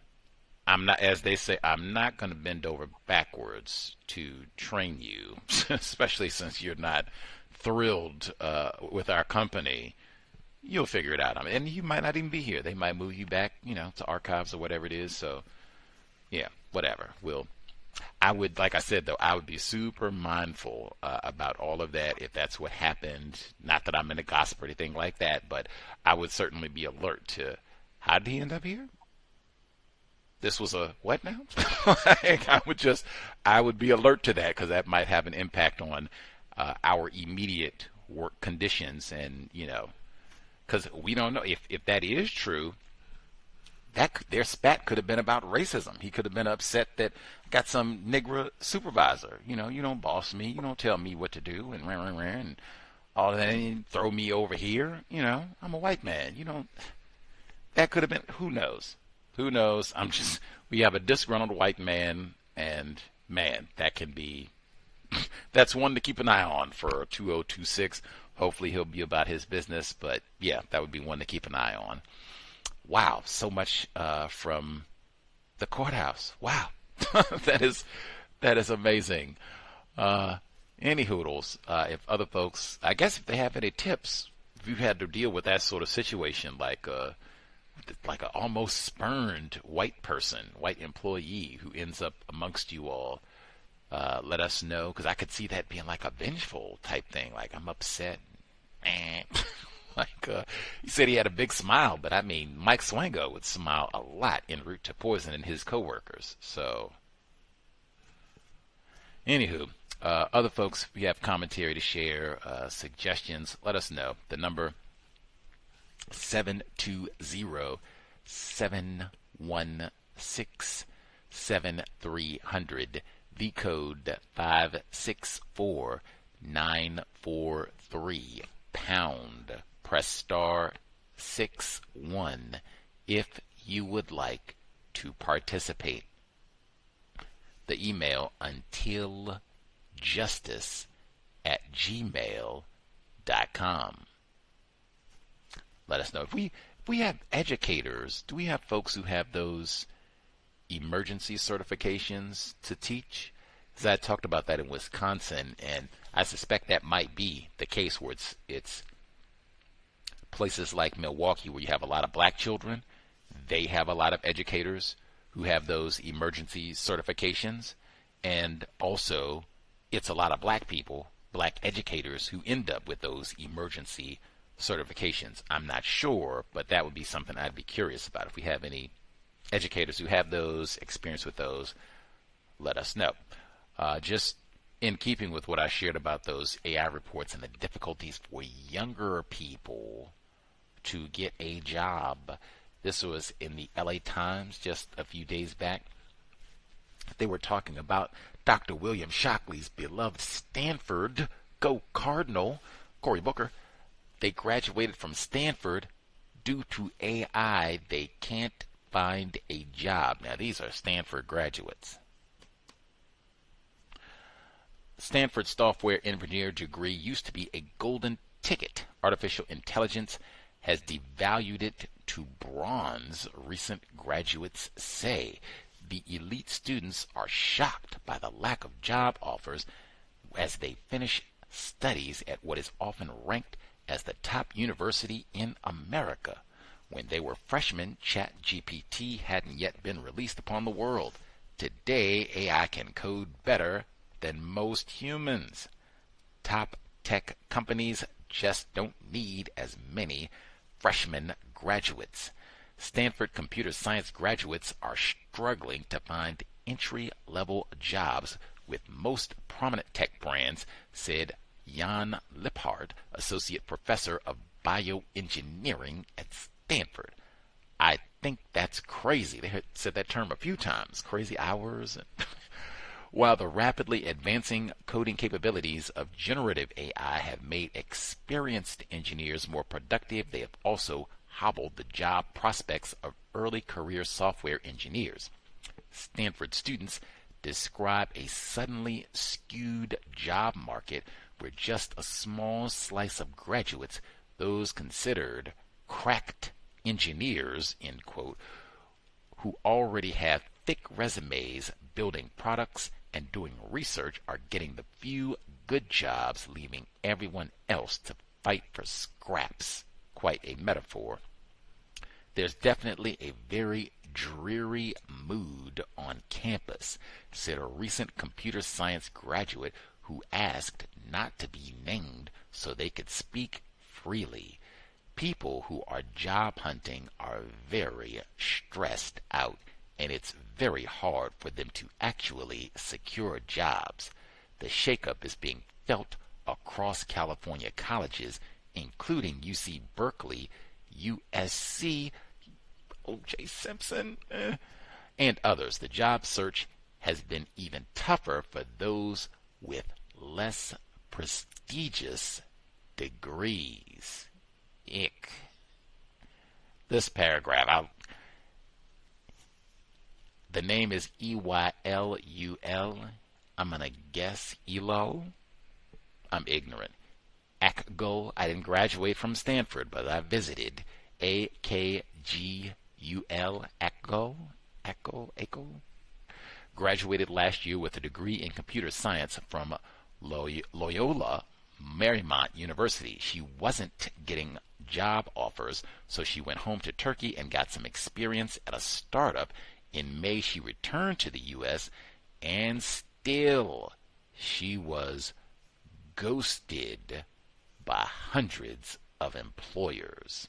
I'm not, as they say, I'm not going to bend over backwards to train you, especially since you're not thrilled with our company. You'll figure it out. And you might not even be here. They might move you back, to archives or whatever it is. So, yeah, whatever. I would, like I said, though, I would be super mindful about all of that if that's what happened. Not that I'm in a gossip or anything like that, but I would certainly be alert to, how did he end up here? This was a what now? I would be alert to that, because that might have an impact on our immediate work conditions. And, because we don't know if that is true, their spat could have been about racism. He could have been upset that got some nigger supervisor. You don't boss me. You don't tell me what to do, and all of that, and throw me over here. I'm a white man. That could have been, who knows? Who knows? We have a disgruntled white man, and man, that can be, that's one to keep an eye on for 2026. Hopefully he'll be about his business, but yeah, that would be one to keep an eye on. Wow, so much from the courthouse. Wow, that is amazing. Any hoodles, if other folks, I guess if they have any tips, if you've had to deal with that sort of situation, like an almost spurned white person, white employee who ends up amongst you all, let us know, because I could see that being like a vengeful type thing, like I'm upset. He said he had a big smile, but I mean, Mike Swango would smile a lot en route to poisoning his coworkers. So, anywho, other folks, if you have commentary to share, suggestions, let us know. The number 720-716-7300. The code 564943 pound. Press star 61 if you would like to participate. The email untiljustice@gmail.com. Let us know. If we have educators, do we have folks who have those emergency certifications to teach? Because I talked about that in Wisconsin, and I suspect that might be the case where it's places like Milwaukee where you have a lot of black children. They have a lot of educators who have those emergency certifications, and also it's a lot of black people, black educators, who end up with those emergency certifications. I'm not sure, but that would be something I'd be curious about. If we have any educators who have those, experience with those, let us know. Just in keeping with what I shared about those AI reports and the difficulties for younger people to get a job, this was in the LA Times just a few days back. They were talking about Dr. William Shockley's beloved Stanford, go Cardinal, Cory Booker. They graduated from Stanford due to AI. They can't find a job. Now, these are Stanford graduates. Stanford's software engineer degree used to be a golden ticket. Artificial intelligence has devalued it to bronze, recent graduates say. The elite students are shocked by the lack of job offers as they finish studies at what is often ranked as the top university in America. When they were freshmen, ChatGPT hadn't yet been released upon the world. Today, AI can code better than most humans. Top tech companies just don't need as many freshman graduates. Stanford computer science graduates are struggling to find entry-level jobs with most prominent tech brands, said Jan Lippard, associate professor of bioengineering at Stanford. I think that's crazy. They had said that term a few times, crazy hours. While the rapidly advancing coding capabilities of generative AI have made experienced engineers more productive, they have also hobbled the job prospects of early career software engineers. Stanford students describe a suddenly skewed job market where just a small slice of graduates, those considered cracked engineers, end quote, who already have thick resumes building products and doing research, are getting the few good jobs, leaving everyone else to fight for scraps. Quite a metaphor. There's definitely a very dreary mood on campus, said a recent computer science graduate who asked not to be named so they could speak freely. People who are job hunting are very stressed out, and it's very hard for them to actually secure jobs. The shakeup is being felt across California colleges, including UC Berkeley, USC, O.J. Simpson, and others. The job search has been even tougher for those with less prestigious degrees. Ick. This paragraph, the name is E-Y-L-U-L. I'm going to guess ELO. I'm ignorant. ACGO. I didn't graduate from Stanford, but I visited. A-K-G-U-L. ACGO. ACGO. Graduated last year with a degree in computer science from Loyola Marymount University. She wasn't getting job offers, so she went home to Turkey and got some experience at a startup. In May, she returned to the U.S., and still she was ghosted by hundreds of employers.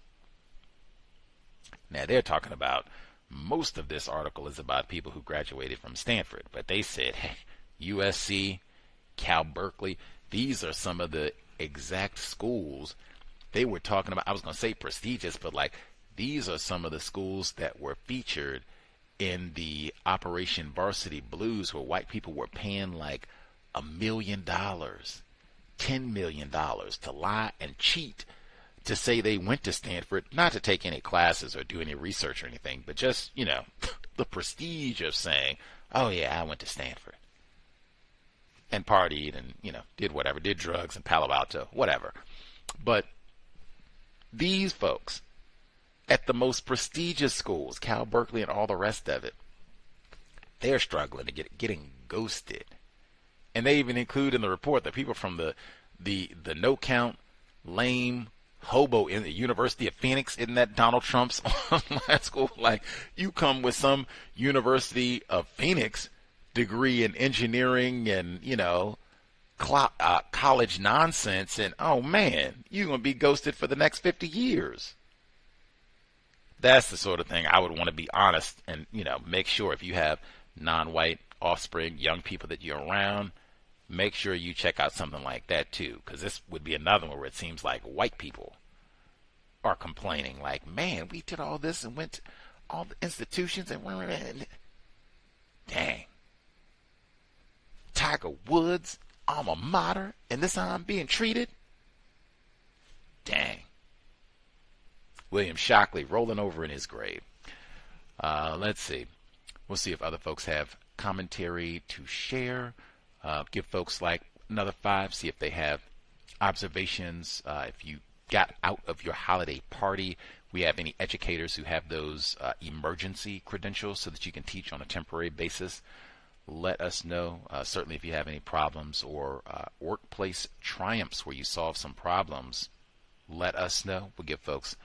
Now, they're talking about, most of this article is about people who graduated from Stanford, but they said, hey, USC, Cal Berkeley, these are some of the exact schools they were talking about. I was going to say prestigious, but like, these are some of the schools that were featured in the Operation Varsity Blues, where white people were paying like $1 million, $10 million to lie and cheat to say they went to Stanford, not to take any classes or do any research or anything, but just, the prestige of saying, oh yeah, I went to Stanford and partied and, did whatever, did drugs in Palo Alto, whatever. But these folks at the most prestigious schools, Cal, Berkeley, and all the rest of it, they're struggling to getting ghosted. And they even include in the report that people from the no count, lame, hobo in the University of Phoenix, isn't that Donald Trump's online school? Like, you come with some University of Phoenix degree in engineering and, college nonsense, and oh man, you're going to be ghosted for the next 50 years. That's the sort of thing I would want to be honest and, make sure if you have non-white offspring, young people that you're around, make sure you check out something like that too, because this would be another one where it seems like white people are complaining like, man, we did all this and went to all the institutions and dang. Tiger Woods, alma mater, and this is how I'm being treated? Dang. William Shockley rolling over in his grave. Let's see. We'll see if other folks have commentary to share. Give folks like another 5, see if they have observations. If you got out of your holiday party, we have any educators who have those emergency credentials so that you can teach on a temporary basis. Let us know. Certainly if you have any problems or workplace triumphs where you solve some problems, let us know. We'll give folks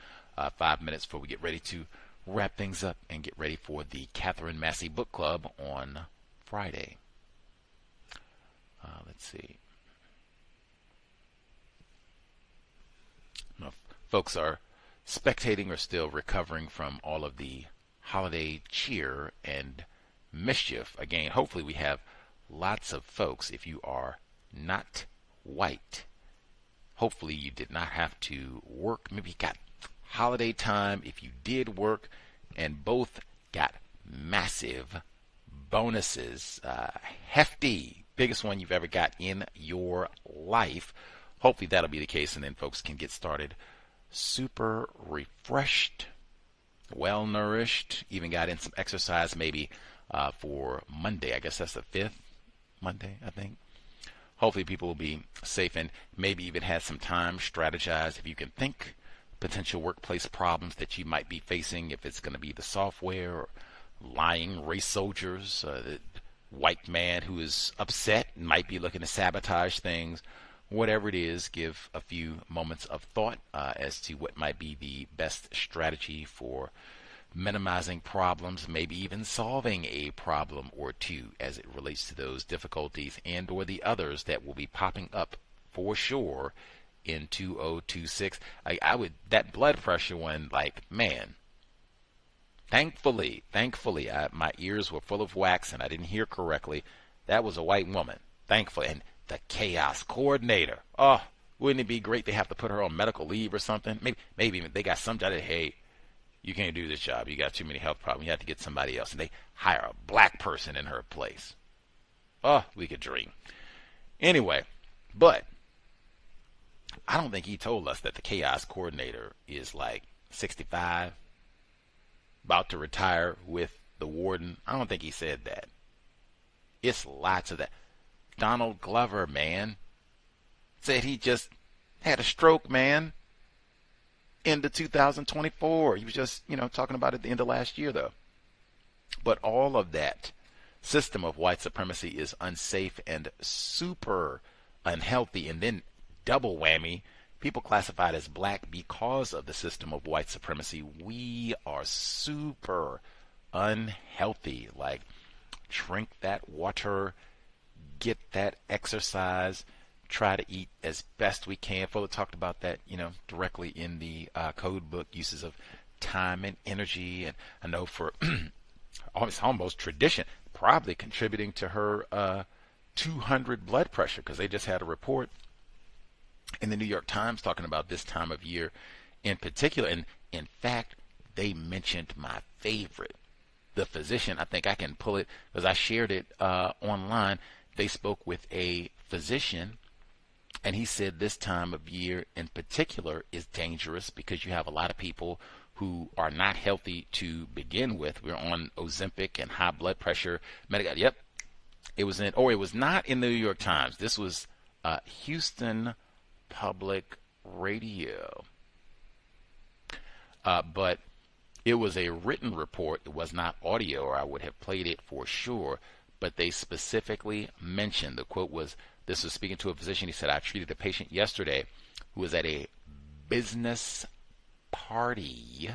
5 minutes before we get ready to wrap things up and get ready for the Catherine Massey Book Club on Friday. Let's see. Now, folks are spectating or still recovering from all of the holiday cheer and mischief. Again, hopefully we have lots of folks. If you are not white, hopefully you did not have to work. Maybe you got holiday time. If you did work and both got massive bonuses, hefty, biggest one you've ever got in your life, hopefully that'll be the case, and then folks can get started super refreshed, well nourished, even got in some exercise maybe for Monday. I guess that's the 5th Monday, I think. Hopefully people will be safe and maybe even have some time, strategize if you can think potential workplace problems that you might be facing, if it's going to be the software or lying race soldiers, the white man who is upset and might be looking to sabotage things. Whatever it is, give a few moments of thought as to what might be the best strategy for minimizing problems, maybe even solving a problem or two as it relates to those difficulties and or the others that will be popping up for sure in 2026. I would, that blood pressure one, like, man, thankfully, my ears were full of wax and I didn't hear correctly. That was a white woman, thankfully. And the C.O.W.S coordinator. Oh, wouldn't it be great to have to put her on medical leave or something? Maybe they got some job that, hey, you can't do this job. You got too many health problems. You have to get somebody else. And they hire a black person in her place. Oh, we could dream. Anyway, but I don't think he told us that the C.O.W.S coordinator is like 65, about to retire with the warden. I don't think he said that. It's lots of that. Donald Glover, man, said he just had a stroke, man, into 2024. He was just, talking about it at the end of last year, though. But all of that system of white supremacy is unsafe and super unhealthy. And then double whammy, people classified as black because of the system of white supremacy. We are super unhealthy. Like, drink that water, get that exercise, try to eat as best we can. Fuller talked about that, directly in the code book, uses of time and energy. And I know for it's almost tradition, probably contributing to her 200 blood pressure, because they just had a report in the New York Times talking about this time of year in particular. And in fact, they mentioned my favorite, the physician. I think I can pull it because I shared it online. They spoke with a physician, and he said this time of year in particular is dangerous because you have a lot of people who are not healthy to begin with. We're on Ozempic and high blood pressure medication. Yep, it was not in the New York Times. This was Houston Public Radio, but it was a written report. It was not audio, or I would have played it for sure. But they specifically mentioned, the quote was, this was speaking to a physician. He said, I treated a patient yesterday who was at a business party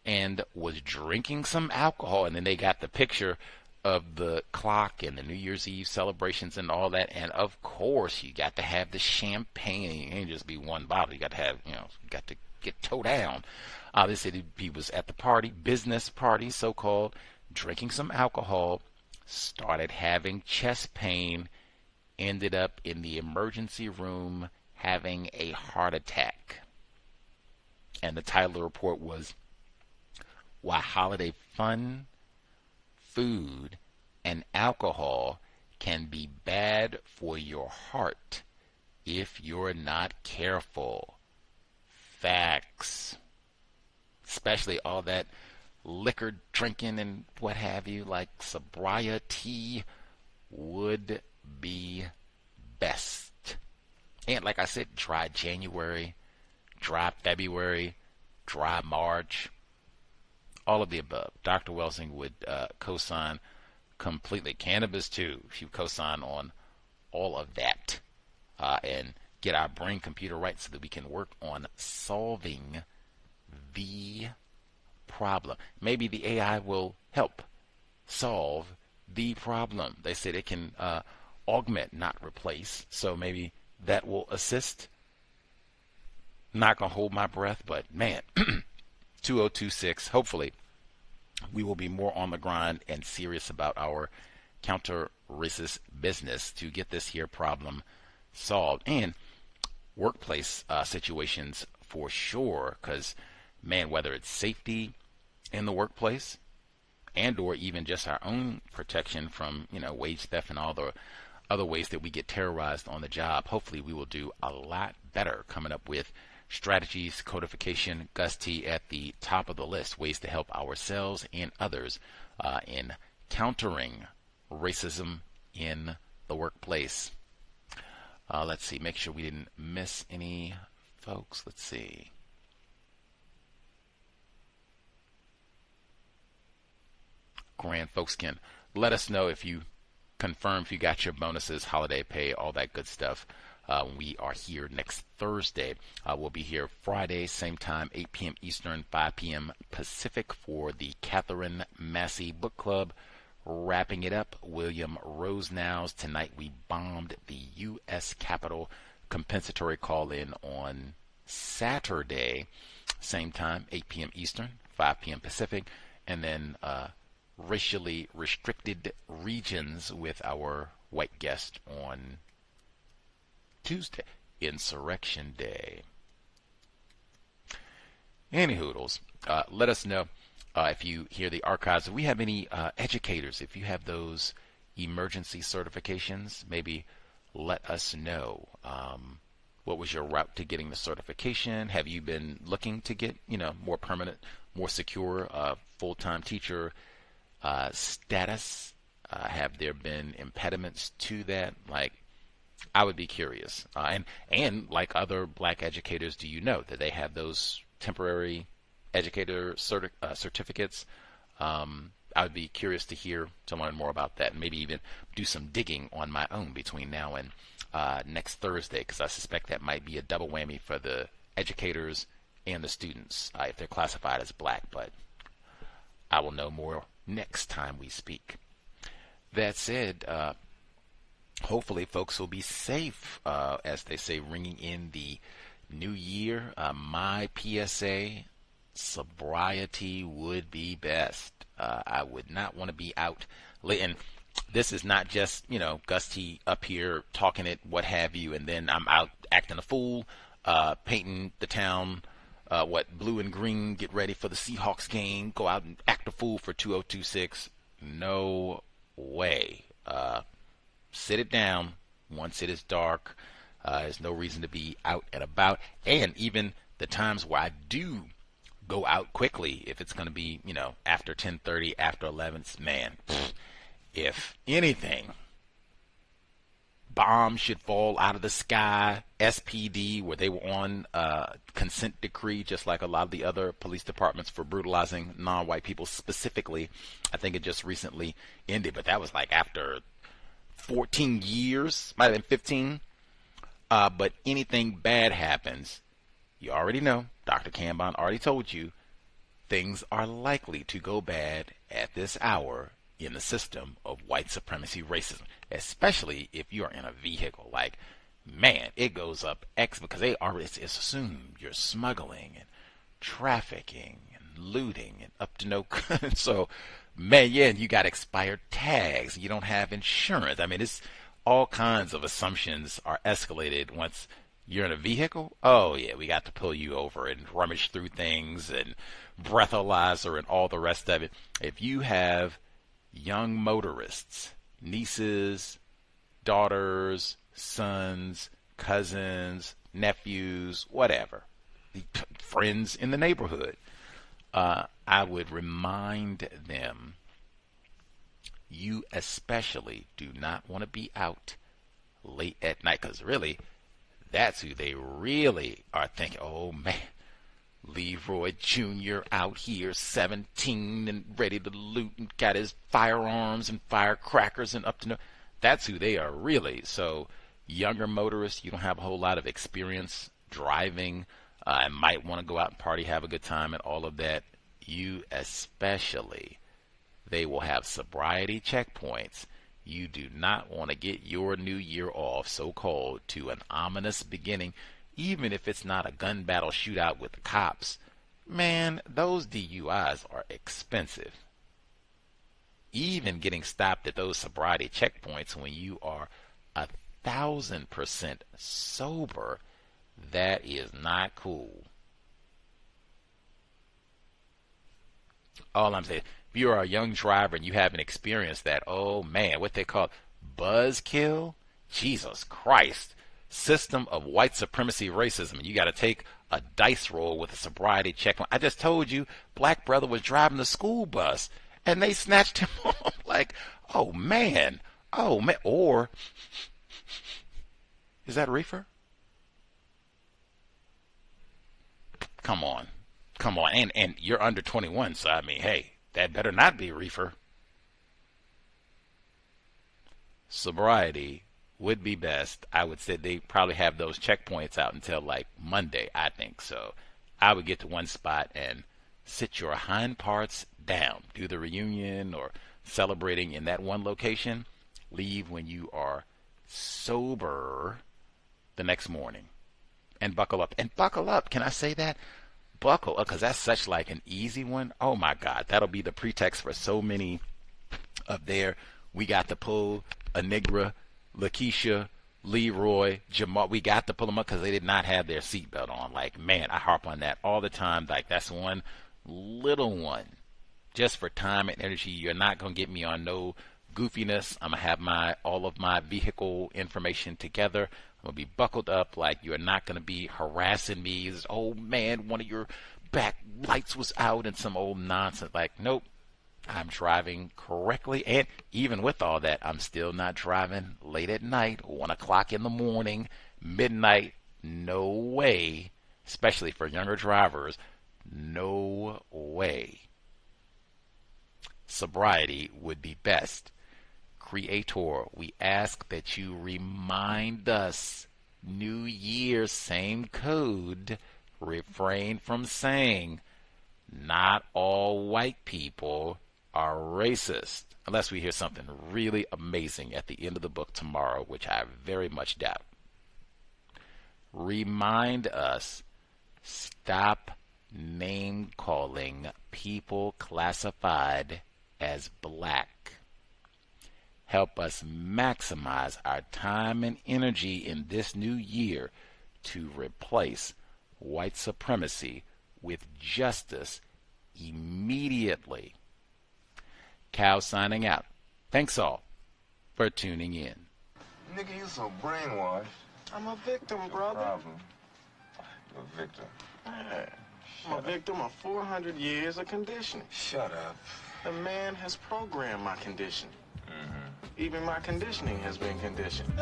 and was drinking some alcohol. And then they got the picture of the clock and the New Year's Eve celebrations and all that. And of course, you got to have the champagne. It can't just be one bottle. You got to have, you got to get toe down. They said he was at the party, business party, so-called, drinking some alcohol, started having chest pain, ended up in the emergency room having a heart attack. And the title of the report was, Why Holiday Fun, Food, and Alcohol Can Be Bad for Your Heart If You're Not Careful. Facts. Especially all that liquor drinking and what have you, like sobriety would be best. And like I said, dry January, dry February, dry March, all of the above. Dr. Welsing would co-sign completely. Cannabis too. She would co-sign on all of that and get our brain computer right so that we can work on solving the problem. Maybe the AI will help solve the problem. They said it can augment, not replace. So maybe that will assist. Not going to hold my breath, but man, 2026, hopefully we will be more on the grind and serious about our counter-racist business to get this here problem solved. And workplace situations for sure, because man, whether it's safety in the workplace and or even just our own protection from, wage theft and all the other ways that we get terrorized on the job, hopefully we will do a lot better coming up with strategies, codification, Gus T at the top of the list, ways to help ourselves and others in countering racism in the workplace. Let's see, make sure we didn't miss any folks. Let's see. Grand folks can let us know if you confirm if you got your bonuses, holiday pay, all that good stuff We are here next Thursday. We'll be here Friday, same time, 8 p.m. Eastern, 5 p.m. Pacific for the Catherine Massey Book Club. Wrapping it up, William Rosenau's Tonight We Bombed the U.S. Capitol. Compensatory call-in on Saturday, same time, 8 p.m. Eastern, 5 p.m. Pacific. And then racially restricted regions with our white guest on Tuesday, Insurrection Day. Any hoodles, let us know if you hear the archives. If we have any educators, if you have those emergency certifications, maybe let us know. What was your route to getting the certification? Have you been looking to get, more permanent, more secure full-time teacher status? Have there been impediments to that? Like, I would be curious. And like other black educators, do you know that they have those temporary educator certificates? I would be curious to learn more about that, and maybe even do some digging on my own between now and next Thursday, because I suspect that might be a double whammy for the educators and the students if they're classified as black. But I will know more next time we speak. That said, hopefully folks will be safe, as they say, ringing in the new year. My PSA, sobriety would be best. I would not want to be out late. And this is not just, Gus T up here talking it, what have you, and then I'm out acting a fool, painting the town, blue and green, get ready for the Seahawks game, go out and act a fool for 2026. No way. Sit it down once it is dark. There's no reason to be out and about. And even the times where I do go out quickly, if it's going to be, after 10:30, after 11, man, if anything, bombs should fall out of the sky. SPD, where they were on consent decree, just like a lot of the other police departments for brutalizing non-white people specifically. I think it just recently ended, but that was like after 14 years, might have been 15. But anything bad happens, you already know, Dr. Cambon already told you, things are likely to go bad at this hour in the system of white supremacy racism, especially if you're in a vehicle. Like, man, it goes up X because it's assumed you're smuggling and trafficking and looting and up to no good. So, man, yeah, you got expired tags. You don't have insurance. I mean, it's all kinds of assumptions are escalated once you're in a vehicle. Oh, yeah, we got to pull you over and rummage through things and breathalyzer and all the rest of it. If you have young motorists, nieces, daughters, sons, cousins, nephews, whatever, friends in the neighborhood, I would remind them, you especially do not want to be out late at night, because really, that's who they really are thinking. Oh, man, Leroy Jr. out here, 17 and ready to loot and got his firearms and firecrackers and up to no. That's who they are really. So younger motorists, you don't have a whole lot of experience driving, and might want to go out and party, have a good time and all of that. You especially, they will have sobriety checkpoints. You do not want to get your new year off, so-called, to an ominous beginning, even if it's not a gun battle shootout with the cops. Man, those DUIs are expensive. Even getting stopped at those sobriety checkpoints when you are 1,000% sober, that is not cool. All I'm saying, if you are a young driver and you haven't experienced that, oh man, what they call buzzkill, Jesus Christ, system of white supremacy racism. You got to take a dice roll with a sobriety check. I just told you, black brother was driving the school bus and they snatched him off. Like, oh man. Or is that reefer? Come on. And you're under 21, so I mean, hey, that better not be reefer. Sobriety would be best. I would say they probably have those checkpoints out until like Monday, I think. So I would get to one spot and sit your hind parts down, do the reunion or celebrating in that one location, leave when you are sober the next morning, and buckle up. And buckle up, can I say that? Buckle up, because that's such like an easy one. Oh my God, that'll be the pretext for so many up there. We got to pull Anigra, Lakeisha, Leroy, Jamal. We got to pull them up because they did not have their seatbelt on. Like, man, I harp on that all the time. Like, that's one little one. Just for time and energy, you're not going to get me on no goofiness. I'm going to have all of my vehicle information together. I'm going to be buckled up. Like, you're not going to be harassing me. This, oh, man, one of your back lights was out and some old nonsense. Like, nope. I'm driving correctly, and even with all that, I'm still not driving late at night, 1 o'clock in the morning, midnight. No way, especially for younger drivers, no way. Sobriety would be best. Creator, we ask that you remind us, New Year, same code, refrain from saying, not all white people are racist, unless we hear something really amazing at the end of the book tomorrow, which I very much doubt. Remind us, stop name-calling people classified as black. Help us maximize our time and energy in this new year to replace white supremacy with justice immediately. Cal signing out. Thanks all for tuning in.
Nigga, you so brainwashed. I'm a victim, brother. No problem. You're a victim. Man, I'm a victim of 400 years of conditioning. Shut up. The man has programmed my conditioning. Even my conditioning has been conditioned.